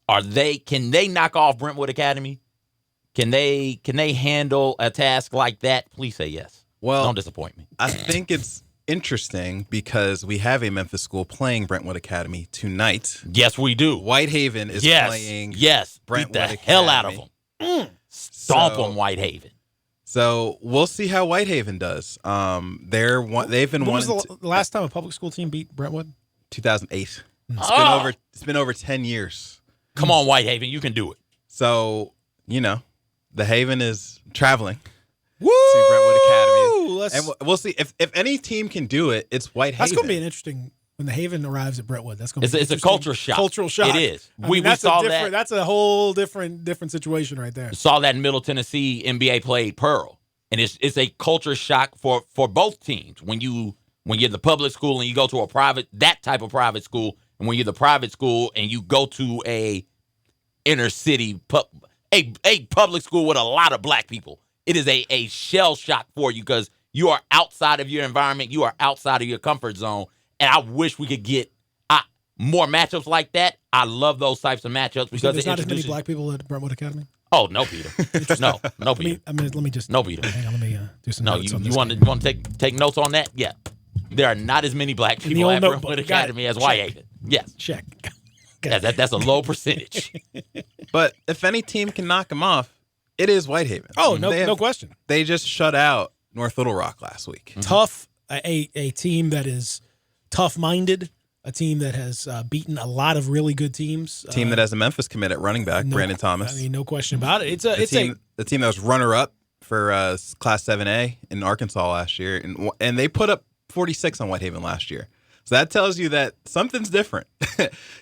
Can they knock off Brentwood Academy? Can they handle a task like that? Please say yes. Well, don't disappoint me. I think it's interesting because we have a Memphis school playing Brentwood Academy tonight. Yes, we do. Whitehaven is playing Brentwood Beat the Academy. hell out of them. Stomp on Whitehaven. So we'll see how Whitehaven does. They've been When was the last time a public school team beat Brentwood? 2008. It's been over 10 years. Come on, Whitehaven, you can do it. So the Haven is traveling. Woo! To Brentwood Academy. And we'll see if any team can do it. It's Whitehaven. That's going to be an interesting when the Haven arrives at Brentwood. That's going to be it's a culture shock. Cultural shock. It is. We saw that. That's a whole different situation right there. Saw that in Middle Tennessee. NBA played Pearl, and it's a culture shock for both teams. When you're the public school and you go to that type of private school, and when you're the private school and you go to a inner city a public school with a lot of black people. It is a shell shock for you because you are outside of your environment. You are outside of your comfort zone. And I wish we could get more matchups like that. I love those types of matchups because there's not as many black people at Brentwood Academy. Oh no, Peter. no, Peter. Let me just. No, Peter. Hang on, let me do some. No, notes on you this want to take notes on that? Yeah, there are not as many black people at Brentwood Academy as Whitehaven. Yes, check. That's a low percentage. But if any team can knock them off, it is Whitehaven. Oh, no question. They just shut out North Little Rock last week. Mm-hmm. Tough, a team that is tough-minded, a team that has beaten a lot of really good teams. A team that has a Memphis commit at running back, Brandon Thomas. I mean, no question about it. The team that was runner-up for Class 7A in Arkansas last year, and they put up 46 on Whitehaven last year. So that tells you that something's different.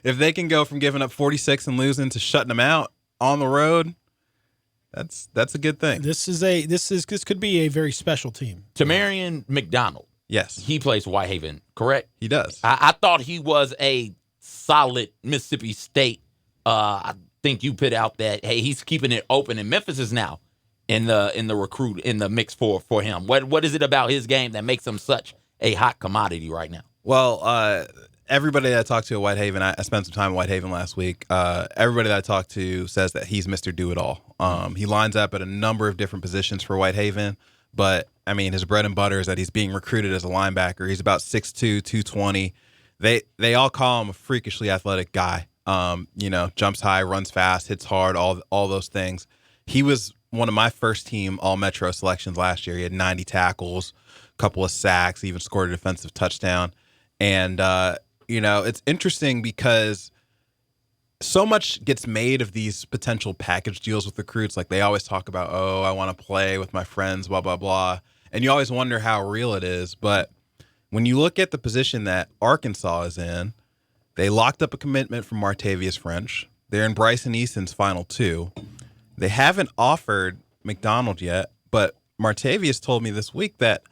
If they can go from giving up 46 and losing to shutting them out on the road, that's a good thing. This could be a very special team. Tamarian McDonald. Yes. He plays for Whitehaven, correct? He does. I thought he was a solid Mississippi State. I think you put out that, hey, he's keeping it open, and Memphis is now in the mix for him. What is it about his game that makes him such a hot commodity right now? Well, everybody that I talked to at Whitehaven, I spent some time at Whitehaven last week. Everybody that I talked to says that he's Mr. Do-It-All. He lines up at a number of different positions for Whitehaven, but, I mean, his bread and butter is that he's being recruited as a linebacker. He's about 6'2", 220. They all call him a freakishly athletic guy. Jumps high, runs fast, hits hard, all those things. He was one of my first team All-Metro selections last year. He had 90 tackles, a couple of sacks, even scored a defensive touchdown. And, it's interesting because so much gets made of these potential package deals with recruits. Like they always talk about, oh, I want to play with my friends, blah, blah, blah. And you always wonder how real it is. But when you look at the position that Arkansas is in, they locked up a commitment from Martavius French. They're in Bryson Easton's final 2. They haven't offered McDonald yet, but Martavius told me this week that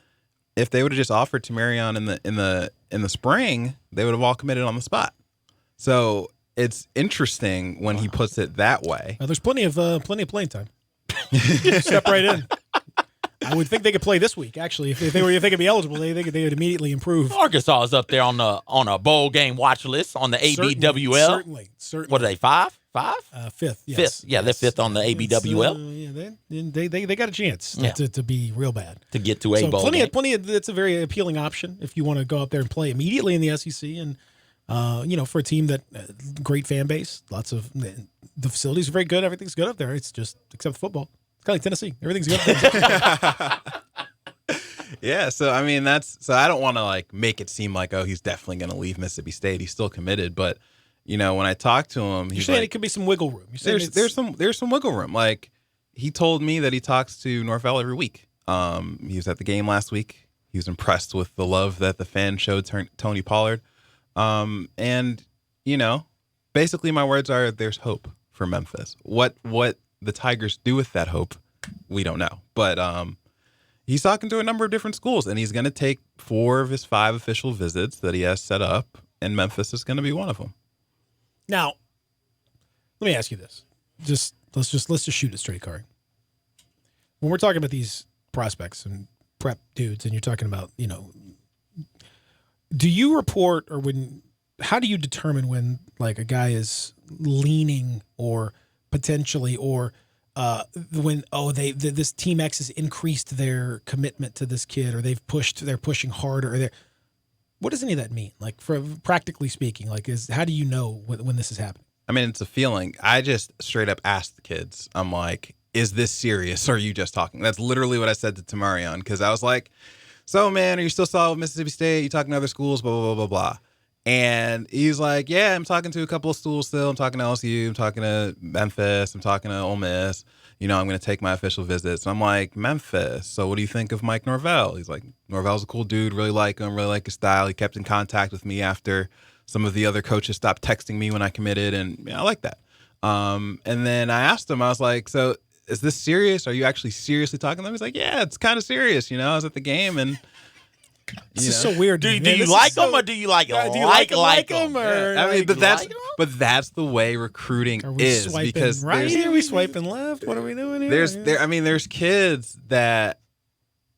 if they would have just offered to Marion in the spring, they would have all committed on the spot. So it's interesting when he puts it that way. There's plenty of playing time. Step right in. I would think they could play this week. Actually, if they could be eligible, they would immediately improve. Arkansas is up there on a bowl game watch list on the ABWL. Certainly. What are they? 5? Fifth. Yes. Fifth. Yeah, they're fifth on the ABWL. They got a chance to be real bad to get to a bowl game. Plenty. It's a very appealing option if you want to go up there and play immediately in the SEC, and for a team that great fan base, lots of the facilities are very good. Everything's good up there. It's just except football. It's kind of like Tennessee. Everything's good. Yeah, so I mean I don't want to make it seem like, oh, he's definitely going to leave Mississippi State. He's still committed, but when I talk to him, you're saying it could be some wiggle room. There's some wiggle room. Like he told me that he talks to Norvell every week. He was at the game last week. He was impressed with the love that the fans showed Tony Pollard. And basically my words are there's hope for Memphis. What the Tigers do with that hope, we don't know. But he's talking to a number of different schools, and he's going to take 4 of his 5 official visits that he has set up, and Memphis is going to be one of them. Now, let me ask you this. Let's just shoot it straight, Kari. When we're talking about these prospects and prep dudes, and you're talking about, do you report how do you determine when a guy is leaning or potentially or when this Team X has increased their commitment to this kid, or they're pushing harder, or what does any of that mean? For practically speaking, how do you know when this is happening? I mean, it's a feeling. I just straight up asked the kids. I'm like, is this serious, or are you just talking? That's literally what I said to Tamarion, because I was like, so man, are you still solid with Mississippi State? You talking to other schools? Blah blah blah blah blah. And he's like, yeah, I'm talking to a couple of schools still. I'm talking to LSU. I'm talking to Memphis. I'm talking to Ole Miss. I'm going to take my official visits. And I'm like, Memphis, so what do you think of Mike Norvell? He's like, Norvell's a cool dude. Really like him. Really like his style. He kept in contact with me after some of the other coaches stopped texting me when I committed. And I like that. And then I asked him, I was like, so is this serious? Are you actually seriously talking to them? He's like, yeah, it's kind of serious. I was at the game and... This is so weird. Do you like them, or do you like them? But that's the way recruiting is. Swiping because right? Are we swiping left? What are we doing here? There's kids that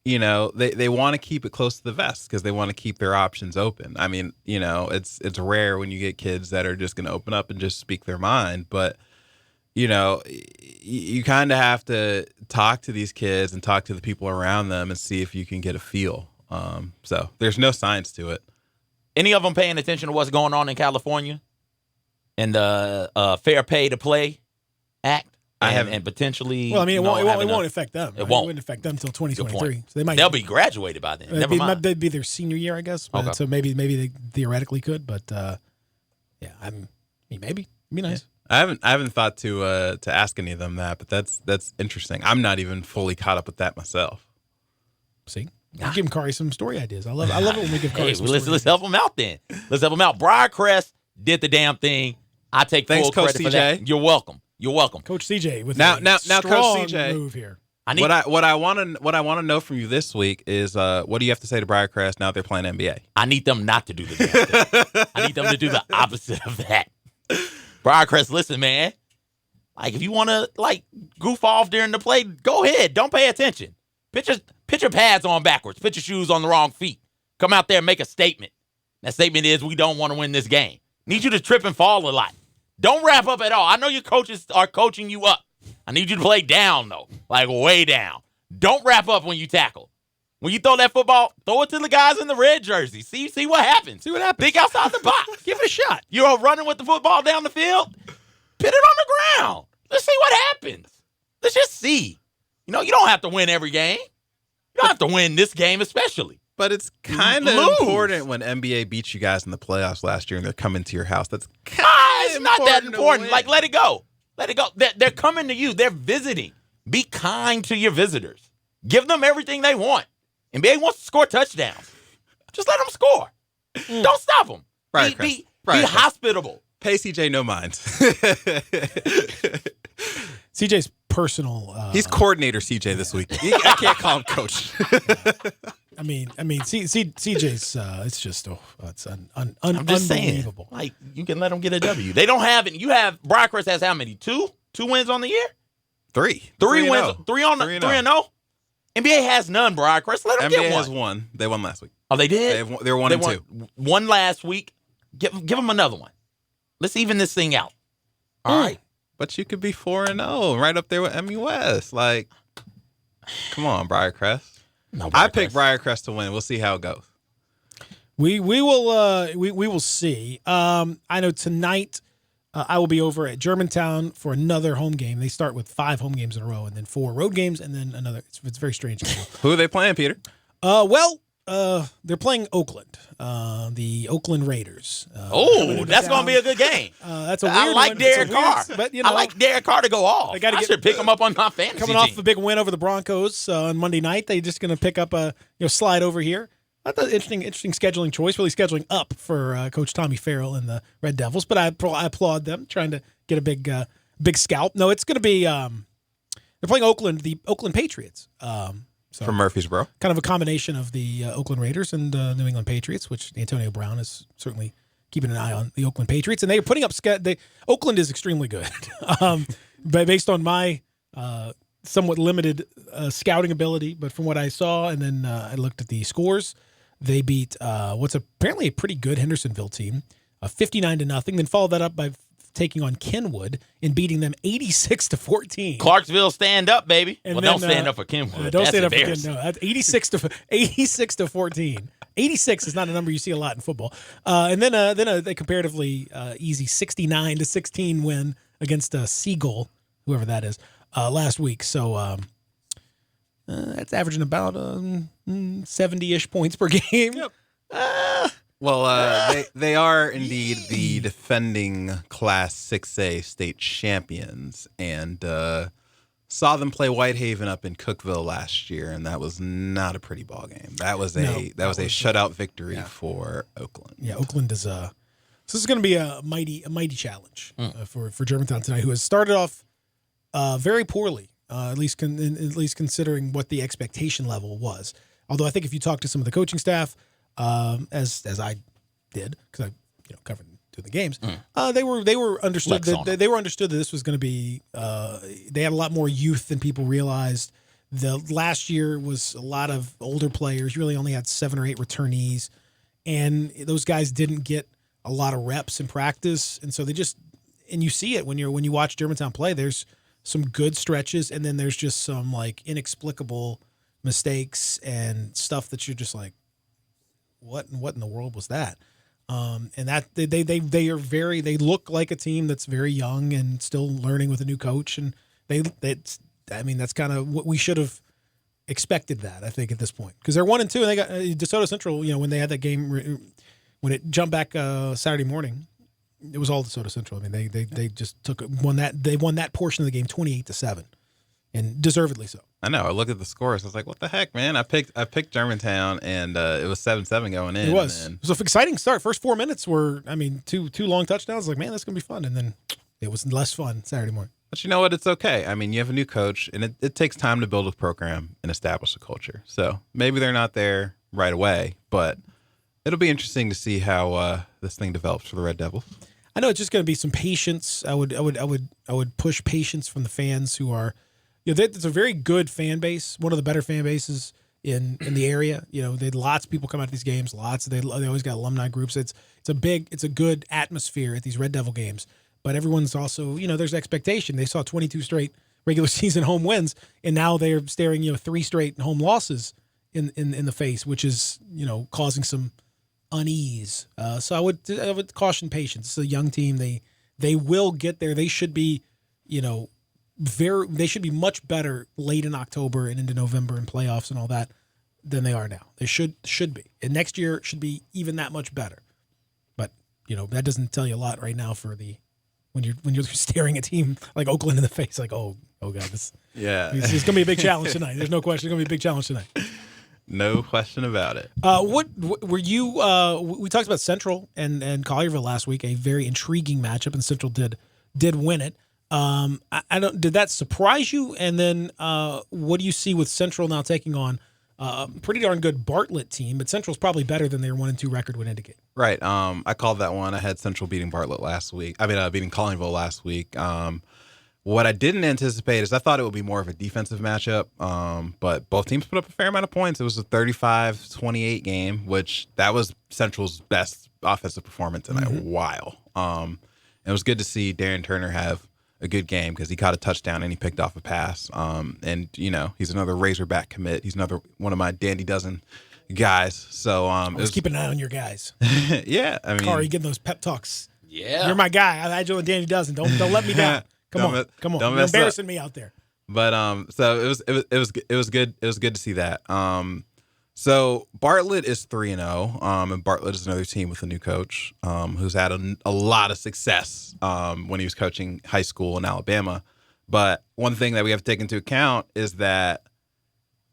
they want to keep it close to the vest because they want to keep their options open. I mean, it's rare when you get kids that are just going to open up and just speak their mind, but you kind of have to talk to these kids and talk to the people around them and see if you can get a feel. So there's no science to it. Any of them paying attention to what's going on in California and the Fair Pay to Play Act? And potentially. Well, I mean, it won't affect them. Right? It won't affect them until 2023. So they'll be graduated by then. Never mind. That'd be their senior year, I guess. Okay. So maybe they theoretically could, but maybe it'd be nice. Yeah. I haven't thought to ask any of them that, but that's interesting. I'm not even fully caught up with that myself. See. I give Kari some story ideas. I love it when we give Kari some let's help him out then. Let's help him out. Briarcrest did the damn thing. I take full credit for that. You're welcome. Coach CJ with now Coach strong CJ move here. What I want to know from you this week is what do you have to say to Briarcrest now that they're playing NBA? I need them not to do the damn thing. I need them to do the opposite of that. Briarcrest, listen, man. If you want to goof off during the play, go ahead. Don't pay attention. Put your pads on backwards. Put your shoes on the wrong feet. Come out there and make a statement. That statement is we don't want to win this game. Need you to trip and fall a lot. Don't wrap up at all. I know your coaches are coaching you up. I need you to play down, though, way down. Don't wrap up when you tackle. When you throw that football, throw it to the guys in the red jersey. See what happens. Think outside the box. Give it a shot. You're running with the football down the field. Put it on the ground. Let's see what happens. Let's just see. You don't have to win every game. You don't have to win this game especially. But it's kind of important when NBA beat you guys in the playoffs last year and they're coming to your house. That's it's not that important. Like, let it go. Let it go. They're coming to you. They're visiting. Be kind to your visitors. Give them everything they want. NBA wants to score touchdowns. Just let them score. Don't stop them. Be hospitable. Pay CJ no mind. CJ's personal. He's coordinator CJ this week. I can't call him coach. I mean, CJ's. It's just it's I'm just unbelievable. saying, like, you can let them get a W. They don't have it. You have Briarcrest has how many? Two wins on the year. Three wins. 3-0. NBA has none. Briarcrest, let them get one. NBA has one. They won last week. Oh, they did. They were 1-2. One last week. Give them another one. Let's even this thing out. All right. But you could be 4-0, right up there with MU West. Like, come on, Briarcrest. No, I picked Briarcrest to win. We'll see how it goes. We will see. I know tonight I will be over at Germantown for another home game. They start with 5 home games in a row, and then 4 road games, and then another. It's very strange. Who are they playing, Peter? They're playing Oakland, the Oakland Raiders. That's going to be a good game. That's a weird I like one. Derek Carr. But, I like Derek Carr to go off. I should pick him up on my fantasy coming off the big win over the Broncos on Monday night. They're just going to pick up slide over here. I thought interesting scheduling choice. Really scheduling up for Coach Tommy Farrell and the Red Devils. But I applaud them trying to get a big scalp. No, it's going to be they're playing Oakland, the Oakland Patriots. From Murfreesboro. Kind of a combination of the Oakland Raiders and New England Patriots, which Antonio Brown is certainly keeping an eye on the Oakland Patriots. And they are putting up Oakland is extremely good. Based on my somewhat limited scouting ability, but from what I saw, and then I looked at the scores, they beat what's apparently a pretty good Hendersonville team, 59-0. Then followed that up by taking on Kenwood and beating them 86-14. Clarksville, stand up, baby. And don't stand up for Kenwood. Don't stand up for Kenwood. No, that's 86-14. 86 is not a number you see a lot in football. And then a comparatively easy 69-16 win against Seagull, whoever that is, last week. So that's averaging about 70-ish points per game. Yep. They are indeed the defending Class 6A state champions, and saw them play Whitehaven up in Cookeville last year, and that was not a pretty ball game. That was a shutout victory for Oakland. Yeah, Oakland is so this is going to be a mighty challenge for Germantown tonight, who has started off very poorly, at least considering what the expectation level was. Although I think if you talk to some of the coaching staff, as I did, because I covered the games, they were understood that they were understood that this was going to be they had a lot more youth than people realized. The last year was a lot of older players. You really only had 7 or 8 returnees, and those guys didn't get a lot of reps in practice, and so and you see it when you watch Germantown play. There's some good stretches, and then there's just some like inexplicable mistakes and stuff that you're just like, what in the world was that? And that they look like a team that's very young and still learning with a new coach, and that's kind of what we should have expected. That I think at this point, because they're 1-2, and they got DeSoto Central. When they had that game, when it jumped back Saturday morning, it was all DeSoto Central. I mean, they just won that portion of the game 28-7. And deservedly so. I know. I looked at the scores. I was like, "What the heck, man?" I picked Germantown, and it was 7-7 going in. It was. It was an exciting start. First 4 minutes were, two long touchdowns. Like, man, that's gonna be fun. And then it was less fun Saturday morning. But you know what? It's okay. I mean, you have a new coach, and it takes time to build a program and establish a culture. So maybe they're not there right away, but it'll be interesting to see how this thing develops for the Red Devils. I know it's just going to be some patience. I would push patience from the fans who are. It's a very good fan base, one of the better fan bases in the area. They had lots of people come out to these games. They always got alumni groups. It's a good atmosphere at these Red Devil games. But everyone's also, there's expectation. They saw 22 straight regular season home wins, and now they're staring 3 straight home losses in the face, which is causing some unease. So I would caution patience. It's a young team. They will get there. They should be they should be much better late in October and into November and playoffs and all that than they are now. They should be. And next year should be even that much better. But, that doesn't tell you a lot right now for when you're staring a team like Oakland in the face, like, oh God, this it's going to be a big challenge tonight. There's no question. It's going to be a big challenge tonight. No question about it. What were you? We talked about Central and Collierville last week, a very intriguing matchup, and Central did win it. I don't. Did that surprise you? And then what do you see with Central now taking on pretty darn good Bartlett team? But Central's probably better than their 1-2 record would indicate. Right. I called that one. I had Central beating Bartlett last week. Beating Collierville last week. What I didn't anticipate is I thought it would be more of a defensive matchup, but both teams put up a fair amount of points. It was a 35-28 game, which that was Central's best offensive performance in a while. It was good to see Darren Turner have a good game because he caught a touchdown and he picked off a pass. And, he's another Razorback commit. He's another one of my Dandy Dozen guys. So let's keep an eye on your guys. Yeah. Kari, give those pep talks. Yeah. You're my guy. I had you on Dandy Dozen. Don't let me down. Come on. You're embarrassing me out there. But so it was good. It was good to see that. So Bartlett is 3-0. And Bartlett is another team with a new coach who's had a lot of success when he was coaching high school in Alabama. But one thing that we have to take into account is that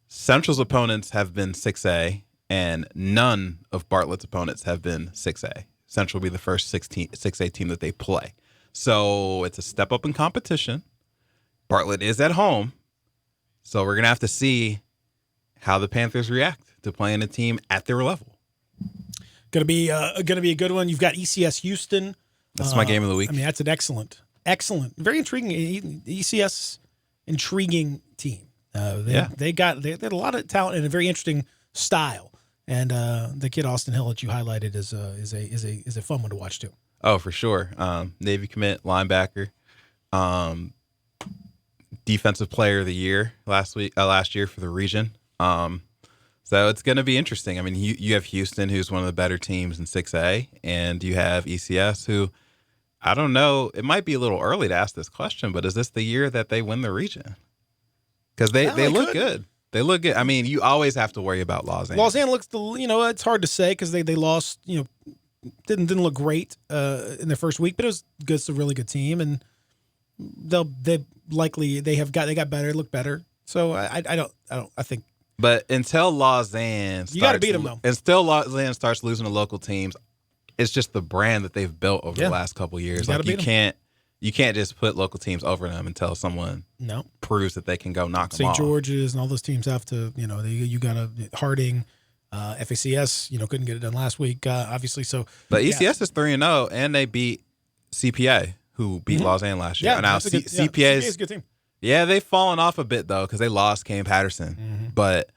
Central's opponents have been 6A, and none of Bartlett's opponents have been 6A. Central will be the first 6A team that they play. So it's a step up in competition. Bartlett is at home. So we're going to have to see how the Panthers react to playing a team at their level. Going to be a good one. You've got ECS Houston. That's my game of the week. That's an excellent, very intriguing ECS intriguing team. They had a lot of talent and a very interesting style. And the kid Austin Hill that you highlighted is a fun one to watch too. Oh, for sure. Navy commit, linebacker, defensive player of the year last year for the region. So it's going to be interesting. You have Houston, who's one of the better teams in 6A, and you have ECS, who I don't know. It might be a little early to ask this question, but is this the year that they win the region? Because they look good. They look good. You always have to worry about Lausanne. Lausanne looks it's hard to say because they lost. Didn't look great in their first week, but it was good. It's a really good team, and they got better, look better. So I think. But until Lausanne, you got to beat them though. Until Lausanne starts losing to local teams, it's just the brand that they've built over the last couple of years. You can't just put local teams over them until someone proves that they can go knock them off. St. George's and all those teams have to. You got to Harding. FACS, couldn't get it done last week, obviously. So, but ECS is 3-0, and they beat CPA, who beat Lausanne last year. Yeah, now CPA is a good team. Yeah, they've fallen off a bit though because they lost Kane Patterson, but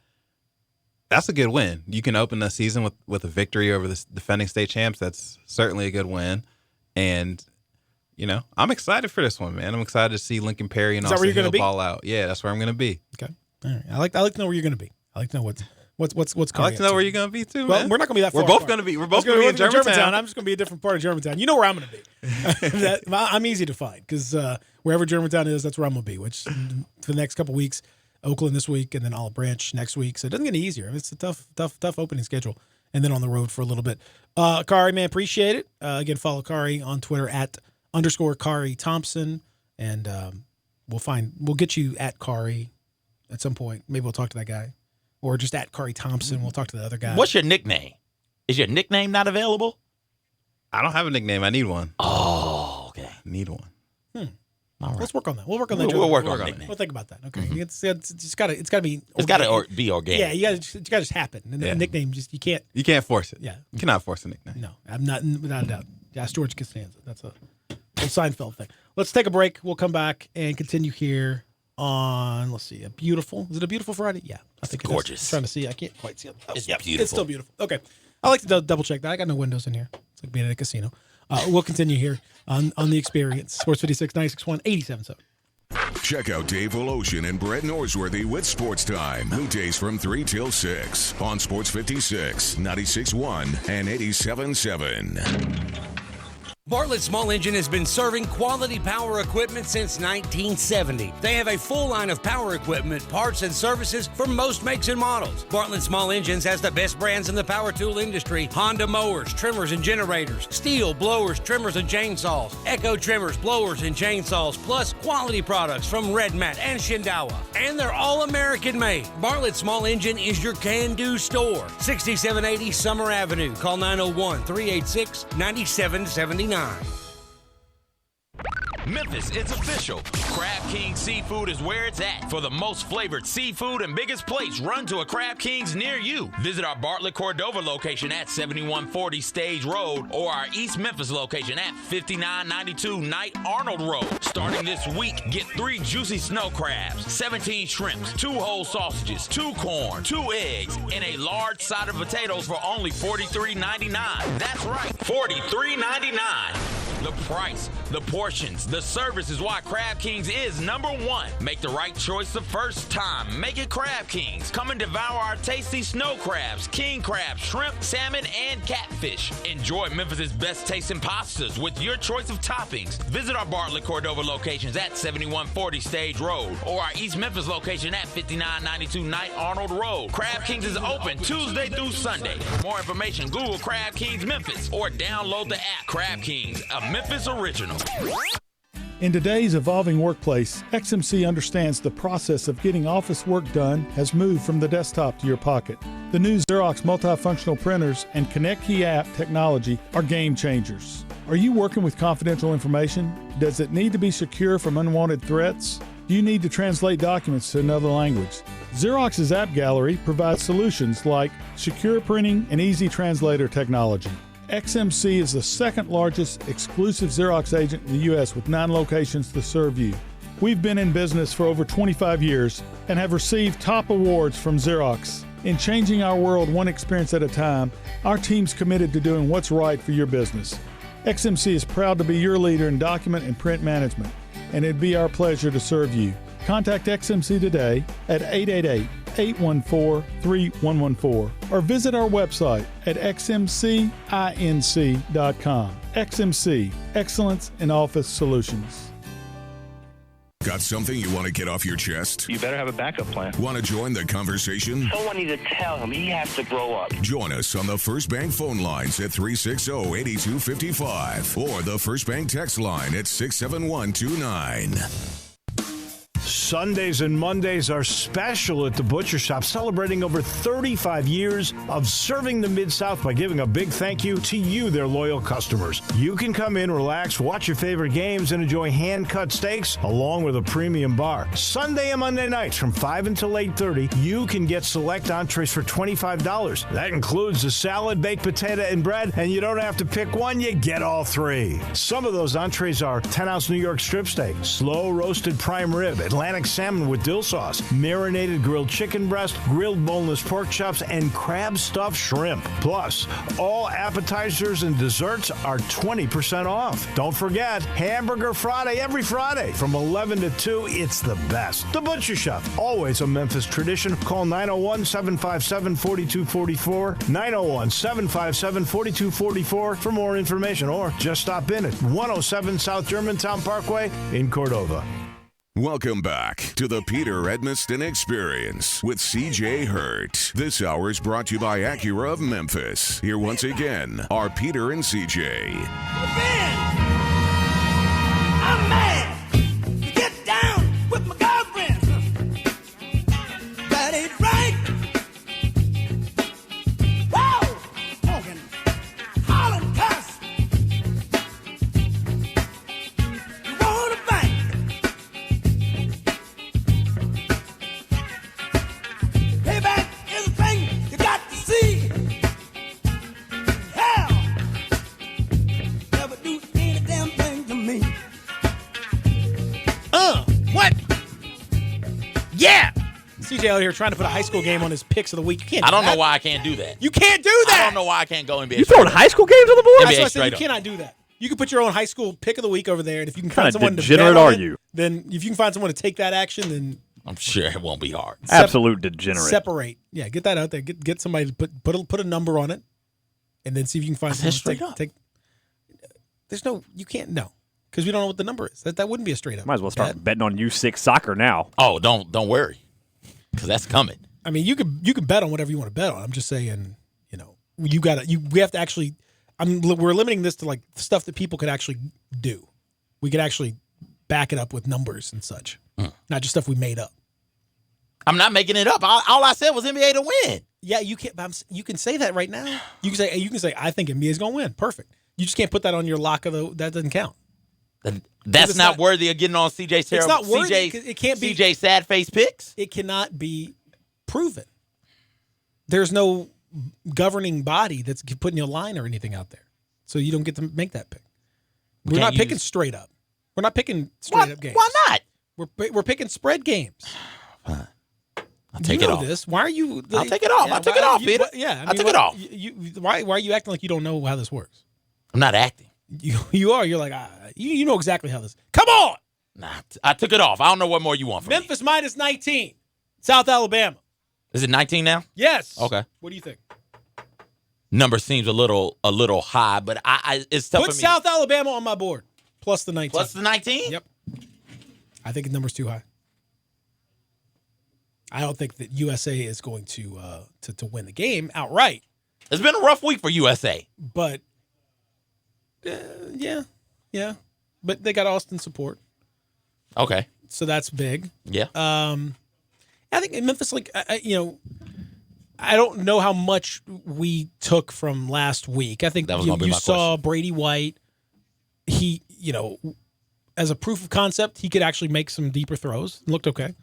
that's a good win. You can open the season with a victory over the defending state champs. That's certainly a good win, and I'm excited for this one, man. I'm excited to see Lincoln Perry and Austin Hill ball out. Yeah, that's where I'm going to be. Okay, all right. I like to know where you're going to be. I like to know what's I like to know where you're going to be too, well, man. We're not going to be that far. We're both going to be in Germantown. I'm just going to be a different part of Germantown. You know where I'm going to be. I'm easy to find because wherever Germantown is, that's where I'm going to be, which for the next couple weeks, Oakland this week and then Olive Branch next week. So it doesn't get any easier. It's a tough opening schedule. And then on the road for a little bit. Kari, man, appreciate it. Again, follow Kari on Twitter @_Kari Thompson. And we'll get you at Kari at some point. Maybe we'll talk to that guy. Or just at Kari Thompson. We'll talk to the other guy. What's your nickname? Is your nickname not available? I don't have a nickname. I need one. Oh, okay. Need one. All right. Let's work on that. We'll work on that. We'll work on it. We'll think about that. Okay. It's got to be. It's got to be organic. Yeah, it's got to just happen. And the nickname you can't. You can't force it. Yeah. You cannot force a nickname. No, I'm not, without a doubt. Yeah, George Costanza. That's a old Seinfeld thing. Let's take a break. We'll come back and continue here on, let's see, is it a beautiful Friday? Yeah. I think it's gorgeous. I'm trying to see. I can't quite see it. Oh, it's beautiful. It's still beautiful. Okay. I like to double check that. I got no windows in here. It's like being at a casino. We'll continue here on The Experience. Sports 56, 96.1, 87.7. Check out Dave Voloshin and Brett Norsworthy with Sports Time. Weekdays from 3 till 6 on Sports 56, 96.1, and 87.7. Bartlett Small Engine has been serving quality power equipment since 1970. They have a full line of power equipment, parts, and services for most makes and models. Bartlett Small Engines has the best brands in the power tool industry: Honda mowers, trimmers, and generators, Steel blowers, trimmers, and chainsaws, Echo trimmers, blowers, and chainsaws, plus quality products from Red Mat and Shindawa. And they're all American made. Bartlett Small Engine is your can-do store. 6780 Summer Avenue. Call 901-386-9779. Memphis, it's official. Crab King Seafood is where it's at. For the most flavored seafood and biggest plates, run to a Crab King's near you. Visit our Bartlett Cordova location at 7140 Stage Road or our East Memphis location at 5992 Knight Arnold Road. Starting this week, get 3 juicy snow crabs, 17 shrimps, 2 whole sausages, 2 corn, 2 eggs, and a large side of potatoes for only $43.99. That's right, $43.99. The price, the portions, the service is why Crab Kings is #1. Make the right choice the first time. Make it Crab Kings. Come and devour our tasty snow crabs, king crabs, shrimp, salmon, and catfish. Enjoy Memphis' best tasting pastas with your choice of toppings. Visit our Bartlett Cordova locations at 7140 Stage Road or our East Memphis location at 5992 Knight Arnold Road. Crab Kings is open Tuesday through Sunday. For more information, Google Crab Kings Memphis or download the app. Crab Kings, a Memphis original. In today's evolving workplace, XMC understands the process of getting office work done has moved from the desktop to your pocket. The new Xerox multifunctional printers and Connect Key app technology are game changers. Are you working with confidential information? Does it need to be secure from unwanted threats? Do you need to translate documents to another language? Xerox's App Gallery provides solutions like secure printing and easy translator technology. XMC is the second largest exclusive Xerox agent in the U.S. with 9 locations to serve you. We've been in business for over 25 years and have received top awards from Xerox. In changing our world one experience at a time, our team's committed to doing what's right for your business. XMC is proud to be your leader in document and print management, and it'd be our pleasure to serve you. Contact XMC today at 888-814-3114 or visit our website at xmcinc.com. XMC, Excellence in Office Solutions. Got something you want to get off your chest? You better have a backup plan. Want to join the conversation? Someone needs to tell him he has to grow up. Join us on the First Bank phone lines at 360-8255 or the First Bank text line at 67129. Sundays and Mondays are special at the Butcher Shop, celebrating over 35 years of serving the Mid-South by giving a big thank you to you, their loyal customers. You can come in, relax, watch your favorite games, and enjoy hand-cut steaks along with a premium bar. Sunday and Monday nights from 5 until 8:30, you can get select entrees for $25. That includes a salad, baked potato, and bread, and you don't have to pick one, you get all 3. Some of those entrees are 10-ounce New York strip steak, slow roasted prime rib, Atlantic salmon with dill sauce, marinated grilled chicken breast, grilled boneless pork chops, and crab stuffed shrimp. Plus, all appetizers and desserts are 20% off. Don't forget, Hamburger Friday every Friday from 11 to 2. It's the best. The Butcher Shop, always a Memphis tradition. Call 901-757-4244, 901-757-4244 for more information, or just stop in at 107 South Germantown Parkway in Cordova. Welcome back to the Peter Edmiston Experience with CJ Hurt. This hour is brought to you by Acura of Memphis. Here once again are Peter and CJ. I'm mad to get down with my girlfriend. That ain't right. Whoa! Talking, hollering, cuss. You want a bank? Payback is a thing you got to see. Hell, never do any damn thing to me. What? Yeah! CJ out here trying to put a high school game on his picks of the week. You can't do I don't that. know why I can't do that. You can't do that! I don't know why I can't go NBA. You throwing high school games on the board? That's what I NBA said. You straight up. cannot do that. You can put your own high school pick of the week over there, and if you can What find kind of someone to degenerate bet on are it, you? then if you can find someone to take that action, then I'm sure it won't be hard. Absolute degenerate. separate. Yeah, get that out there. Get somebody to put a number on it, and then see if you can find someone to take. You can't know because we don't know what the number is. That wouldn't be a straight up. Might as well start bet. betting on U6 soccer now. Oh, don't worry, because that's coming. I mean, you can bet on whatever you want to bet on. I'm just saying, we have to actually. We're limiting this to like stuff that people could actually do. We could actually back it up with numbers and such, not just stuff we made up. I'm not making it up. All I said was NBA to win. Yeah, you can't. You can say that right now. You can say I think NBA is going to win. Perfect. You just can't put that on your lock of the. That doesn't count. That's not worthy of getting on CJ's terrible. It's not worthy. It can't be CJ sad face picks. It cannot be proven. There's no governing body that's putting a line or anything out there, so you don't get to make that pick. We're not picking straight up. We're not picking straight up games. Why not? We're picking spread games. I'll take it off. This. Why are you? I'll take it off. I took it off, Peter. Yeah, I took it off. Why are you acting like you don't know how this works? I'm not acting. You are. You're like you know exactly how this. Come on. Nah, I took it off. I don't know what more you want from me. Memphis minus 19. South Alabama. Is it 19 now? Yes. Okay. What do you think? Number seems a little high, but it's tough Put for me. South Alabama on my board. Plus the 19. Plus the 19? Yep. I think the number's too high. I don't think that USA is going to win the game outright. It's been a rough week for USA. But, yeah. But they got Austin support. Okay. So that's big. Yeah. I think in Memphis, I don't know how much we took from last week. I think that was you saw Brady White. He, as a proof of concept, he could actually make some deeper throws. It looked okay.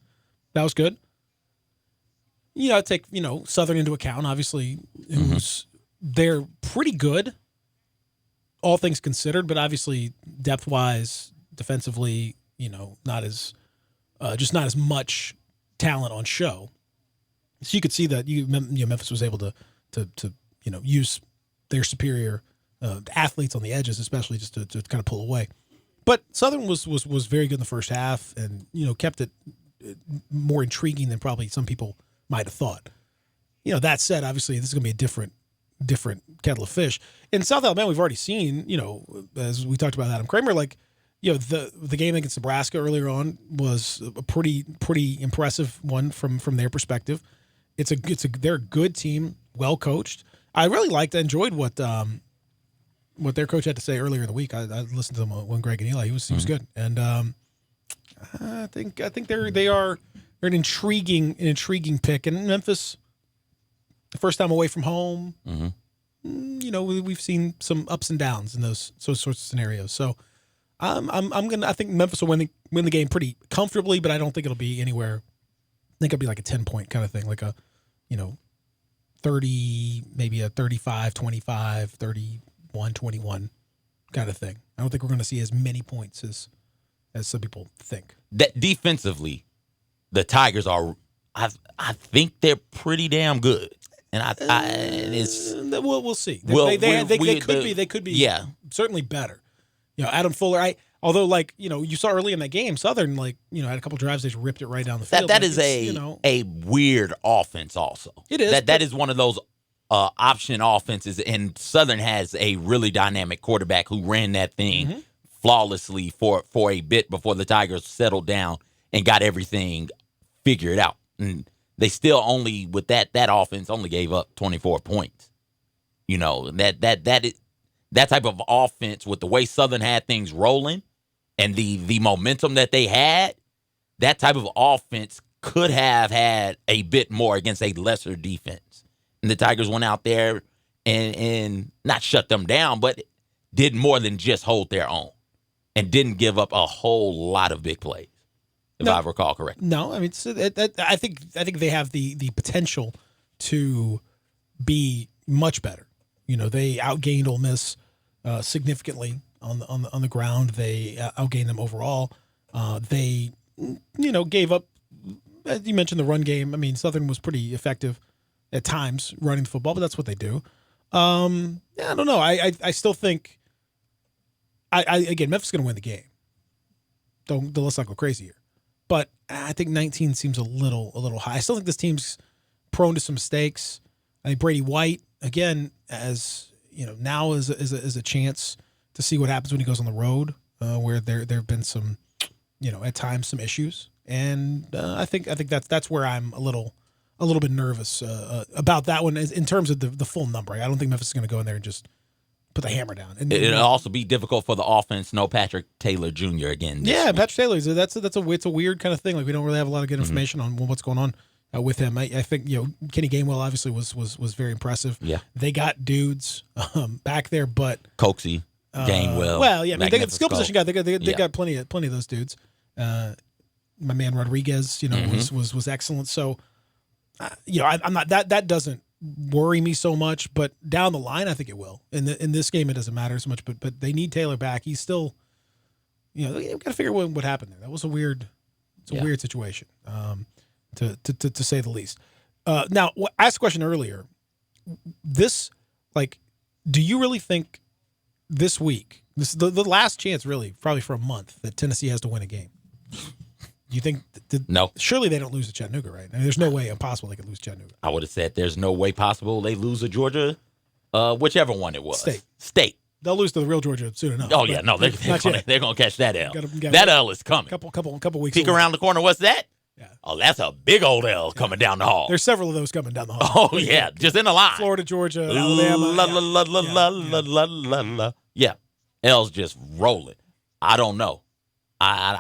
That was good. Take, Southern into account, obviously, they're pretty good, all things considered, but obviously depth-wise, defensively, not as much talent on show. So you could see that Memphis was able to use their superior athletes on the edges, especially just to kind of pull away. But Southern was very good in the first half, and kept it more intriguing than probably some people might have thought. That said, obviously this is going to be a different kettle of fish. In South Alabama, we've already seen, as we talked about Adam Kramer, the game against Nebraska earlier on was a pretty impressive one from their perspective. They're a good team, well coached. I really enjoyed what their coach had to say earlier in the week. I listened to them when Greg and Eli. He was good, and I think they're an intriguing pick. And Memphis, the first time away from home, we've seen some ups and downs in those sorts of scenarios. So I think Memphis will win the game pretty comfortably, but I don't think it'll be anywhere. I think it'll be like a 10-point kind of thing, like a 30, maybe a 35-25, 31-21 kind of thing. I don't think we're going to see as many points as some people think. That defensively, the Tigers are. I think they're pretty damn good, and we'll see. They could be yeah, certainly better. Adam Fuller. Although you saw early in that game, Southern had a couple drives, they just ripped it right down the field. That is a weird offense. Also, it is. That is one of those option offenses, and Southern has a really dynamic quarterback who ran that thing flawlessly for a bit before the Tigers settled down and got everything figured out. And they still only with that offense only gave up 24 points. That type of offense with the way Southern had things rolling and the momentum that they had, that type of offense could have had a bit more against a lesser defense. And the Tigers went out there and not shut them down, but did more than just hold their own and didn't give up a whole lot of big plays, if I recall correctly. No, I mean, I think they have the potential to be much better. They outgained Ole Miss significantly on the ground. They outgained them overall. They gave up, as you mentioned, the run game. I mean, Southern was pretty effective at times running the football, but that's what they do. I don't know. I still think again, Memphis is going to win the game. Let's not go crazy here. But I think 19 seems a little high. I still think this team's prone to some mistakes. I think Brady White, again, as now is a chance to see what happens when he goes on the road, where there have been some, at times some issues, and I think that's where I'm a little bit nervous about that one in terms of the full number. I don't think Memphis is going to go in there and just put the hammer down. And it'll also be difficult for the offense. No Patrick Taylor Jr. again. Yeah, Patrick Taylor. It's a weird kind of thing. Like we don't really have a lot of good information on what's going on with him. I think Kenny Gainwell obviously was very impressive. Yeah, they got dudes back there, but Coxie, Gainwell. Well, yeah, I mean, they got the skill position guy. They got plenty of those dudes. My man Rodriguez, was excellent. So, I'm not that doesn't worry me so much, but down the line, I think it will. In this game, it doesn't matter so much. But they need Taylor back. He's still, they've got to figure out what happened there. That was a weird situation, to say the least. Now, I asked a question earlier. Do you really think this week, this is the last chance, really, probably for a month, that Tennessee has to win a game? Do you think? No. Surely they don't lose to Chattanooga, right? I mean, there's no way impossible they could lose Chattanooga. I would have said there's no way possible they lose to Georgia, whichever one it was. State. They'll lose to the real Georgia soon enough. Oh yeah, no, they're gonna catch that L. That L is coming. Couple weeks. Peek around the corner. What's that? Yeah. Oh, that's a big old L coming down the hall. There's several of those coming down the hall. Oh yeah, just in the line. Florida, Georgia, Alabama. Yeah, L's just rolling. I don't know. I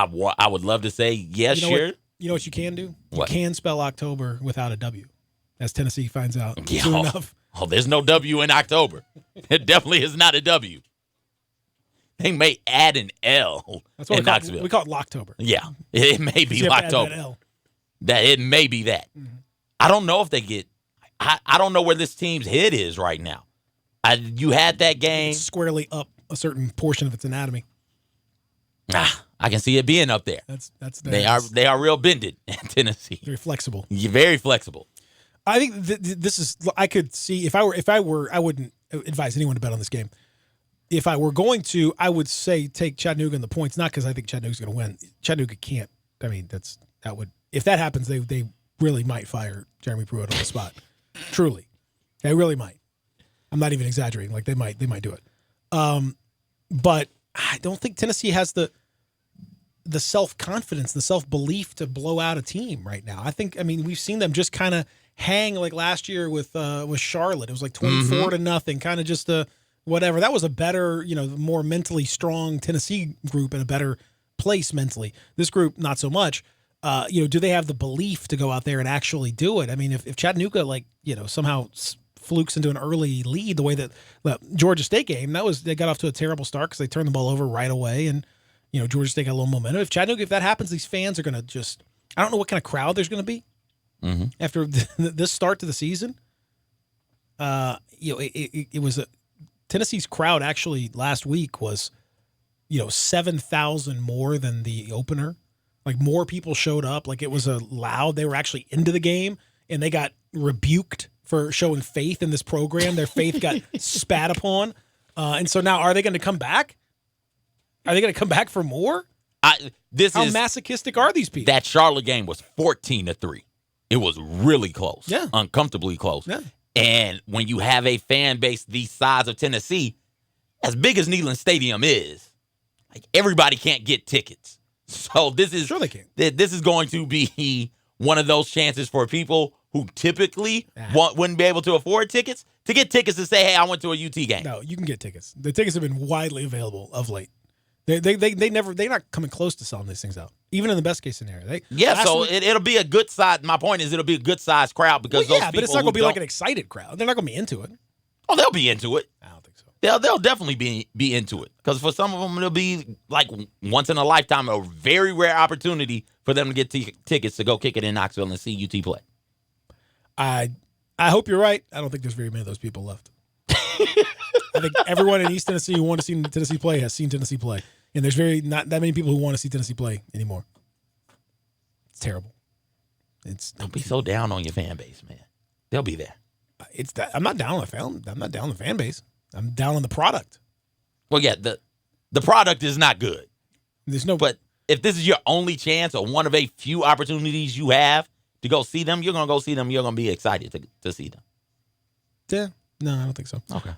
would love to say yes, sure. You know what you can do? What? You can spell October without a W, as Tennessee finds out soon enough. Oh, there's no W in October. It definitely is not a W. They may add an L in Knoxville. We call it Locktober. Yeah, it may be Locktober. That it may be that. Mm-hmm. I don't know if they get. I don't know where this team's head is right now. You had that game it's squarely up a certain portion of its anatomy. I can see it being up there. They are real bended in Tennessee. Very flexible. Very flexible. I think this is. I could see if I were. I wouldn't advise anyone to bet on this game. If I were going to, I would say take Chattanooga in the points. Not because I think Chattanooga's going to win. Chattanooga can't. I mean, that would. If that happens, they really might fire Jeremy Pruitt on the spot. Truly, they really might. I'm not even exaggerating. Like they might do it. But I don't think Tennessee has the self-confidence, the self-belief to blow out a team right now. I mean, we've seen them just kind of hang like last year with Charlotte. It was like 24-0, kind of just a whatever. That was a better, more mentally strong Tennessee group in a better place mentally. This group, not so much. Do they have the belief to go out there and actually do it? I mean, if Chattanooga, somehow flukes into an early lead the way that the Georgia State game, they got off to a terrible start because they turned the ball over right away, and Georgia State got a little momentum. If Chattanooga, if that happens, these fans are going to just, I don't know what kind of crowd there's going to be after this start to the season. It was Tennessee's crowd actually last week was, 7,000 more than the opener. Like more people showed up. Like it was loud. They were actually into the game, and they got rebuked for showing faith in this program. Their faith got spat upon. And so now, are they going to come back? Are they going to come back for more? How masochistic are these people? That Charlotte game was 14-3. It was really close. Yeah. Uncomfortably close. Yeah. And when you have a fan base the size of Tennessee, as big as Neyland Stadium is, like everybody can't get tickets. So this is sure they can. This is going to be one of those chances for people who typically wouldn't be able to afford tickets to get tickets to say, "Hey, I went to a UT game." No, you can get tickets. The tickets have been widely available of late. They're not coming close to selling these things out, even in the best case scenario. It'll be a good size. My point is, it'll be a good sized crowd because those people but it's not going to be like an excited crowd. They're not going to be into it. Oh, they'll be into it. I don't think so. They'll definitely be into it because for some of them it'll be like once in a lifetime, a very rare opportunity for them to get tickets to go kick it in Knoxville and see UT play. I hope you're right. I don't think there's very many of those people left. I think everyone in East Tennessee who want to see Tennessee play has seen Tennessee play. And there's not that many people who want to see Tennessee play anymore. It's terrible. Don't be so down on your fan base, man. They'll be there. I'm not down on the fan. I'm not down on the fan base. I'm down on the product. Well, yeah, the product is not good. But if this is your only chance or one of a few opportunities you have to go see them, you're gonna go see them. You're gonna be excited to see them. Yeah, No, I don't think so. Okay.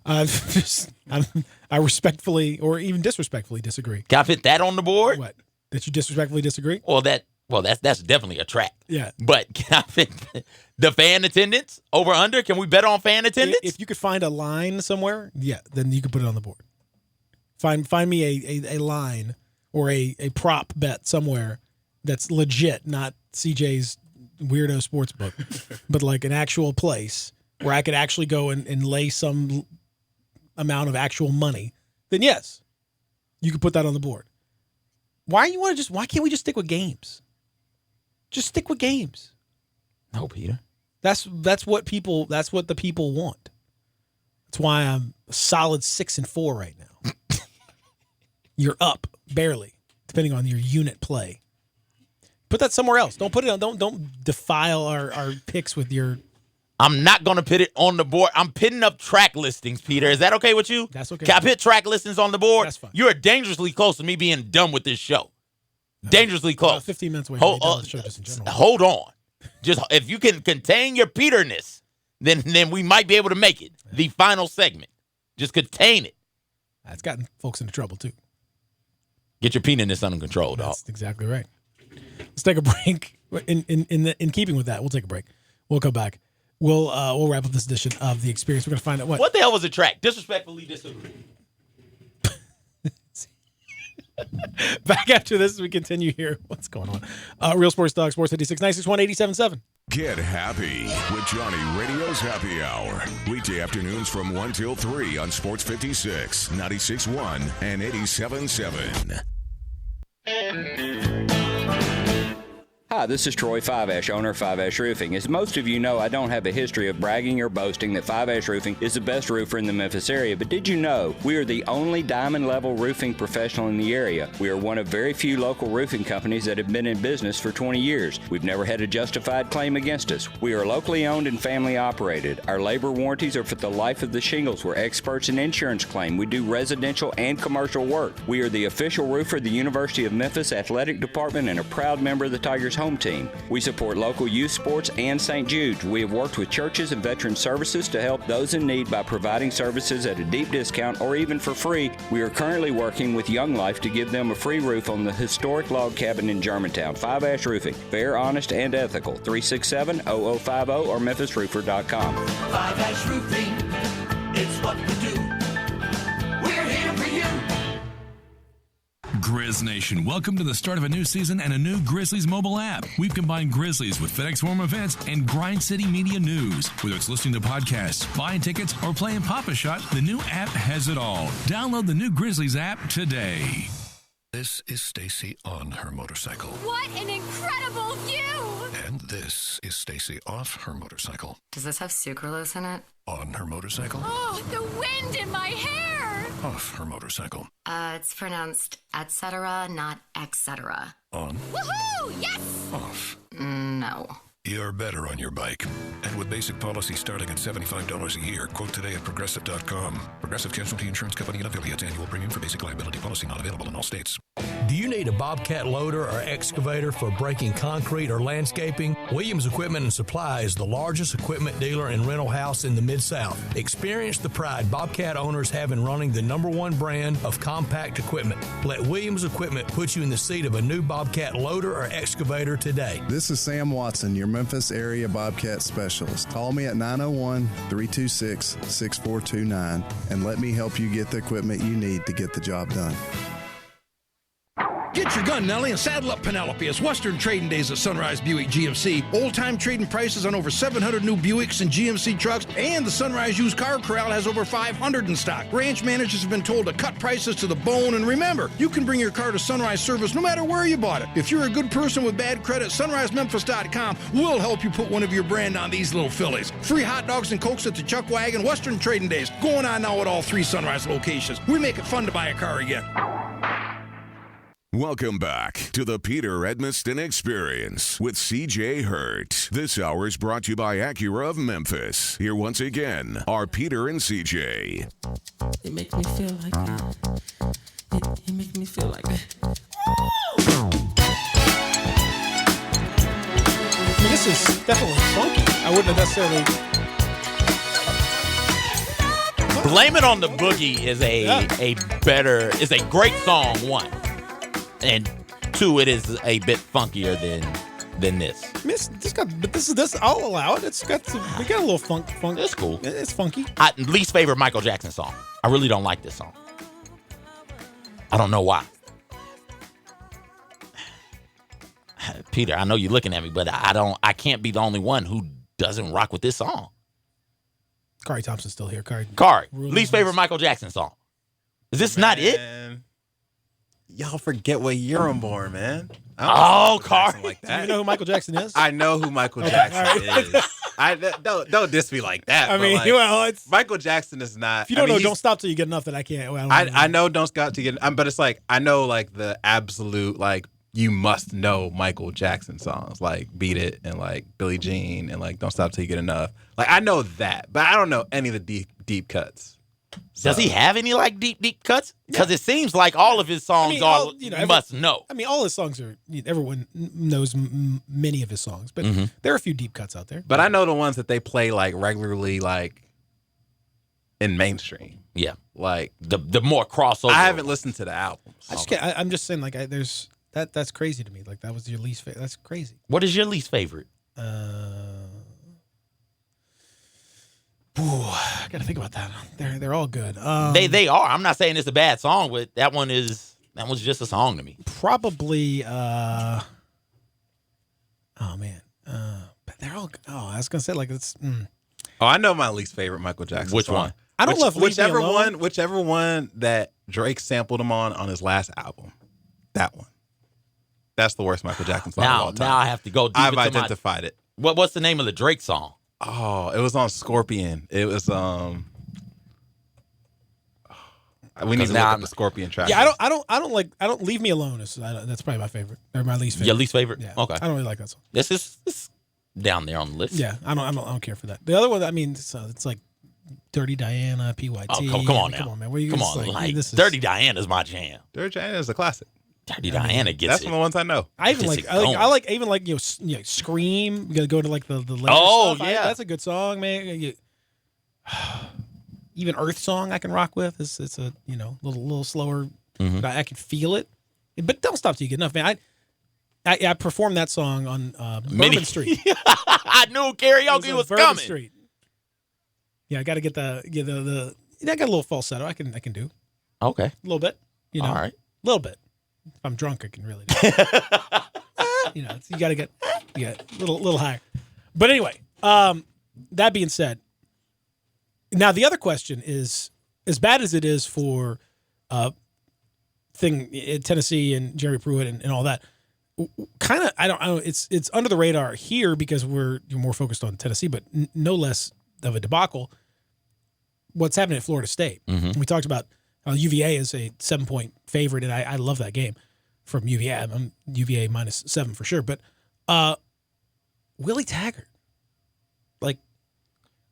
I respectfully or even disrespectfully disagree. Can I fit that on the board? What? That you disrespectfully disagree? Well, that's definitely a track. Yeah. But can I fit the fan attendance over under? Can we bet on fan attendance? If you could find a line somewhere, yeah, then you could put it on the board. Find me a line or a prop bet somewhere that's legit, not CJ's weirdo sports book, but like an actual place where I could actually go and lay some amount of actual money, then yes, you could put that on the board. Why can't we just stick with games? Just stick with games. No, Peter. That's what the people want. That's why I'm a solid 6-4 right now. You're up barely, depending on your unit play. Put that somewhere else. Don't put it on. Don't defile our picks with your. I'm not going to put it on the board. I'm pitting up track listings, Peter. Is that okay with you? That's okay. Can I put track listings on the board? That's fine. You're dangerously close to me being done with this show. Dangerously close. About 15 minutes away from being done with the show just in general. Hold on. Just if you can contain your Peterness, then we might be able to make it. The final segment. Just contain it. That's gotten folks into trouble too. Get your peanutness under control, dog. That's exactly right. Let's take a break. In keeping with that, we'll take a break. We'll come back. We'll wrap up this edition of The Experience. We're going to find out what the hell was a track? Disrespectfully disagree. Back after this as we continue here. What's going on? Real Sports Dog, Sports 56, 961 87.7. Get happy with Johnny Radio's Happy Hour. Weekday afternoons from 1 till 3 on Sports 56, 96.1, and 87.7. Hi, this is Troy Five Ash, owner of Five Ash Roofing. As most of you know, I don't have a history of bragging or boasting that Five Ash Roofing is the best roofer in the Memphis area, but did you know we are the only diamond-level roofing professional in the area? We are one of very few local roofing companies that have been in business for 20 years. We've never had a justified claim against us. We are locally owned and family operated. Our labor warranties are for the life of the shingles. We're experts in insurance claim. We do residential and commercial work. We are the official roofer of the University of Memphis Athletic Department and a proud member of the Tigers home team. We support local youth sports and St. Jude's. We have worked with churches and veteran services to help those in need by providing services at a deep discount or even for free. We are currently working with Young Life to give them a free roof on the historic log cabin in Germantown. Five Ash Roofing. Fair, honest, and ethical. 367-0050 or memphisroofer.com. Five Ash Roofing, it's what we do. We're here for you. Grizz Nation, welcome to the start of a new season and a new Grizzlies mobile app. We've combined Grizzlies with FedEx Forum events and Grind City Media News. Whether it's listening to podcasts, buying tickets, or playing Pop-A-Shot, the new app has it all. Download the new Grizzlies app today. This is Stacy on her motorcycle. What an incredible view! And this is Stacy off her motorcycle. Does this have sucralose in it? On her motorcycle. Oh, the wind in my hair! Off her motorcycle. It's pronounced et cetera, not etc. On. Woohoo! Yes! Off. No. You're better on your bike. And with basic policy starting at $75 a year, quote today at Progressive.com. Progressive Casualty Insurance Company and affiliates. Annual premium for basic liability policy not available in all states. Do you need a Bobcat loader or excavator for breaking concrete or landscaping? Williams Equipment and Supply is the largest equipment dealer and rental house in the Mid-South. Experience the pride Bobcat owners have in running the #1 brand of compact equipment. Let Williams Equipment put you in the seat of a new Bobcat loader or excavator today. This is Sam Watson, your Memphis area Bobcat specialist. Call me at 901-326-6429 and let me help you get the equipment you need to get the job done. Get your gun, Nelly, and saddle up Penelope. It's Western Trading Days at Sunrise Buick GMC. Old-time trading prices on over 700 new Buicks and GMC trucks, and the Sunrise Used Car Corral has over 500 in stock. Ranch managers have been told to cut prices to the bone, and remember, you can bring your car to Sunrise Service no matter where you bought it. If you're a good person with bad credit, SunriseMemphis.com will help you put one of your brand on these little fillies. Free hot dogs and Cokes at the Chuck Wagon. Western Trading Days going on now at all 3 Sunrise locations. We make it fun to buy a car again. Welcome back to the Peter Edmiston Experience with CJ Hurt. This hour is brought to you by Acura of Memphis. Here once again are Peter and CJ. It makes me feel like it makes me feel like This is definitely funky. I wouldn't have necessarily Blame It on the Boogie is a great song, one. And two, it is a bit funkier than this. This I'll allow it. We got a little funk. It's cool. It's funky. Least favorite Michael Jackson song. I really don't like this song. I don't know why. Peter, I know you're looking at me, but I can't be the only one who doesn't rock with this song. Kari Thompson's still here. Kari, least favorite Michael Jackson song. Is this not it? Y'all forget what year I'm born, man. Kari. Like Do that. you know who Michael Jackson is? I know who Michael Jackson is. Don't diss me like that. I mean, it's Michael Jackson is not. If you don't know, don't stop till you get enough that I can't. I know don't stop to get, but it's like I know like the absolute like you must know Michael Jackson songs like Beat It and like Billie Jean and like Don't Stop Till You Get Enough. Like I know that, but I don't know any of the deep cuts. So. Does he have any like deep cuts? Because it seems like all of his songs must know. I mean, all his songs are. Everyone knows many of his songs, but there are a few deep cuts out there. But I know the ones that they play like regularly, like in mainstream. Yeah, like the more crossover. I haven't listened to the albums. I'm just saying, like, there's that's crazy to me. Like that was your least favorite. That's crazy. What is your least favorite? I gotta think about that. They're all good. They are. I'm not saying it's a bad song, but that was just a song to me. Probably. Oh man. But they're all. I was gonna say like it's. Oh, I know my least favorite Michael Jackson. Which song. one? I don't love whichever one that Drake sampled him on his last album. That one. That's the worst Michael Jackson song of all time. Now I have to go deep I've into identified it. What's the name of the Drake song? Oh, it was on Scorpion. It was we need to look up the Scorpion track. Yeah, I don't Leave Me Alone. That's probably my favorite. Or my least favorite. Your least favorite? Yeah. Okay. I don't really like that song. This is down there on the list. Yeah, I don't care for that. The other one, I mean, it's like Dirty Diana, PYT. Oh, come on now. Come on, man. Come on. Like, Dirty Diana's my jam. Dirty Diana is a classic. Dirty Diana gets That's one of the ones I know. I even like Scream. You gotta go to like the later Oh stuff. yeah, that's a good song, man. Even Earth Song I can rock with. It's a little slower, but I can feel it. But Don't Stop Till You Get Enough, man. I performed that song on Bourbon Street. I knew karaoke was Bourbon coming. Street. Yeah, I got to get the I got a little falsetto. I can do. Okay, a little bit. All right, a little bit. If I'm drunk, I can really do it. You got to get a little higher. But anyway, that being said, now the other question is, as bad as it is for Tennessee and Jerry Pruitt and all that, kind of I don't it's under the radar here because you're more focused on Tennessee, but no less of a debacle. What's happening at Florida State? We talked about. UVA is a 7-point favorite, and I love that game from UVA. I'm UVA -7 for sure. But Willie Taggart, like,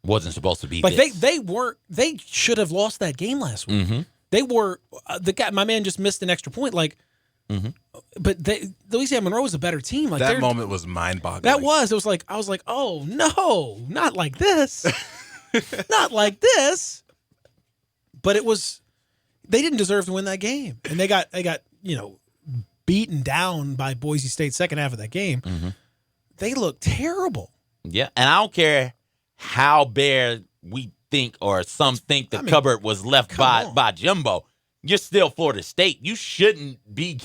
wasn't supposed to be. Like they should have lost that game last week. They were the guy. My man just missed an extra point. Like, but Louisiana Monroe was a better team. Like that moment was mind-boggling. That was. It was like I was like, oh no, not like this, not like this. But it was. They didn't deserve to win that game, and they got beaten down by Boise State second half of that game. They looked terrible. Yeah, and I don't care how bare we think or some think the cupboard was left by Jimbo. You're still Florida State. You shouldn't be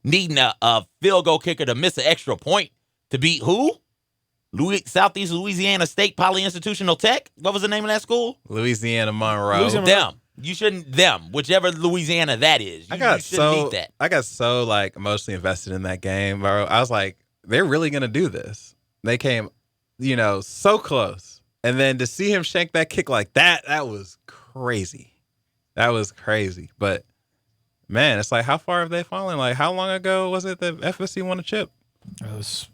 needing a field goal kicker to miss an extra point to beat who? Southeast Louisiana State Poly-Institutional Tech? What was the name of that school? Louisiana Monroe. Them. You shouldn't whichever Louisiana that is. You shouldn't need that. I got so like emotionally invested in that game, bro. I was like, they're really gonna do this. They came, so close. And then to see him shank that kick like that was crazy. That was crazy. But man, it's like how far have they fallen? Like how long ago was it that FSC won a chip? What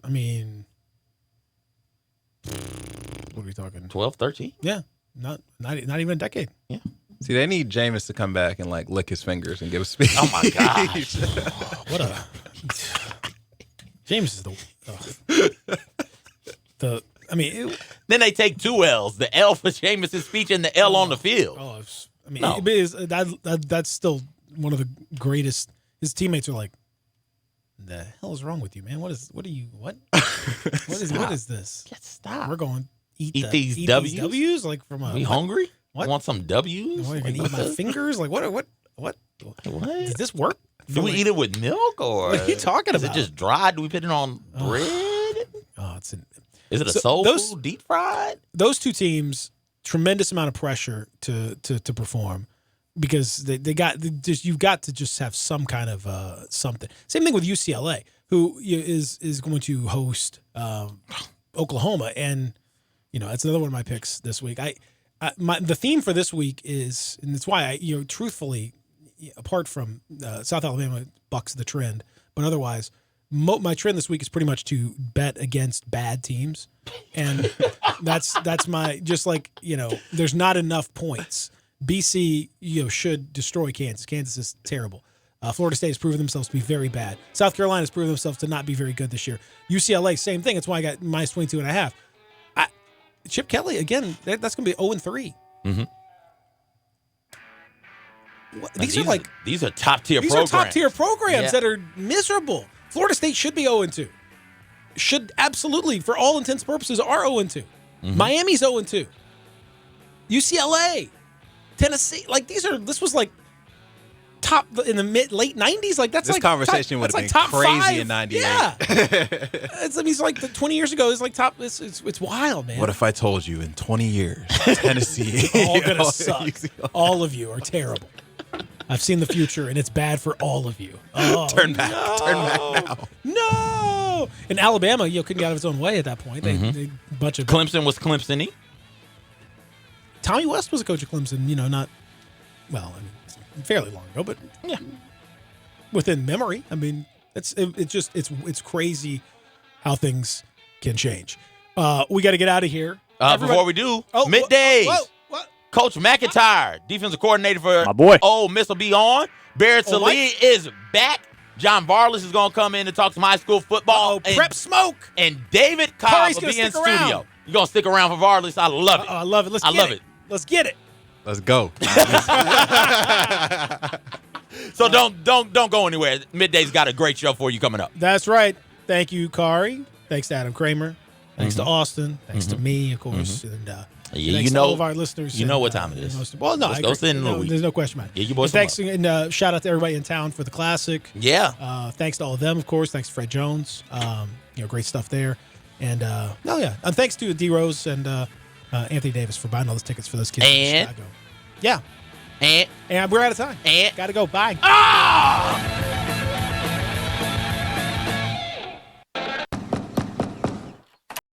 are we talking? 12, 13? Yeah. Not even a decade. Yeah. See, they need Jameis to come back and like lick his fingers and give a speech. Oh my gosh! Jameis is Then they take 2 L's: the L for Jameis's speech and the L on the field. That's still one of the greatest. His teammates are like, "The hell is wrong with you, man? What is this? Stop. We're going eat these W's? W's? Like from We hungry? What? Want some W's? What, you're gonna eat my fingers? Like what? Does this work? Do we eat it with milk or What are you talking is about? it just dry? Do we put it on bread? Is it a soul food, deep fried? Those two teams, tremendous amount of pressure to perform because you've got to just have some kind of something. Same thing with UCLA, who is going to host Oklahoma, and that's another one of my picks this week. The theme for this week is, and it's why truthfully, apart from South Alabama bucks the trend, but otherwise, my trend this week is pretty much to bet against bad teams, and that's my there's not enough points. BC should destroy Kansas. Kansas is terrible. Florida State has proven themselves to be very bad. South Carolina has proven themselves to not be very good this year. UCLA, same thing. That's why I got minus 22.5. Chip Kelly again. That's going to be 0-3. Mm-hmm. These are top tier programs. These are top tier programs that are miserable. Florida State should be 0-2. Should absolutely, for all intents and purposes, are 0-2. Mm-hmm. Miami's 0-2. UCLA, Tennessee, this was like top in the late 90s. Like that's this like conversation would have been crazy in '98. Yeah, it's like 20 years ago. It's like top. It's wild, man. What if I told you in 20 years, Tennessee all gonna suck? All of you are terrible. I've seen the future, and it's bad for all of you. Oh, turn back now. No. And Alabama, couldn't get out of its own way at that point. They bunch of Clemson was Clemson-y. Tommy West was a coach of Clemson. Fairly long ago, but within memory. I mean, it's crazy how things can change. We got to get out of here. Before we do, middays. What? Coach McIntyre, defensive coordinator for my boy Ole Miss, will be on. Barrett Sallee is back. John Varlas is going to come in and talk some high school football. Prep smoke. And David Cobb will be in studio. You're going to stick around for Varlas. I love it. I love it. Let's get it. Let's go. So don't go anywhere. Midday's got a great show for you coming up. That's right. Thank you, Kari. Thanks to Adam Kramer. Thanks to Austin. Thanks to me, of course. And thanks to all of our listeners. You know what time it is. Well, no, there's no question about it. Yeah, you boys. Thanks and shout out to everybody in town for the Classic. Yeah. Thanks to all of them, of course. Thanks to Fred Jones. Great stuff there. And and thanks to D Rose and Anthony Davis for buying all those tickets for those kids in Chicago. Yeah. And we're out of time. Gotta go. Bye.